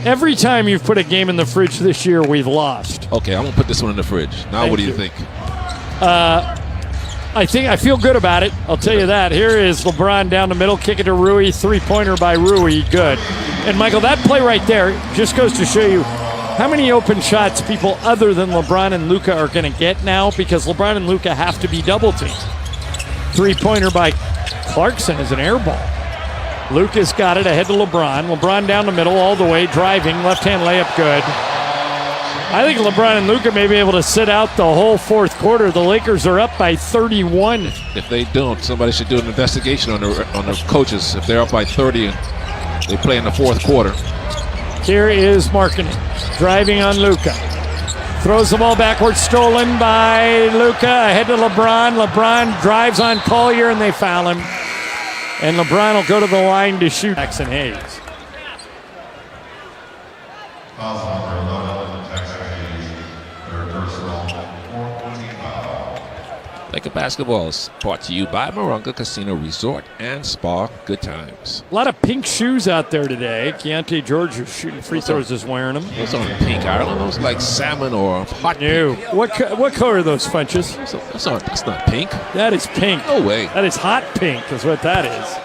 S13: Every time you've put a game in the fridge this year, we've lost.
S2: Okay, I'm going to put this one in the fridge. Now,
S13: Thank
S2: what do you
S13: you.
S2: think?
S13: I feel good about it. I'll tell you that. Here is LeBron down the middle, kick it to Rui, three-pointer by Rui, good. And Michael, that play right there just goes to show you how many open shots people other than LeBron and Luka are going to get now, because LeBron and Luka have to be double-teamed. Three-pointer by Clarkson is an air ball. Luka's got it ahead to LeBron. LeBron down the middle all the way, driving, left-hand layup, good. I think LeBron and Luka may be able to sit out the whole fourth quarter. The Lakers are up by 31.
S2: If they don't, somebody should do an investigation on the coaches. If they're up by 30 and they play in the fourth quarter.
S13: Here is Markkanen driving on Luka. Throws the ball backwards, stolen by Luka, ahead to LeBron. LeBron drives on Collier, and they foul him. And LeBron will go to the line to shoot Jackson Hayes.
S2: Laker basketball is brought to you by Moronga Casino Resort and Spa. Good times.
S13: A lot of pink shoes out there today. Keontae George, who's shooting free throws, is wearing them.
S2: Those aren't pink, Ireland. Those like salmon or hot pink.
S13: What color are those Funches?
S2: That's not pink.
S13: That is pink.
S2: No way.
S13: That is hot pink is what that is.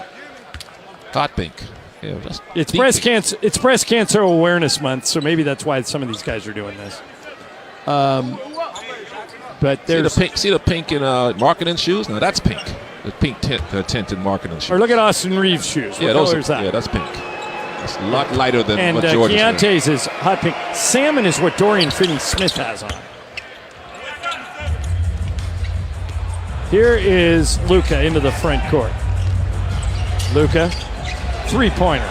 S2: Hot pink. Yeah,
S13: It's breast cancer. It's Breast Cancer Awareness Month, so maybe that's why some of these guys are doing this. But there's
S2: see the pink in Markkanen shoes. Now that's pink. The pink tinted Markkanen shoes.
S13: Or look at Austin Reeves' shoes. What color is that?
S2: Yeah, that's pink. It's a lot lighter than what George is wearing.
S13: Keontae's is hot pink. Salmon is what Dorian Finney-Smith has on. Here is Luka into the front court. Luka, three-pointer.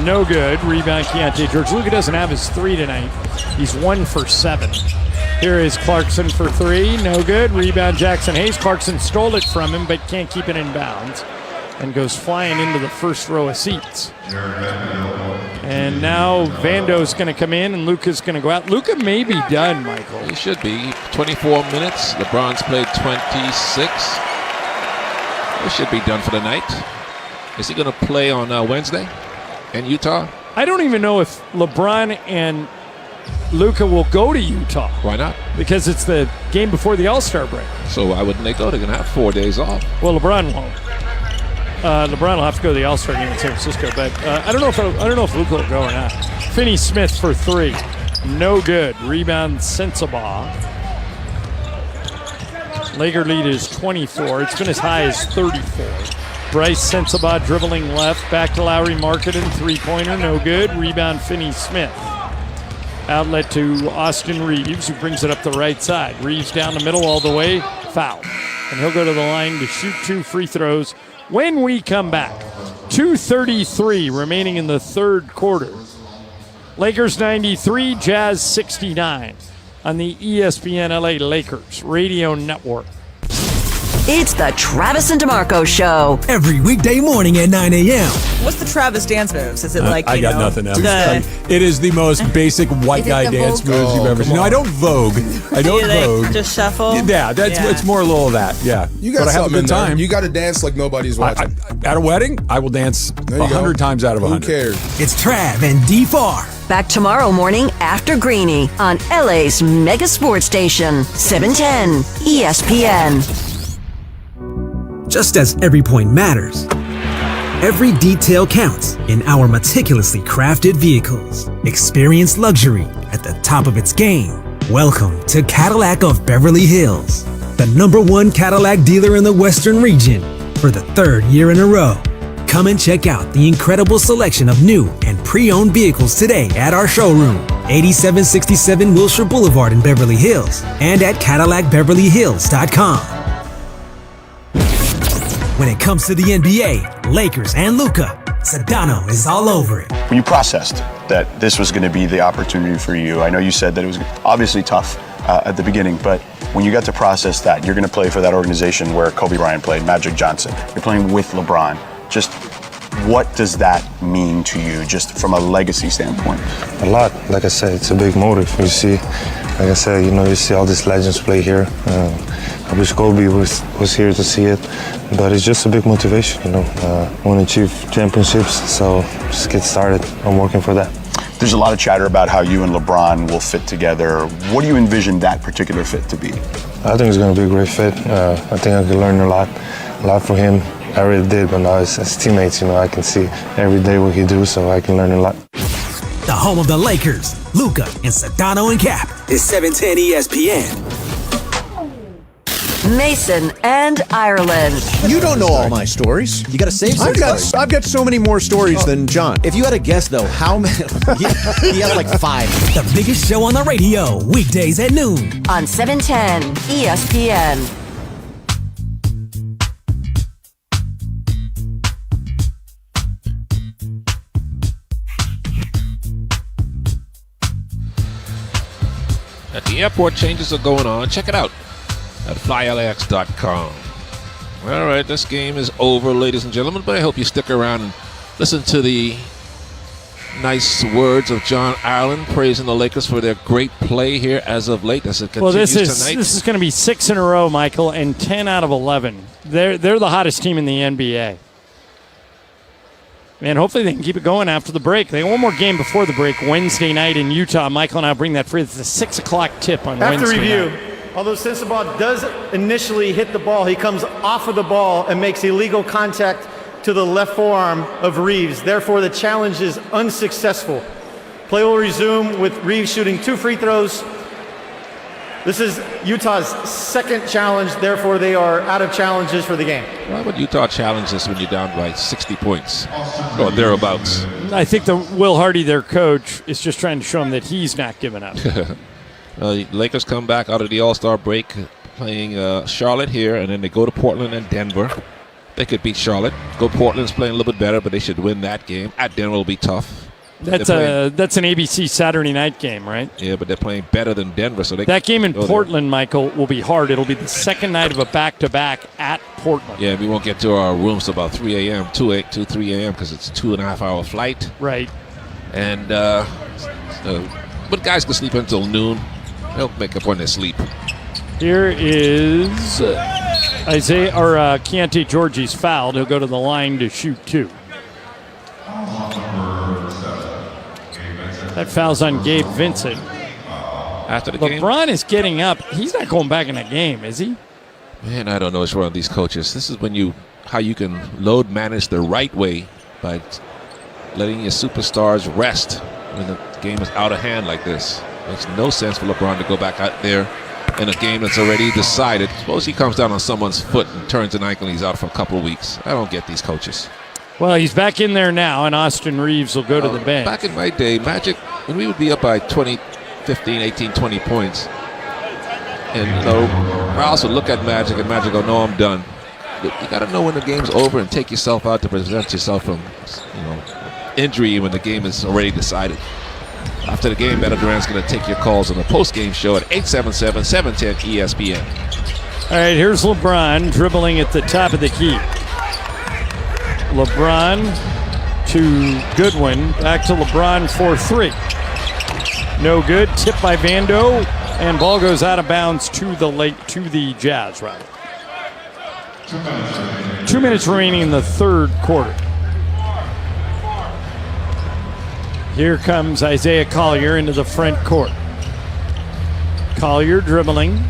S13: No good. Rebound Keontae George. Luka doesn't have his three tonight. He's 1 for 7. Here is Clarkson for three. No good. Rebound Jackson Hayes. Clarkson stole it from him, but can't keep it in bounds. And goes flying into the first row of seats. And now Vando's going to come in, and Luka's going to go out. Luka may be done, Michael.
S2: He should be. 24 minutes. LeBron's played 26. He should be done for the night. Is he going to play on Wednesday in Utah?
S13: I don't even know if LeBron and Luka will go to Utah.
S2: Why not?
S13: Because it's the game before the All-Star break.
S2: So why wouldn't they go? They're going to have 4 days off.
S13: Well, LeBron won't. LeBron will have to go to the All-Star game in San Francisco, but I don't know if Luka will go or not. Finney-Smith for three, no good. Rebound Sensabaugh. Laker lead is 24. It's been as high as 34. Bryce Sensabaugh dribbling left, back to Lowry Markkanen, three-pointer, no good. Rebound Finney-Smith. Outlet to Austin Reeves, who brings it up the right side. Reeves down the middle all the way, foul. And he'll go to the line to shoot 2 free throws when we come back. 2:33 remaining in the third quarter. Lakers 93, Jazz 69 on the ESPN LA Lakers Radio Network.
S4: It's the Travis and DeMarco Show.
S6: Every weekday morning at 9 a.m.
S3: What's the Travis dance moves? Is it like,
S16: I got nothing else. It is the most basic white guy dance moves you've ever seen. No, I don't vogue. I don't vogue.
S3: Just shuffle?
S16: Yeah, it's more a little of that. Yeah.
S18: You got
S16: but I have a good time.
S18: You got to dance like nobody's watching.
S16: At a wedding, I will dance 100 times out of 100.
S18: Who cares?
S6: It's Trav and D-Far.
S4: Back tomorrow morning after Greeny on LA's mega sports station, 710 ESPN.
S6: Just as every point matters, every detail counts in our meticulously crafted vehicles. Experience luxury at the top of its game. Welcome to Cadillac of Beverly Hills, the #1 Cadillac dealer in the Western region for the 3rd year in a row. Come and check out the incredible selection of new and pre-owned vehicles today at our showroom, 8767 Wilshire Boulevard in Beverly Hills, and at CadillacBeverlyHills.com. When it comes to the NBA, Lakers, and Luka, Sedano is all over it.
S26: When you processed that this was going to be the opportunity for you, I know you said that it was obviously tough at the beginning, but when you got to process that, you're going to play for that organization where Kobe Bryant played, Magic Johnson. You're playing with LeBron. Just what does that mean to you, just from a legacy standpoint?
S11: A lot. Like I said, it's a big motive. You see, like I said, you see all these legends play here. I wish Kobe was here to see it, but it's just a big motivation, want to achieve championships, so just get started. I'm working for that.
S26: There's a lot of chatter about how you and LeBron will fit together. What do you envision that particular fit to be?
S11: I think it's going to be a great fit. I think I can learn a lot from him. I already did, but now as teammates, I can see every day what he do, so I can learn a lot.
S6: The home of the Lakers, Luka and Sedano and Cap is 710 ESPN.
S4: Mason and Ireland.
S12: You don't know all my stories.
S17: You got to save some stories.
S12: I've got so many more stories than John.
S17: If you had to guess, though, how many? He has like 5.
S6: The biggest show on the radio, weekdays at noon.
S4: On 710 ESPN.
S2: At the airport, changes are going on. Check it out at flylax.com. All right, this game is over, ladies and gentlemen, but I hope you stick around and listen to the nice words of John Ireland praising the Lakers for their great play here as of late as it continues tonight.
S13: This is going to be 6 in a row, Michael, and 10 out of 11. They're the hottest team in the NBA. Man, hopefully they can keep it going after the break. They have one more game before the break, Wednesday night in Utah. Michael and I will bring that for you. It's a 6 o'clock tip on Wednesday
S1: review,
S13: night.
S1: although since the ball does initially hit the ball, he comes off of the ball and makes illegal contact to the left forearm of Reeves. Therefore, the challenge is unsuccessful. Play will resume with Reeves shooting 2 free throws. This is Utah's second challenge. Therefore, they are out of challenges for the game.
S2: Why would Utah challenge this when you're down by 60 points or thereabouts?
S13: I think Will Hardy, their coach, is just trying to show them that he's not giving up.
S2: The Lakers come back out of the All-Star break playing Charlotte here, and then they go to Portland and Denver. They could beat Charlotte. Portland's playing a little bit better, but they should win that game. At Denver will be tough.
S13: That's an ABC Saturday night game, right?
S2: Yeah, but they're playing better than Denver. So
S13: that game in Portland, Michael, will be hard. It'll be the second night of a back-to-back at Portland.
S2: Yeah, we won't get to our rooms till about 3 a.m., 3 a.m., because it's a 2.5-hour flight.
S13: Right.
S2: And but guys can sleep until noon. They'll make up when they sleep.
S13: Here is Keontae Georgie's fouled. He'll go to the line to shoot 2. That foul's on Gabe Vincent.
S2: After the game,
S13: LeBron is getting up. He's not going back in the game, is he?
S2: Man, I don't know what's wrong with these coaches. This is how you can load manage the right way by letting your superstars rest when the game is out of hand like this. Makes no sense for LeBron to go back out there in a game that's already decided. Suppose he comes down on someone's foot and turns an ankle and he's out for a couple of weeks. I don't get these coaches.
S13: Well, he's back in there now, and Austin Reeves will go to the bench.
S2: Back in my day, Magic, when we would be up by 20, 15, 18, 20 points, and Rouse would look at Magic, and Magic go, "No, I'm done." You got to know when the game's over and take yourself out to prevent yourself from, injury when the game is already decided. After the game, Beto Duran's going to take your calls on the post-game show at 877-710 ESPN.
S13: All right, here's LeBron dribbling at the top of the key. LeBron to Goodwin, back to LeBron for 3. No good. Tip by Vando, and ball goes out of bounds to the Jazz. Right. 2 minutes remaining in the third quarter. Here comes Isaiah Collier into the front court. Collier dribbling,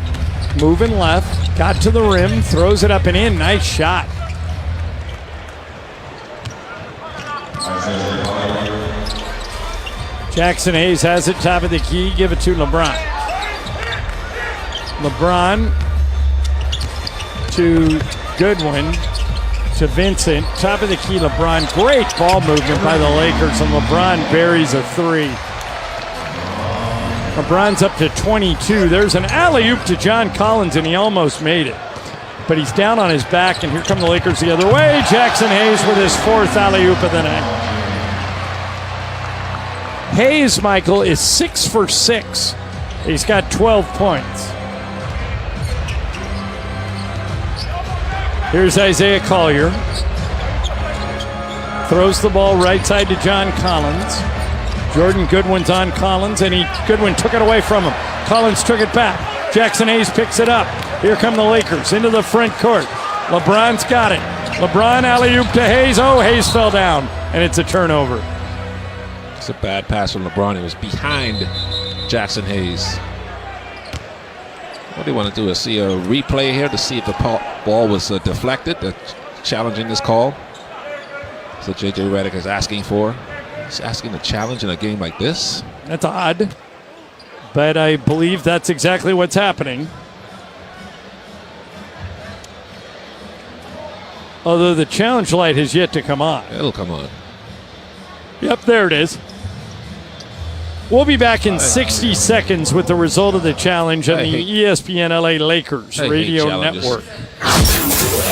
S13: moving left, got to the rim, throws it up and in. Nice shot. Jackson Hayes has it, top of the key, give it to LeBron. LeBron to Goodwin, to Vincent, top of the key, LeBron. Great ball movement by the Lakers, and LeBron buries a 3. LeBron's up to 22. There's an alley-oop to John Collins, and he almost made it. But he's down on his back, and here come the Lakers the other way. Jackson Hayes with his 4th alley-oop of the night. Hayes, Michael, is 6 for 6. He's got 12 points. Here's Isaiah Collier. Throws the ball right side to John Collins. Jordan Goodwin's on Collins, and Goodwin took it away from him. Collins took it back. Jackson Hayes picks it up. Here come the Lakers into the front court. LeBron's got it. LeBron alley-oop to Hayes. Oh, Hayes fell down, and it's a turnover.
S2: It's a bad pass from LeBron. He was behind Jackson Hayes. What they want to do is see a replay here to see if the ball was deflected. Challenging this call. So J.J. Redick is asking for. He's asking a challenge in a game like this.
S13: That's odd, but I believe that's exactly what's happening. Although the challenge light has yet to come on.
S2: It'll come on.
S13: Yep, there it is. We'll be back in 60 seconds with the result of the challenge on the ESPN LA Lakers radio network.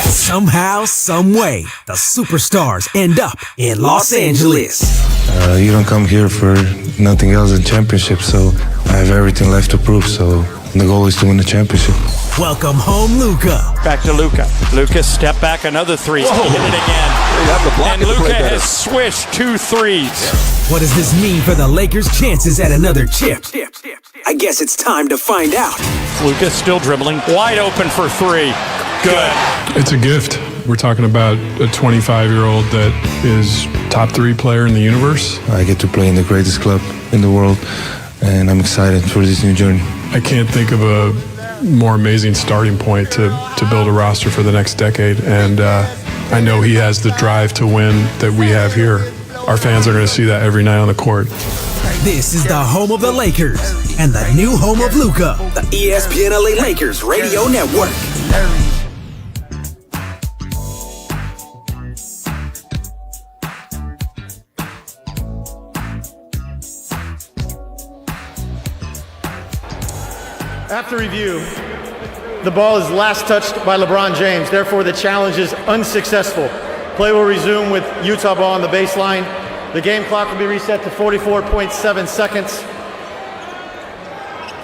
S6: Somehow, someway, the superstars end up in Los Angeles.
S11: You don't come here for nothing else than championship, so I have everything left to prove. So the goal is to win the championship.
S6: Welcome home, Luka.
S13: Back to Luka. Luka step back, another three. He hit it again. And Luka has swished 2 threes.
S6: What does this mean for the Lakers' chances at another chip? I guess it's time to find out.
S13: Luka still dribbling, wide open for 3. Good.
S15: It's a gift. We're talking about a 25-year-old that is top 3 player in the universe.
S11: I get to play in the greatest club in the world, and I'm excited for this new journey.
S15: I can't think of a more amazing starting point to build a roster for the next decade, and I know he has the drive to win that we have here. Our fans are going to see that every night on the court.
S6: This is the home of the Lakers and the new home of Luka, the ESPN LA Lakers radio network.
S1: After review, the ball is last touched by LeBron James. Therefore, the challenge is unsuccessful. Play will resume with Utah ball on the baseline. The game clock will be reset to 44.7 seconds.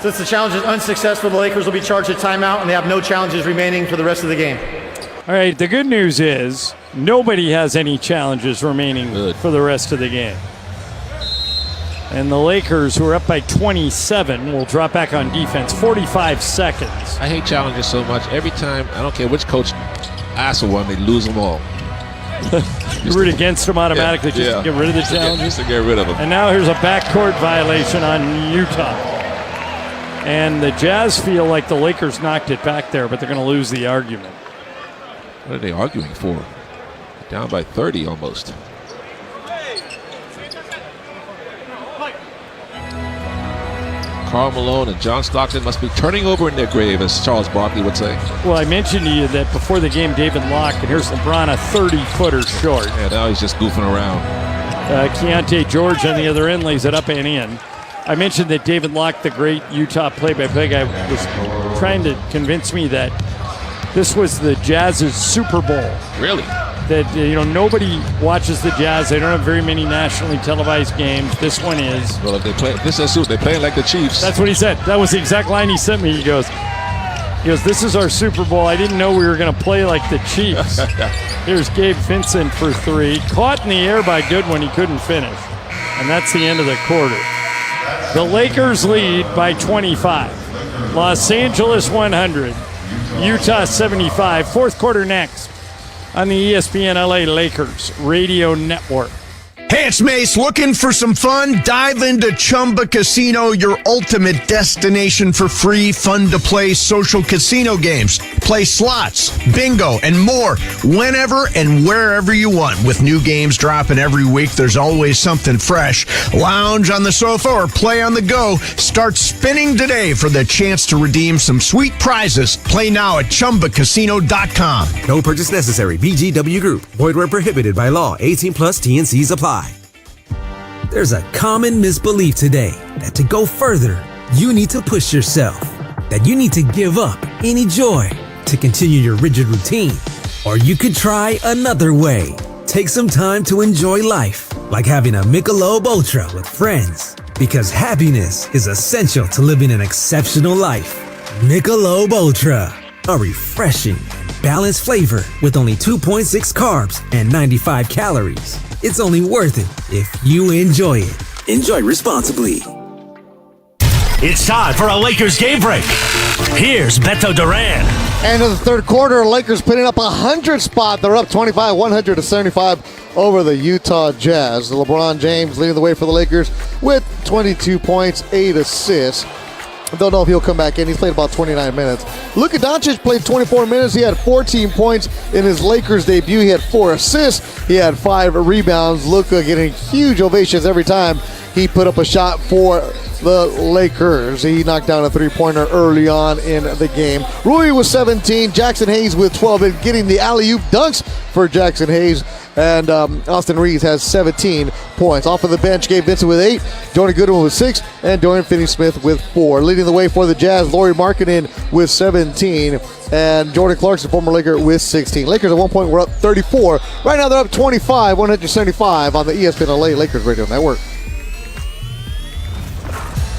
S1: Since the challenge is unsuccessful, the Lakers will be charged a timeout, and they have no challenges remaining for the rest of the game.
S13: All right, the good news is nobody has any challenges remaining for the rest of the game. And the Lakers, who are up by 27, will drop back on defense. 45 seconds.
S2: I hate challenges so much. Every time, I don't care which coach asks for one, they lose them all.
S13: You root against them automatically to get rid of the challenges?
S2: Just to get rid of them.
S13: And now here's a backcourt violation on Utah. And the Jazz feel like the Lakers knocked it back there, but they're going to lose the argument.
S2: What are they arguing for? Down by 30 almost. Karl Malone and John Stockton must be turning over in their grave, as Charles Barkley would say.
S13: Well, I mentioned to you that before the game, David Locke, and here's LeBron, a 30-footer short.
S2: Yeah, now he's just goofing around.
S13: Keontae George on the other end lays it up and in. I mentioned that David Locke, the great Utah play-by-play guy, was trying to convince me that this was the Jazz's Super Bowl.
S2: Really?
S13: That, nobody watches the Jazz. They don't have very many nationally televised games. This one is.
S2: Well, if they play, this is they're playing like the Chiefs.
S13: That's what he said. That was the exact line he sent me. He goes, this is our Super Bowl. I didn't know we were going to play like the Chiefs. Here's Gabe Vincent for 3. Caught in the air by Goodwin. He couldn't finish. And that's the end of the quarter. The Lakers lead by 25. Los Angeles 100. Utah 75. Fourth quarter next on the ESPN LA Lakers radio network.
S12: Hey, it's Mace. Looking for some fun? Dive into Chumba Casino, your ultimate destination for free, fun-to-play social casino games. Play slots, bingo, and more whenever and wherever you want. With new games dropping every week, there's always something fresh. Lounge on the sofa or play on the go. Start spinning today for the chance to redeem some sweet prizes. Play now at ChumbaCasino.com.
S6: No purchase necessary. VGW Group. Void where prohibited by law. 18+ TNCs apply. There's a common misbelief today that to go further, you need to push yourself, that you need to give up any joy to continue your rigid routine. Or you could try another way. Take some time to enjoy life, like having a Michelob Ultra with friends, because happiness is essential to living an exceptional life. Michelob Ultra, a refreshing and balanced flavor with only 2.6 carbs and 95 calories. It's only worth it if you enjoy it. Enjoy responsibly.
S5: It's time for a Lakers game break. Here's Beto Duran.
S8: And in the third quarter, Lakers putting up a 100 spot. They're up 25, 100-75 over the Utah Jazz. LeBron James leading the way for the Lakers with 22 points, 8 assists. Don't know if he'll come back in. He's played about 29 minutes. Luka Doncic played 24 minutes. He had 14 points in his Lakers debut. He had 4 assists. He had 5 rebounds. Luka getting huge ovations every time he put up a shot for the Lakers. He knocked down a three-pointer early on in the game. Rui with 17. Jackson Hayes with 12. And getting the alley-oop dunks for Jackson Hayes. And Austin Reeves has 17 points. Off of the bench, Gabe Vincent with 8. Jordan Goodwin with 6. And Dorian Finney-Smith with 4. Leading the way for the Jazz, Lauri Markkanen with 17. And Jordan Clarkson, former Laker, with 16. Lakers at one point were up 34. Right now they're up 25, 175 on the ESPN LA Lakers Radio Network.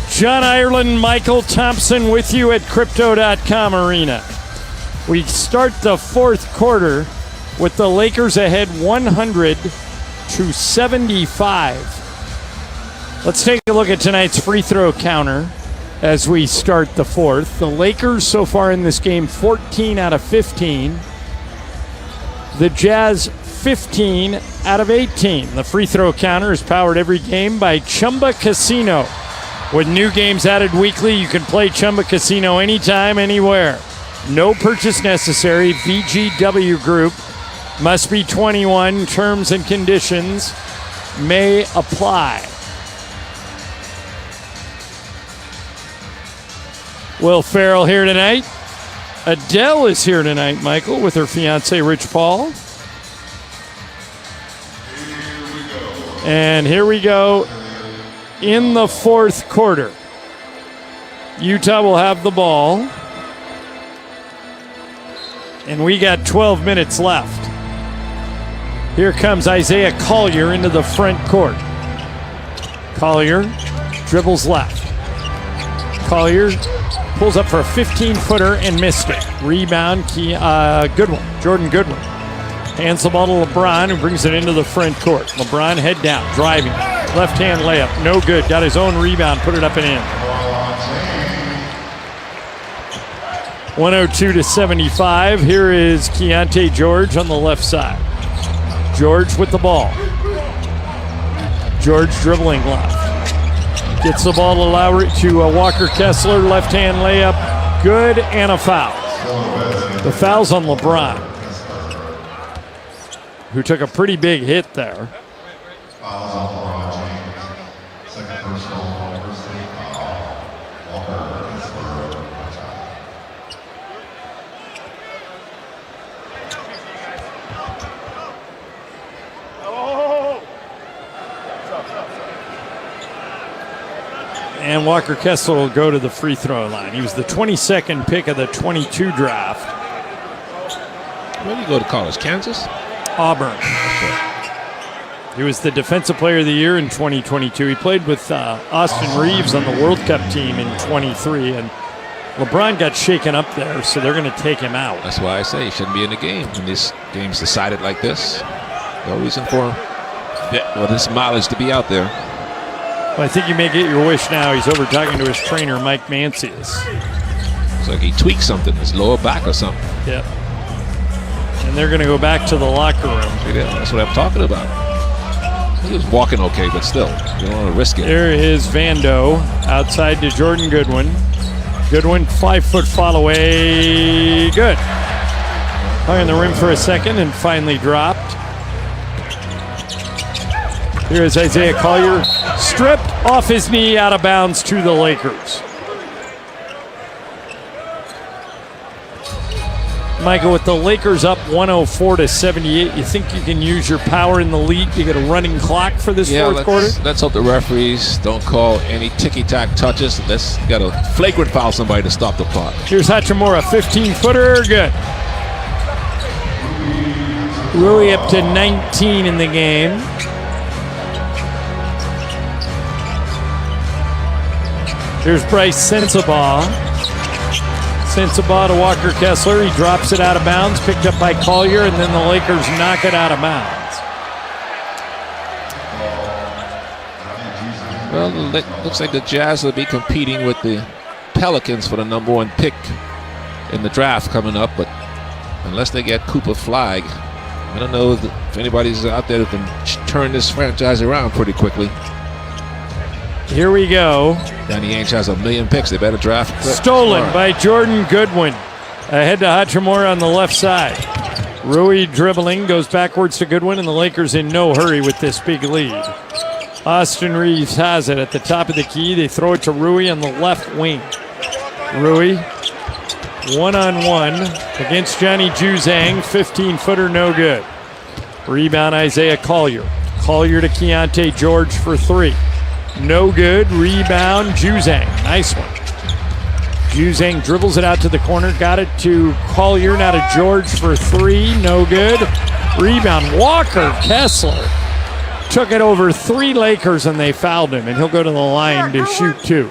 S13: John Ireland, Michael Thompson with you at Crypto.com Arena. We start the fourth quarter with the Lakers ahead 100-75. Let's take a look at tonight's free throw counter as we start the fourth. The Lakers so far in this game, 14 out of 15. The Jazz, 15 out of 18. The free throw counter is powered every game by Chumba Casino. With new games added weekly, you can play Chumba Casino anytime, anywhere. No purchase necessary. VGW Group. Must be 21. Terms and conditions may apply. Will Ferrell here tonight. Adele is here tonight, Michael, with her fiance, Rich Paul. And here we go in the fourth quarter. Utah will have the ball. And we got 12 minutes left. Here comes Isaiah Collier into the front court. Collier dribbles left. Collier pulls up for a 15-footer and missed it. Rebound, Goodwin, Jordan Goodwin. Hands the ball to LeBron, who brings it into the front court. LeBron head down, driving. Left-hand layup, no good. Got his own rebound, put it up and in. 102-75. Here is Keontae George on the left side. George with the ball. George dribbling left. Gets the ball to Walker Kessler. Left-hand layup. Good, and a foul. The foul's on LeBron, who took a pretty big hit there. And Walker Kessler will go to the free throw line. He was the 22nd pick of the 22 draft.
S2: Where did he go to college? Kansas?
S13: Auburn. He was the Defensive Player of the Year in 2022. He played with Austin Reeves on the World Cup team in 23, and LeBron got shaken up there, so they're going to take him out.
S2: That's why I say he shouldn't be in the game. When this game's decided like this, no reason for this mileage to be out there.
S13: Well, I think you may get your wish now. He's over talking to his trainer, Mike Mancius.
S2: It's like he tweaked something, his lower back or something.
S13: Yep. And they're going to go back to the locker room.
S2: That's what I'm talking about. He was walking okay, but still, you don't want to risk it.
S13: There is Vando outside to Jordan Goodwin. Goodwin, 5-foot fall away. Good. Hung in the rim for a second and finally dropped. Here is Isaiah Collier, stripped off his knee, out of bounds to the Lakers. Michael, with the Lakers up 104-78, you think you can use your power in the lead to get a running clock for this fourth quarter?
S2: Let's hope the referees don't call any ticky-tack touches. Let's got a flagrant foul somebody to stop the clock.
S13: Here's Hachimura, 15-footer, good. Rui up to 19 in the game. Here's Bryce Sensabaugh. Sensabaugh to Walker Kessler. He drops it out of bounds, picked up by Collier, and then the Lakers knock it out of bounds.
S2: Well, it looks like the Jazz will be competing with the Pelicans for the number 1 pick in the draft coming up, but unless they get Cooper Flag, I don't know if anybody's out there that can turn this franchise around pretty quickly.
S13: Here we go.
S2: Danny Ainge has 1 million picks. They better draft.
S13: Stolen by Jordan Goodwin. Ahead to Hachimura on the left side. Rui dribbling, goes backwards to Goodwin, and the Lakers in no hurry with this big lead. Austin Reeves has it at the top of the key. They throw it to Rui on the left wing. Rui, one-on-one against Johnny Juzang. 15-footer, no good. Rebound, Isaiah Collier. Collier to Keontae George for 3. No good. Rebound, Juzang. Nice one. Juzang dribbles it out to the corner. Got it to Collier, now to George for 3. No good. Rebound, Walker Kessler. Took it over 3 Lakers and they fouled him, and he'll go to the line to shoot 2.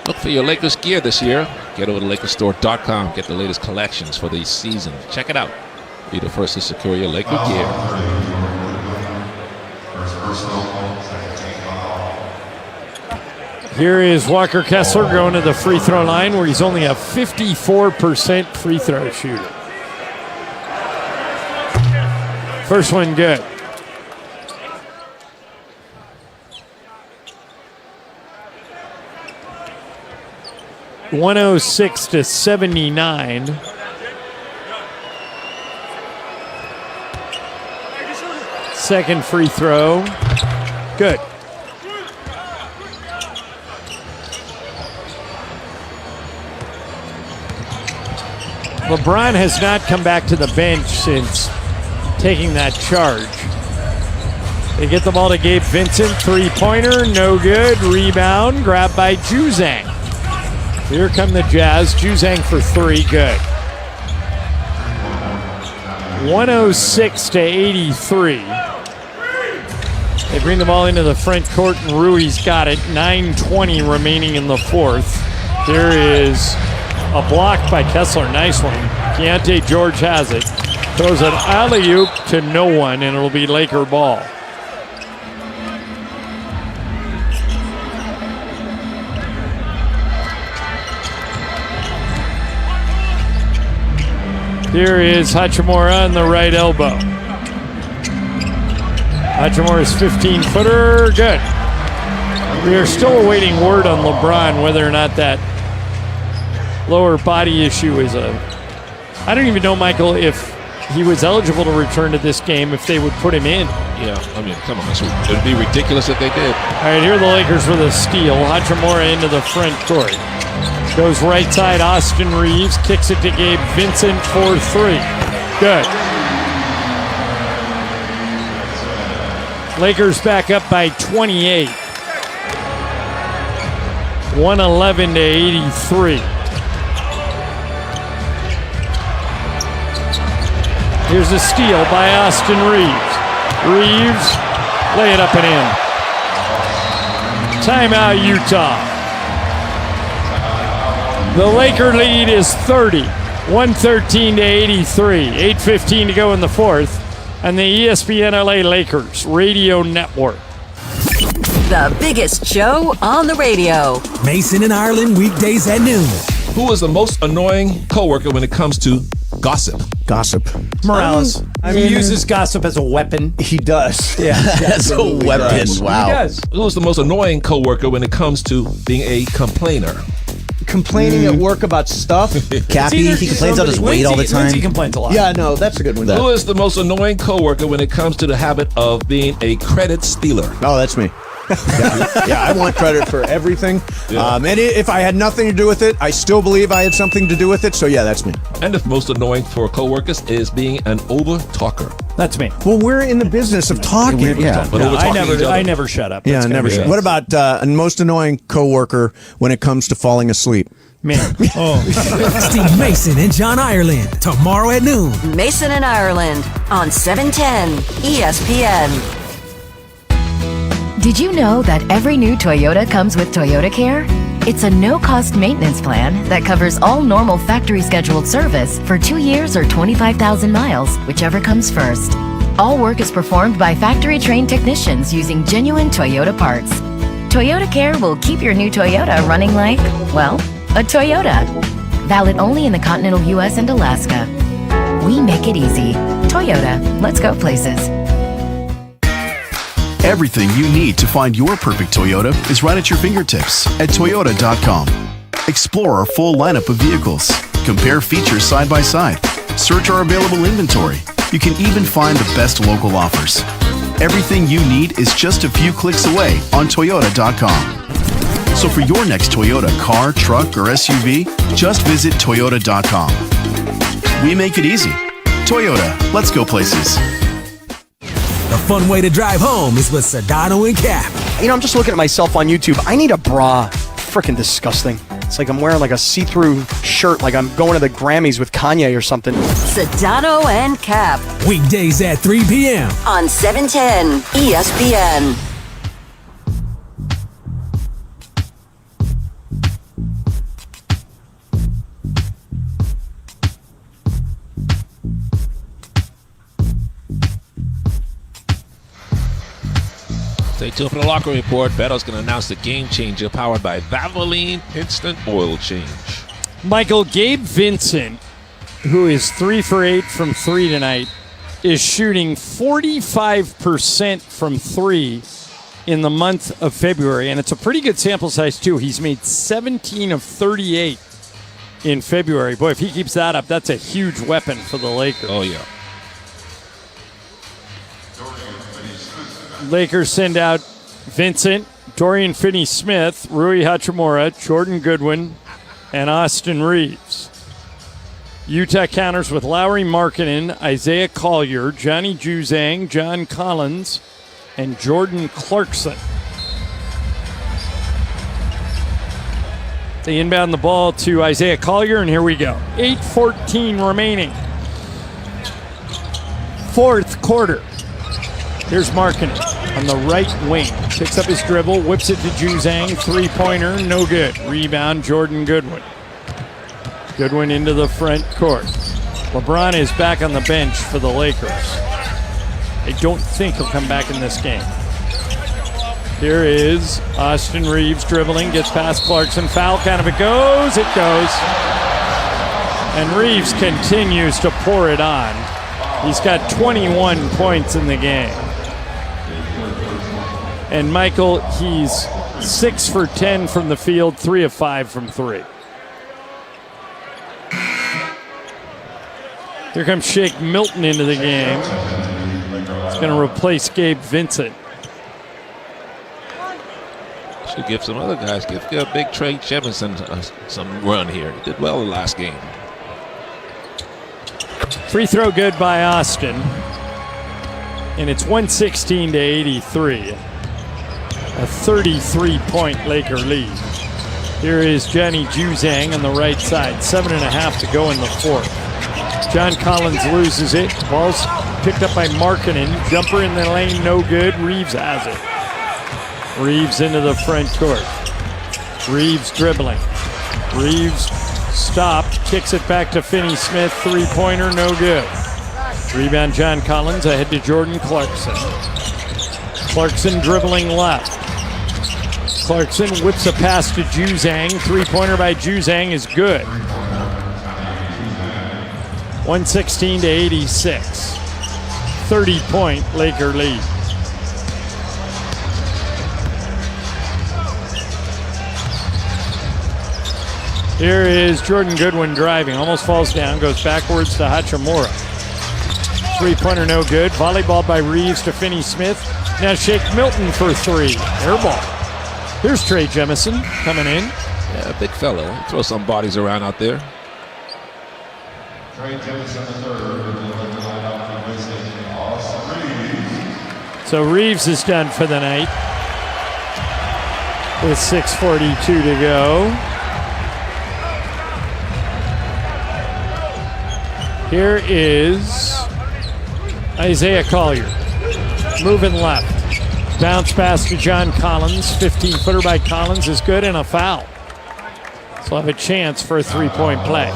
S2: Look for your Lakers gear this year. Get over to LakersStore.com. Get the latest collections for the season. Check it out. Be the first to secure your Laker gear.
S13: Here is Walker Kessler going to the free throw line, where he's only a 54% free throw shooter. First one good. (106-79). Second free throw. Good. LeBron has not come back to the bench since taking that charge. They get the ball to Gabe Vincent. 3-pointer, no good. Rebound, grabbed by Juzang. Here come the Jazz. Juzang for 3, good. 106-83. They bring the ball into the front court, and Rui's got it. 9:20 remaining in the fourth. There is a block by Kessler. Nice one. Keontae George has it. Throws an alley-oop to no one, and it'll be Laker ball. Here is Hachimura on the right elbow. Hachimura's 15-footer, good. We are still awaiting word on LeBron whether or not that lower body issue is I don't even know, Michael, if he was eligible to return to this game, if they would put him in.
S2: Yeah, I mean, come on. It would be ridiculous if they did.
S13: All right, here are the Lakers with a steal. Hachimura into the front court. Goes right side, Austin Reeves. Kicks it to Gabe Vincent for 3. Good. Lakers back up by 28. 111-83. Here's a steal by Austin Reeves. Reeves, lay it up and in. Timeout, Utah. The Laker lead is 30, 113-83. 8:15 to go in the fourth on the ESPN LA Lakers radio network.
S4: The biggest show on the radio.
S6: Mason and Ireland weekdays at noon.
S2: Who is the most annoying coworker when it comes to gossip?
S12: Gossip.
S17: Morales.
S16: He uses gossip as a weapon.
S12: He does.
S17: Yeah. As a weapon. Wow.
S16: He does.
S2: Who is the most annoying coworker when it comes to being a complainer?
S17: Complaining at work about stuff.
S18: Cappy, he complains about his weight all the time.
S16: Lindsay complains a lot.
S12: Yeah, no, that's a good one.
S2: Who is the most annoying coworker when it comes to the habit of being a credit stealer?
S12: Oh, that's me. Yeah, I want credit for everything.
S2: Yeah.
S12: And if I had nothing to do with it, I still believe I had something to do with it. So yeah, that's me.
S2: And the most annoying for coworkers is being an over talker.
S16: That's me.
S12: Well, we're in the business of talking.
S18: Yeah.
S2: But over talking each other.
S16: I never shut up.
S12: Yeah,
S16: That's
S12: never.
S16: gonna be
S12: What about a most annoying coworker when it comes to falling asleep?
S16: me. Oh.
S6: Steve Mason and John Ireland tomorrow at noon.
S4: Mason and Ireland on 710 ESPN.
S14: Did you know that every new Toyota comes with Toyota Care? It's a no-cost maintenance plan that covers all normal factory scheduled service for 2 years or 25,000 miles, whichever comes first. All work is performed by factory-trained technicians using genuine Toyota parts. Toyota Care will keep your new Toyota running like, well, a Toyota. Valid only in the continental U.S. and Alaska. We make it easy. Toyota, let's go places.
S19: Everything you need to find your perfect Toyota is right at your fingertips at Toyota.com. Explore our full lineup of vehicles. Compare features side by side. Search our available inventory. You can even find the best local offers. Everything you need is just a few clicks away on Toyota.com. So for your next Toyota car, truck, or SUV, just visit Toyota.com. We make it easy. Toyota, let's go places.
S6: The fun way to drive home is with Sedano and Cap.
S17: You know, I'm just looking at myself on YouTube. I need a bra. Freaking disgusting. It's like I'm wearing like a see-through shirt, like I'm going to the Grammys with Kanye or something.
S4: Sedano and Cap.
S6: Weekdays at 3 p.m.
S4: on 710 ESPN.
S2: Stay tuned for the locker report. Beto's going to announce the game changer powered by Valvoline Instant Oil Change.
S13: Michael, Gabe Vincent, who is 3 for 8 from 3 tonight, is shooting 45% from 3 in the month of February. And it's a pretty good sample size, too. He's made 17 of 38 in February. Boy, if he keeps that up, that's a huge weapon for the Lakers.
S2: Oh, yeah.
S13: Lakers send out Vincent, Dorian Finney-Smith, Rui Hachimura, Jordan Goodwin, and Austin Reeves. Utah counters with Lauri Markkanen, Isaiah Collier, Johnny Juzang, John Collins, and Jordan Clarkson. They inbound the ball to Isaiah Collier, and here we go. 8:14 remaining. Fourth quarter. Here's Markkanen on the right wing. Picks up his dribble, whips it to Juzang. Three-pointer, no good. Rebound, Jordan Goodwin. Goodwin into the front court. LeBron is back on the bench for the Lakers. I don't think he'll come back in this game. Here is Austin Reeves dribbling, gets past Clarkson. Foul, kind of it goes. It goes. And Reeves continues to pour it on. He's got 21 points in the game. And Michael, he's 6 for 10 from the field, 3 of 5 from 3. Here comes Shake Milton into the game. He's going to replace Gabe Vincent.
S2: Should give some other guys, give big Trey Jefferson some run here. He did well the last game.
S13: Free throw good by Austin. And it's 116 to 83. A 33-point Laker lead. Here is Johnny Juzang on the right side. 7.5 to go in the fourth. John Collins loses it. Ball's picked up by Markkanen. Jumper in the lane, no good. Reeves has it. Reeves into the front court. Reeves dribbling. Reeves stopped. Kicks it back to Finney-Smith. Three-pointer, no good. Rebound John Collins ahead to Jordan Clarkson. Clarkson dribbling left. Clarkson whips a pass to Juzang. Three-pointer by Juzang is good. 116 to 86. 30-point Laker lead. Here is Jordan Goodwin driving. Almost falls down. Goes backwards to Hachimura. Three-pointer no good. Volleyball by Reeves to Finney-Smith. Now Shake Milton for three. Air ball. Here's Trey Jemison coming in.
S2: Yeah, big fellow. Throw some bodies around out there.
S13: So Reeves is done for the night with 6:42 to go. Here is Isaiah Collier moving left. Bounce pass to John Collins. 15-footer by Collins is good and a foul. So he'll have a chance for a three-point play.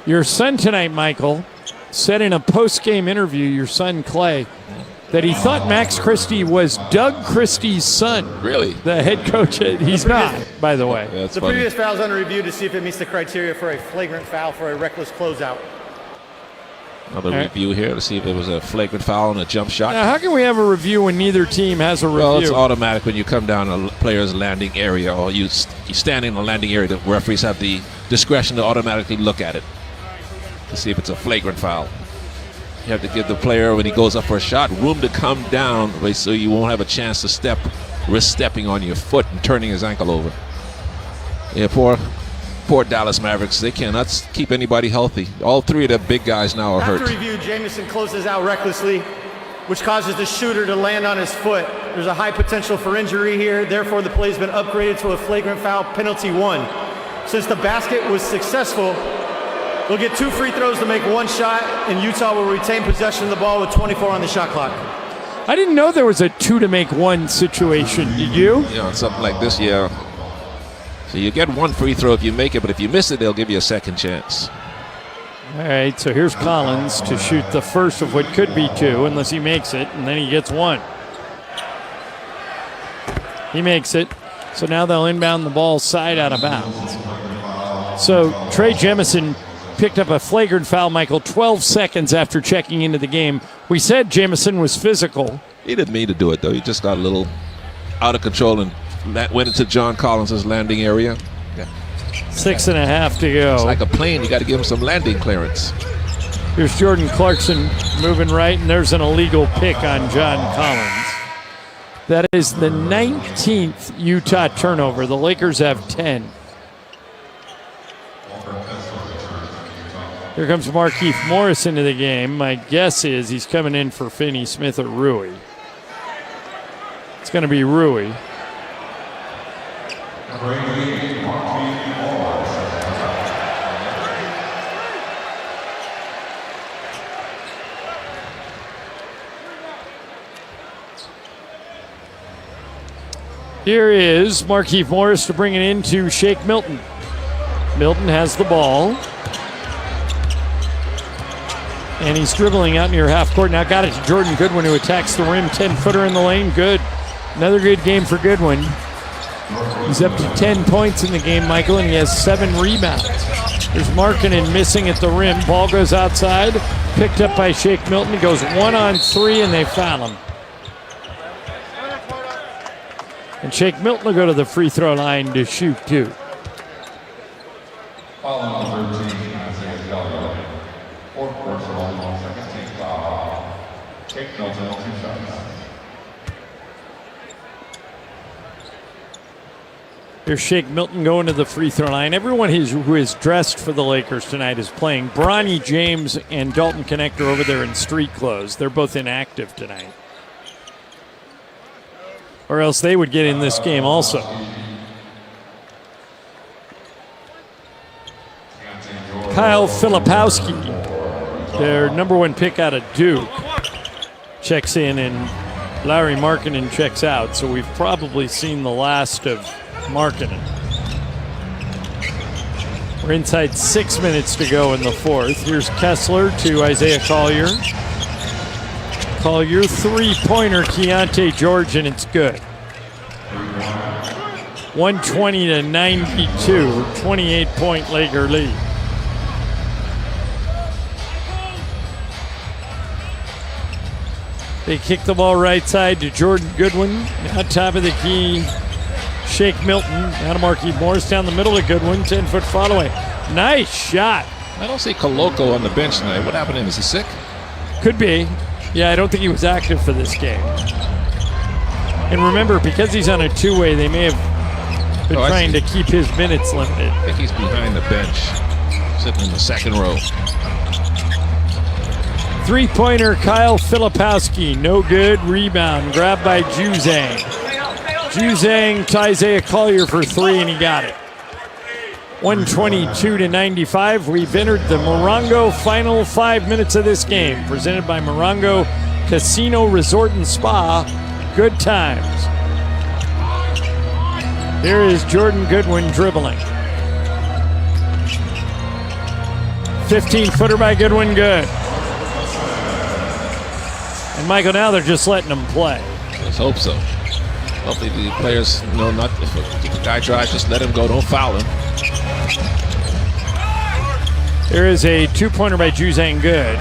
S13: Your son tonight, Michael, said in a post-game interview, your son Clay, that he thought Max Christie was Doug Christie's son.
S2: Really?
S13: The head coach. He's not, by the way.
S2: That's
S1: The
S2: funny.
S1: previous foul is under review to see if it meets the criteria for a flagrant foul for a reckless closeout.
S2: Another
S13: All right.
S2: review here to see if it was a flagrant foul on a jump shot.
S13: Now, how can we have a review when neither team has a review?
S2: Well, it's automatic when you come down a player's landing area or you stand in the landing area. The referees have the discretion to automatically look at it to see if it's a flagrant foul. You have to give the player, when he goes up for a shot, room to come down so you won't have a chance to risk stepping on your foot and turning his ankle over. Yeah, poor Dallas Mavericks. They cannot keep anybody healthy. All three of the big guys now are hurt.
S1: After review, Jamison closes out recklessly, which causes the shooter to land on his foot. There's a high potential for injury here. Therefore, the play has been upgraded to a flagrant foul, penalty 1. Since the basket was successful, they'll get 2 free throws to make 1 shot, and Utah will retain possession of the ball with 24 on the shot clock.
S13: I didn't know there was a 2 to make 1 situation. Did you?
S2: Yeah, something like this, yeah. So you get 1 free throw if you make it, but if you miss it, they'll give you a second chance.
S13: All right, so here's Collins to shoot the first of what could be 2, unless he makes it, and then he gets 1. He makes it. So now they'll inbound the ball side out of bounds. So Trey Jemison picked up a flagrant foul, Michael, 12 seconds after checking into the game. We said Jamison was physical.
S2: He didn't mean to do it, though. He just got a little out of control and went into John Collins' landing area. Yeah.
S13: 6.5 to go.
S2: It's like a plane. You got to give him some landing clearance.
S13: Here's Jordan Clarkson moving right, and there's an illegal pick on John Collins. That is the 19th Utah turnover. The Lakers have 10. Here comes Markieff Morris into the game. My guess is he's coming in for Finney Smith or Rui. It's going to be Rui. Here is Markieff Morris to bring it into Shake Milton. Milton has the ball. And he's dribbling out near half court. Now got it to Jordan Goodwin, who attacks the rim. 10-footer in the lane. Good. Another good game for Goodwin. He's up to 10 points in the game, Michael, and he has 7 rebounds. There's Markkanen missing at the rim. Ball goes outside. Picked up by Shake Milton. He goes 1-on-3, and they foul him. And Shake Milton will go to the free throw line to shoot 2. Here's Shake Milton going to the free throw line. Everyone who is dressed for the Lakers tonight is playing. Bronny James and Dalton Connector over there in street clothes. They're both inactive tonight. Or else they would get in this game also. Kyle Filipowski, their #1 pick out of Duke, checks in, and Larry Markkanen checks out. So we've probably seen the last of Markkanen. We're inside 6 minutes to go in the fourth. Here's Kessler to Isaiah Collier. Collier, 3-pointer, Keontae George, and it's good. 120-92, 28-point Laker lead. They kick the ball right side to Jordan Goodwin. Now top of the key, Shake Milton. Now to Markieff Morris down the middle of Goodwin. 10-foot follow-away. Nice shot.
S2: I don't see Koloko on the bench tonight. What happened to him? Is he sick?
S13: Could be. Yeah, I don't think he was active for this game. And remember, because he's on a 2-way, they may have been trying to keep his minutes limited.
S2: I think he's behind the bench, sitting in the second row.
S13: 3-pointer, Kyle Filipowski. No good. Rebound. Grabbed by Juzang. Juzang to Isaiah Collier for 3, and he got it. 122-95. We've entered the Morongo final 5 minutes of this game. Presented by Morongo Casino Resort and Spa. Good times. Here is Jordan Goodwin dribbling. 15-footer by Goodwin, good. And Michael, now they're just letting him play.
S2: Let's hope so. Hopefully the players know not if a guy drives, just let him go. Don't foul him.
S13: There is a 2-pointer by Juzang, good.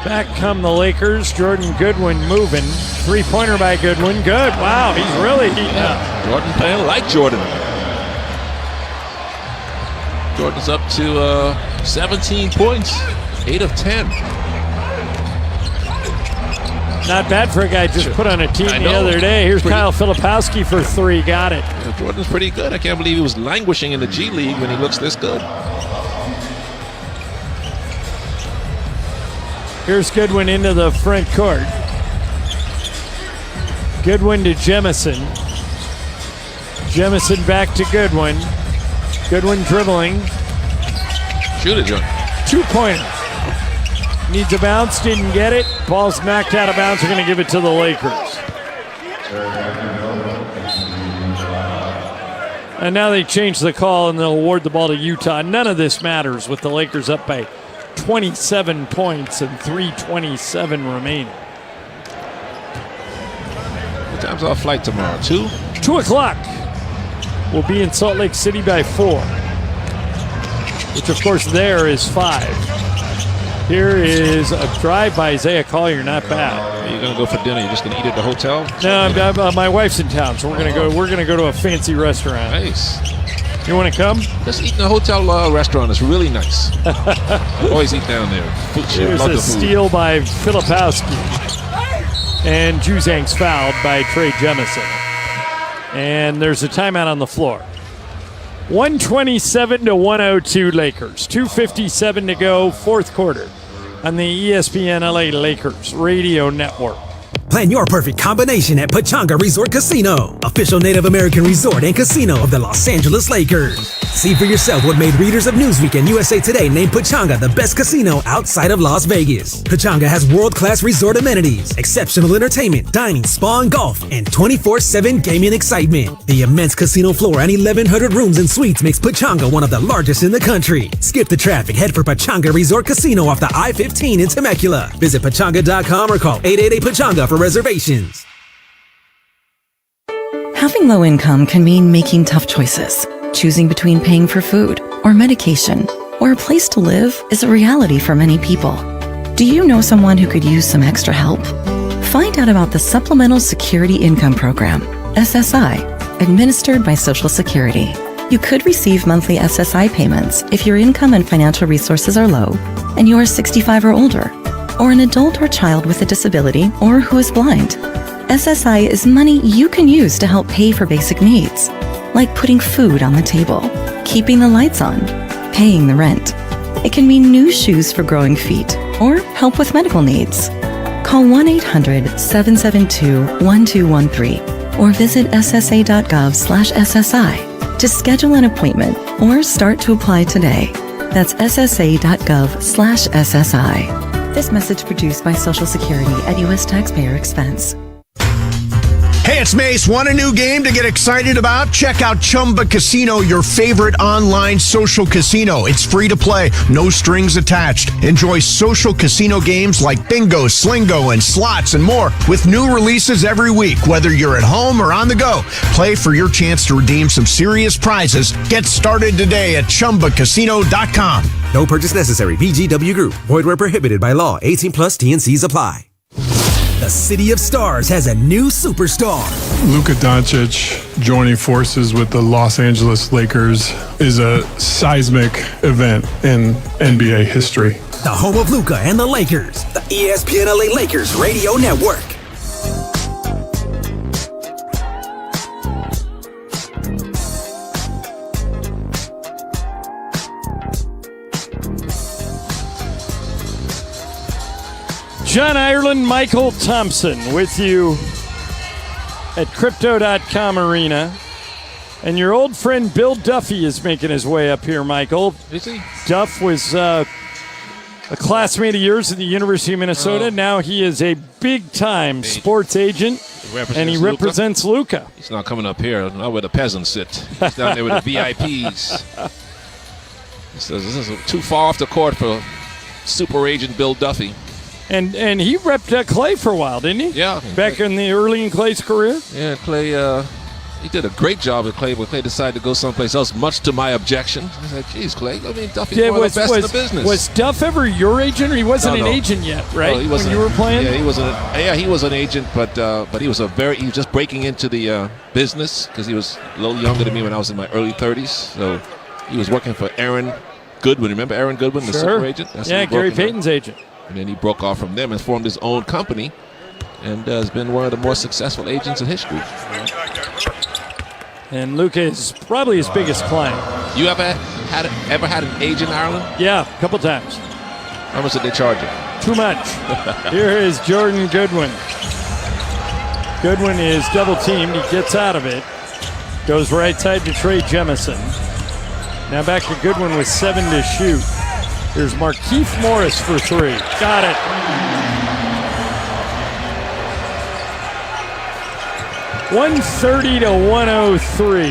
S13: Back come the Lakers. Jordan Goodwin moving. 3-pointer by Goodwin, good. Wow, he's really heating up.
S2: Jordan playing like Jordan. Jordan's up to 17 points, 8 of 10.
S13: Not bad for a guy just put on a team the other day. Here's Kyle Filipowski for 3, got it.
S2: Yeah, Jordan's pretty good. I can't believe he was languishing in the G League when he looks this good.
S13: Here's Goodwin into the front court. Goodwin to Jemison. Jemison back to Goodwin. Goodwin dribbling.
S2: Shoot it, John.
S13: 2-pointer. Needs a bounce, didn't get it. Ball's knocked out of bounds. We're going to give it to the Lakers. And now they change the call and they'll award the ball to Utah. None of this matters with the Lakers up by 27 points and 3:27 remaining.
S2: What time's our flight tomorrow? 2?
S13: 2 o'clock. We'll be in Salt Lake City by 4. Which, of course, there is 5. Here is a drive by Isaiah Collier, not bad.
S2: Are you gonna go for dinner? You're just gonna eat at the hotel?
S13: No, my wife's in town, so we're gonna go to a fancy restaurant.
S2: Nice.
S13: You want to come?
S2: Just eat in a hotel restaurant. It's really nice. Always eat down there.
S13: There's a steal by Filipowski, and Juzang's fouled by Trey Jemison. And there's a timeout on the floor. 127-102 Lakers. 2:57 to go, fourth quarter on the ESPN LA Lakers radio network.
S6: Plan your perfect combination at Pechanga Resort Casino, official Native American resort and casino of the Los Angeles Lakers. See for yourself what made readers of Newsweek and USA Today name Pechanga the best casino outside of Las Vegas. Pechanga has world-class resort amenities, exceptional entertainment, dining, spa and golf, and 24/7 gaming excitement. The immense casino floor and 1,100 rooms and suites makes Pechanga one of the largest in the country. Skip the traffic, head for Pechanga Resort Casino off the I-15 in Temecula. Visit Pechanga.com or call 888-PECHANGA for reservations.
S20: Having low income can mean making tough choices. Choosing between paying for food or medication or a place to live is a reality for many people. Do you know someone who could use some extra help? Find out about the Supplemental Security Income Program, SSI, administered by Social Security. You could receive monthly SSI payments if your income and financial resources are low and you are 65 or older, or an adult or child with a disability or who is blind. SSI is money you can use to help pay for basic needs, like putting food on the table, keeping the lights on, paying the rent. It can mean new shoes for growing feet or help with medical needs. Call 1-800-772-1213 or visit ssa.gov/SSI to schedule an appointment or start to apply today. That's ssa.gov/SSI. This message produced by Social Security at U.S. taxpayer expense.
S12: Hey, it's Mace. Want a new game to get excited about? Check out Chumba Casino, your favorite online social casino. It's free to play, no strings attached. Enjoy social casino games like bingo, slingo, and slots and more with new releases every week, whether you're at home or on the go. Play for your chance to redeem some serious prizes. Get started today at ChumbaCasino.com.
S6: No purchase necessary. VGW Group. Void where prohibited by law. 18 plus TNCs apply. The City of Stars has a new superstar.
S15: Luka Doncic joining forces with the Los Angeles Lakers is a seismic event in NBA history.
S6: The home of Luka and the Lakers. The ESPN LA Lakers radio network.
S13: John Ireland, Michael Thompson with you at Crypto.com Arena. And your old friend Bill Duffy is making his way up here, Michael.
S2: Is he?
S13: Duff was a classmate of yours at the University of Minnesota. Now he is a big-time sports agent. And he represents Luka.
S2: He's not coming up here, not where the peasants sit. He's down there with the VIPs. He says this is too far off the court for super agent Bill Duffy.
S13: And he repped Clay for a while, didn't he?
S2: Yeah.
S13: Back in the early in Clay's career?
S2: Yeah, Clay, he did a great job with Clay, but Clay decided to go someplace else, much to my objection. I was like, geez, Clay, I mean, Duffy's one of the best in the business.
S13: Was Duff ever your agent, or he wasn't an agent yet, right?
S2: No, he wasn't,
S13: when you were playing?
S2: Yeah, he was an agent, but he was he was just breaking into the business because he was a little younger than me when I was in my early 30s. So he was working for Aaron Goodwin. Remember Aaron Goodwin, the super agent? That's
S13: Gary Payton's agent.
S2: And then he broke off from them and formed his own company and has been one of the more successful agents in history.
S13: And Luka is probably his biggest client.
S2: You ever had an agent in Ireland?
S13: Yeah, a couple times.
S2: How much did they charge you?
S13: Too much. Here is Jordan Goodwin. Goodwin is double teamed. He gets out of it. Goes right side to Trey Jemison. Now back to Goodwin with 7 to shoot. Here's Markieff Morris for 3. Got it. .130 to 103.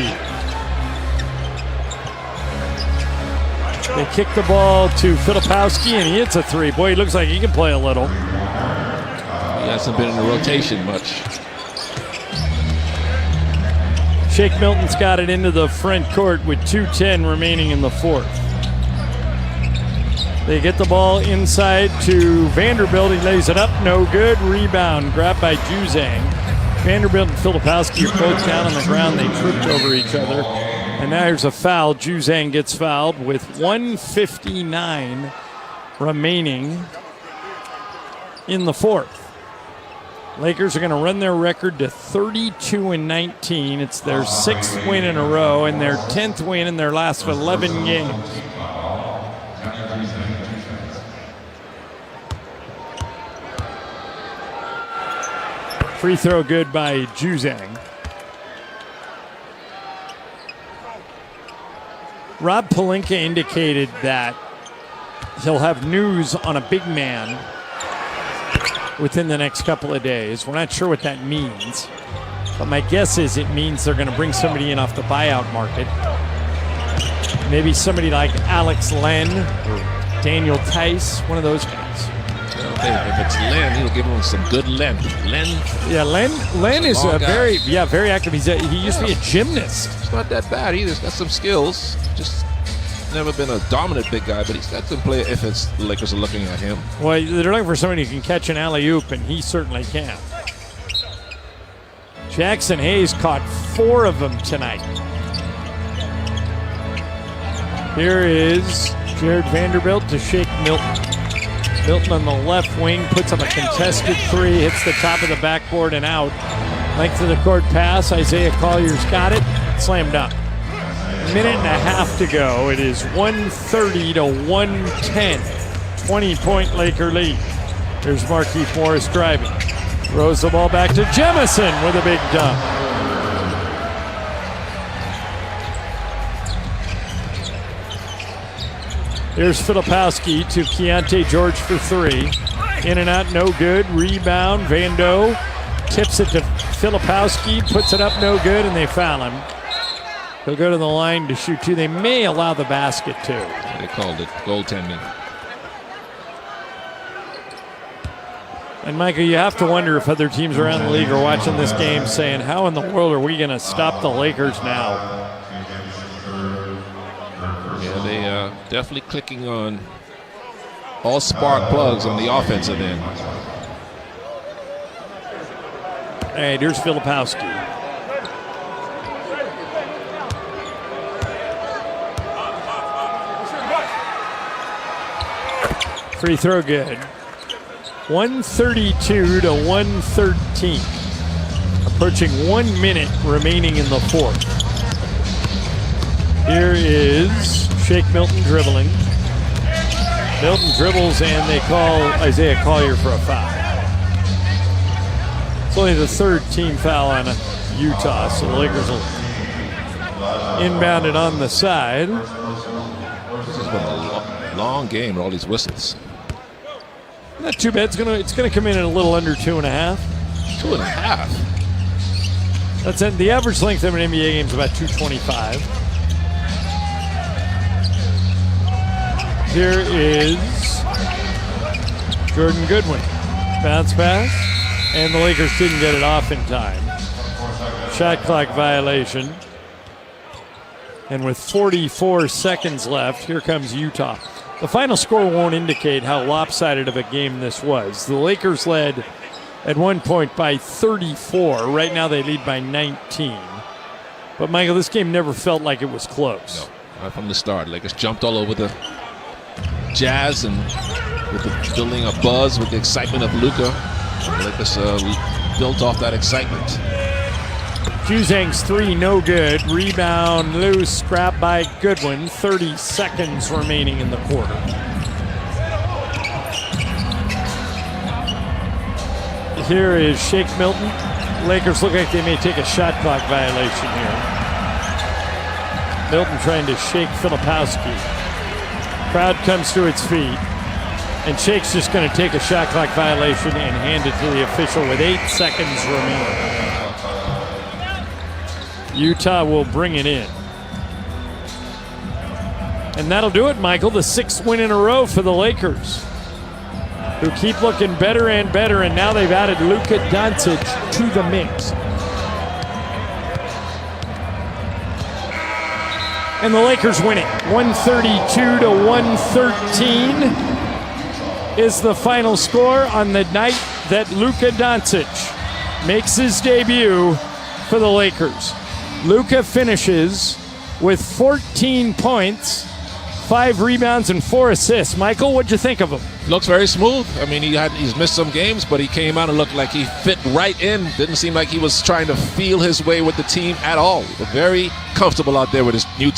S13: They kick the ball to Filipowski, and he hits a 3. Boy, he looks like he can play a little.
S2: He hasn't been in the rotation much.
S13: Shake Milton's got it into the front court with 2:10 remaining in the fourth. They get the ball inside to Vanderbilt. He lays it up, no good. Rebound, grabbed by Juzang. Vanderbilt and Filipowski are both down on the ground. They tripped over each other. And now here's a foul. Juzang gets fouled with 1:59 remaining in the fourth. Lakers are going to run their record to 32-19. It's their 6th win in a row and their 10th win in their last 11 games. Free throw good by Juzang. Rob Pelinka indicated that he'll have news on a big man within the next couple of days. We're not sure what that means, but my guess is it means they're going to bring somebody in off the buyout market. Maybe somebody like Alex Len or Daniel Tice, one of those guys.
S2: If it's Len, he'll give him some good length.
S13: Yeah, Len is very active. He used to be a gymnast.
S2: It's not that bad either. He's got some skills. Just never been a dominant big guy, but he's got some play if it's the Lakers are looking at him.
S13: Well, they're looking for somebody who can catch an alley-oop, and he certainly can. Jackson Hayes caught 4 of them tonight. Here is Jared Vanderbilt to Shake Milton. Milton on the left wing puts up a contested 3, hits the top of the backboard and out. Length of the court pass. Isaiah Collier's got it. Slam dunk. Minute and a half to go. It is 130 to 110. 20-point Laker lead. There's Markieff Morris driving. Throws the ball back to Jemison with a big dunk. Here's Filipowski to Keontae George for 3. In and out, no good. Rebound, Vando tips it to Filipowski, puts it up, no good, and they foul him. He'll go to the line to shoot 2. They may allow the basket too.
S2: They called it goaltending.
S13: And Michael, you have to wonder if other teams around the league are watching this game saying, how in the world are we going to stop the Lakers now?
S2: Yeah, they definitely clicking on all spark plugs on the offensive end.
S13: All right, here's Filipowski. Free throw good. 132 to 113. Approaching 1 minute remaining in the fourth. Here is Shake Milton dribbling. Milton dribbles and they call Isaiah Collier for a foul. It's only the 3rd team foul on Utah, so the Lakers will inbound it on the side.
S2: This has been a long game with all these whistles.
S13: Not too bad. It's gonna come in at a little under 2.5.
S2: 2.5?
S13: That's it. The average length of an NBA game is about 225. Here is Jordan Goodwin. Bounce pass, and the Lakers didn't get it off in time. Shot clock violation. And with 44 seconds left, here comes Utah. The final score won't indicate how lopsided of a game this was. The Lakers led at one point by 34. Right now they lead by 19. But, Michael, this game never felt like it was close.
S2: No, right from the start. Lakers jumped all over the Jazz and with the building a buzz with the excitement of Luka. Lakers built off that excitement.
S13: Juzang's three, no good. Rebound loose, grabbed by Goodwin. 30 seconds remaining in the quarter. Here is Shake Milton. Lakers look like they may take a shot clock violation here. Milton trying to shake Filipowski. Crowd comes to its feet. And Shake's just going to take a shot clock violation and hand it to the official with 8 seconds remaining. Utah will bring it in. And that'll do it, Michael. The 6th win in a row for the Lakers, who keep looking better and better, and now they've added Luka Doncic to the mix. And the Lakers winning 132-113 is the final score on the night that Luka Doncic makes his debut for the Lakers. Luka finishes with 14 points, 5 rebounds, and 4 assists. Michael, what'd you think of him?
S2: Looks very smooth. I mean, he's missed some games, but he came out and looked like he fit right in. Didn't seem like he was trying to feel his way with the team at all. Very comfortable out there with his new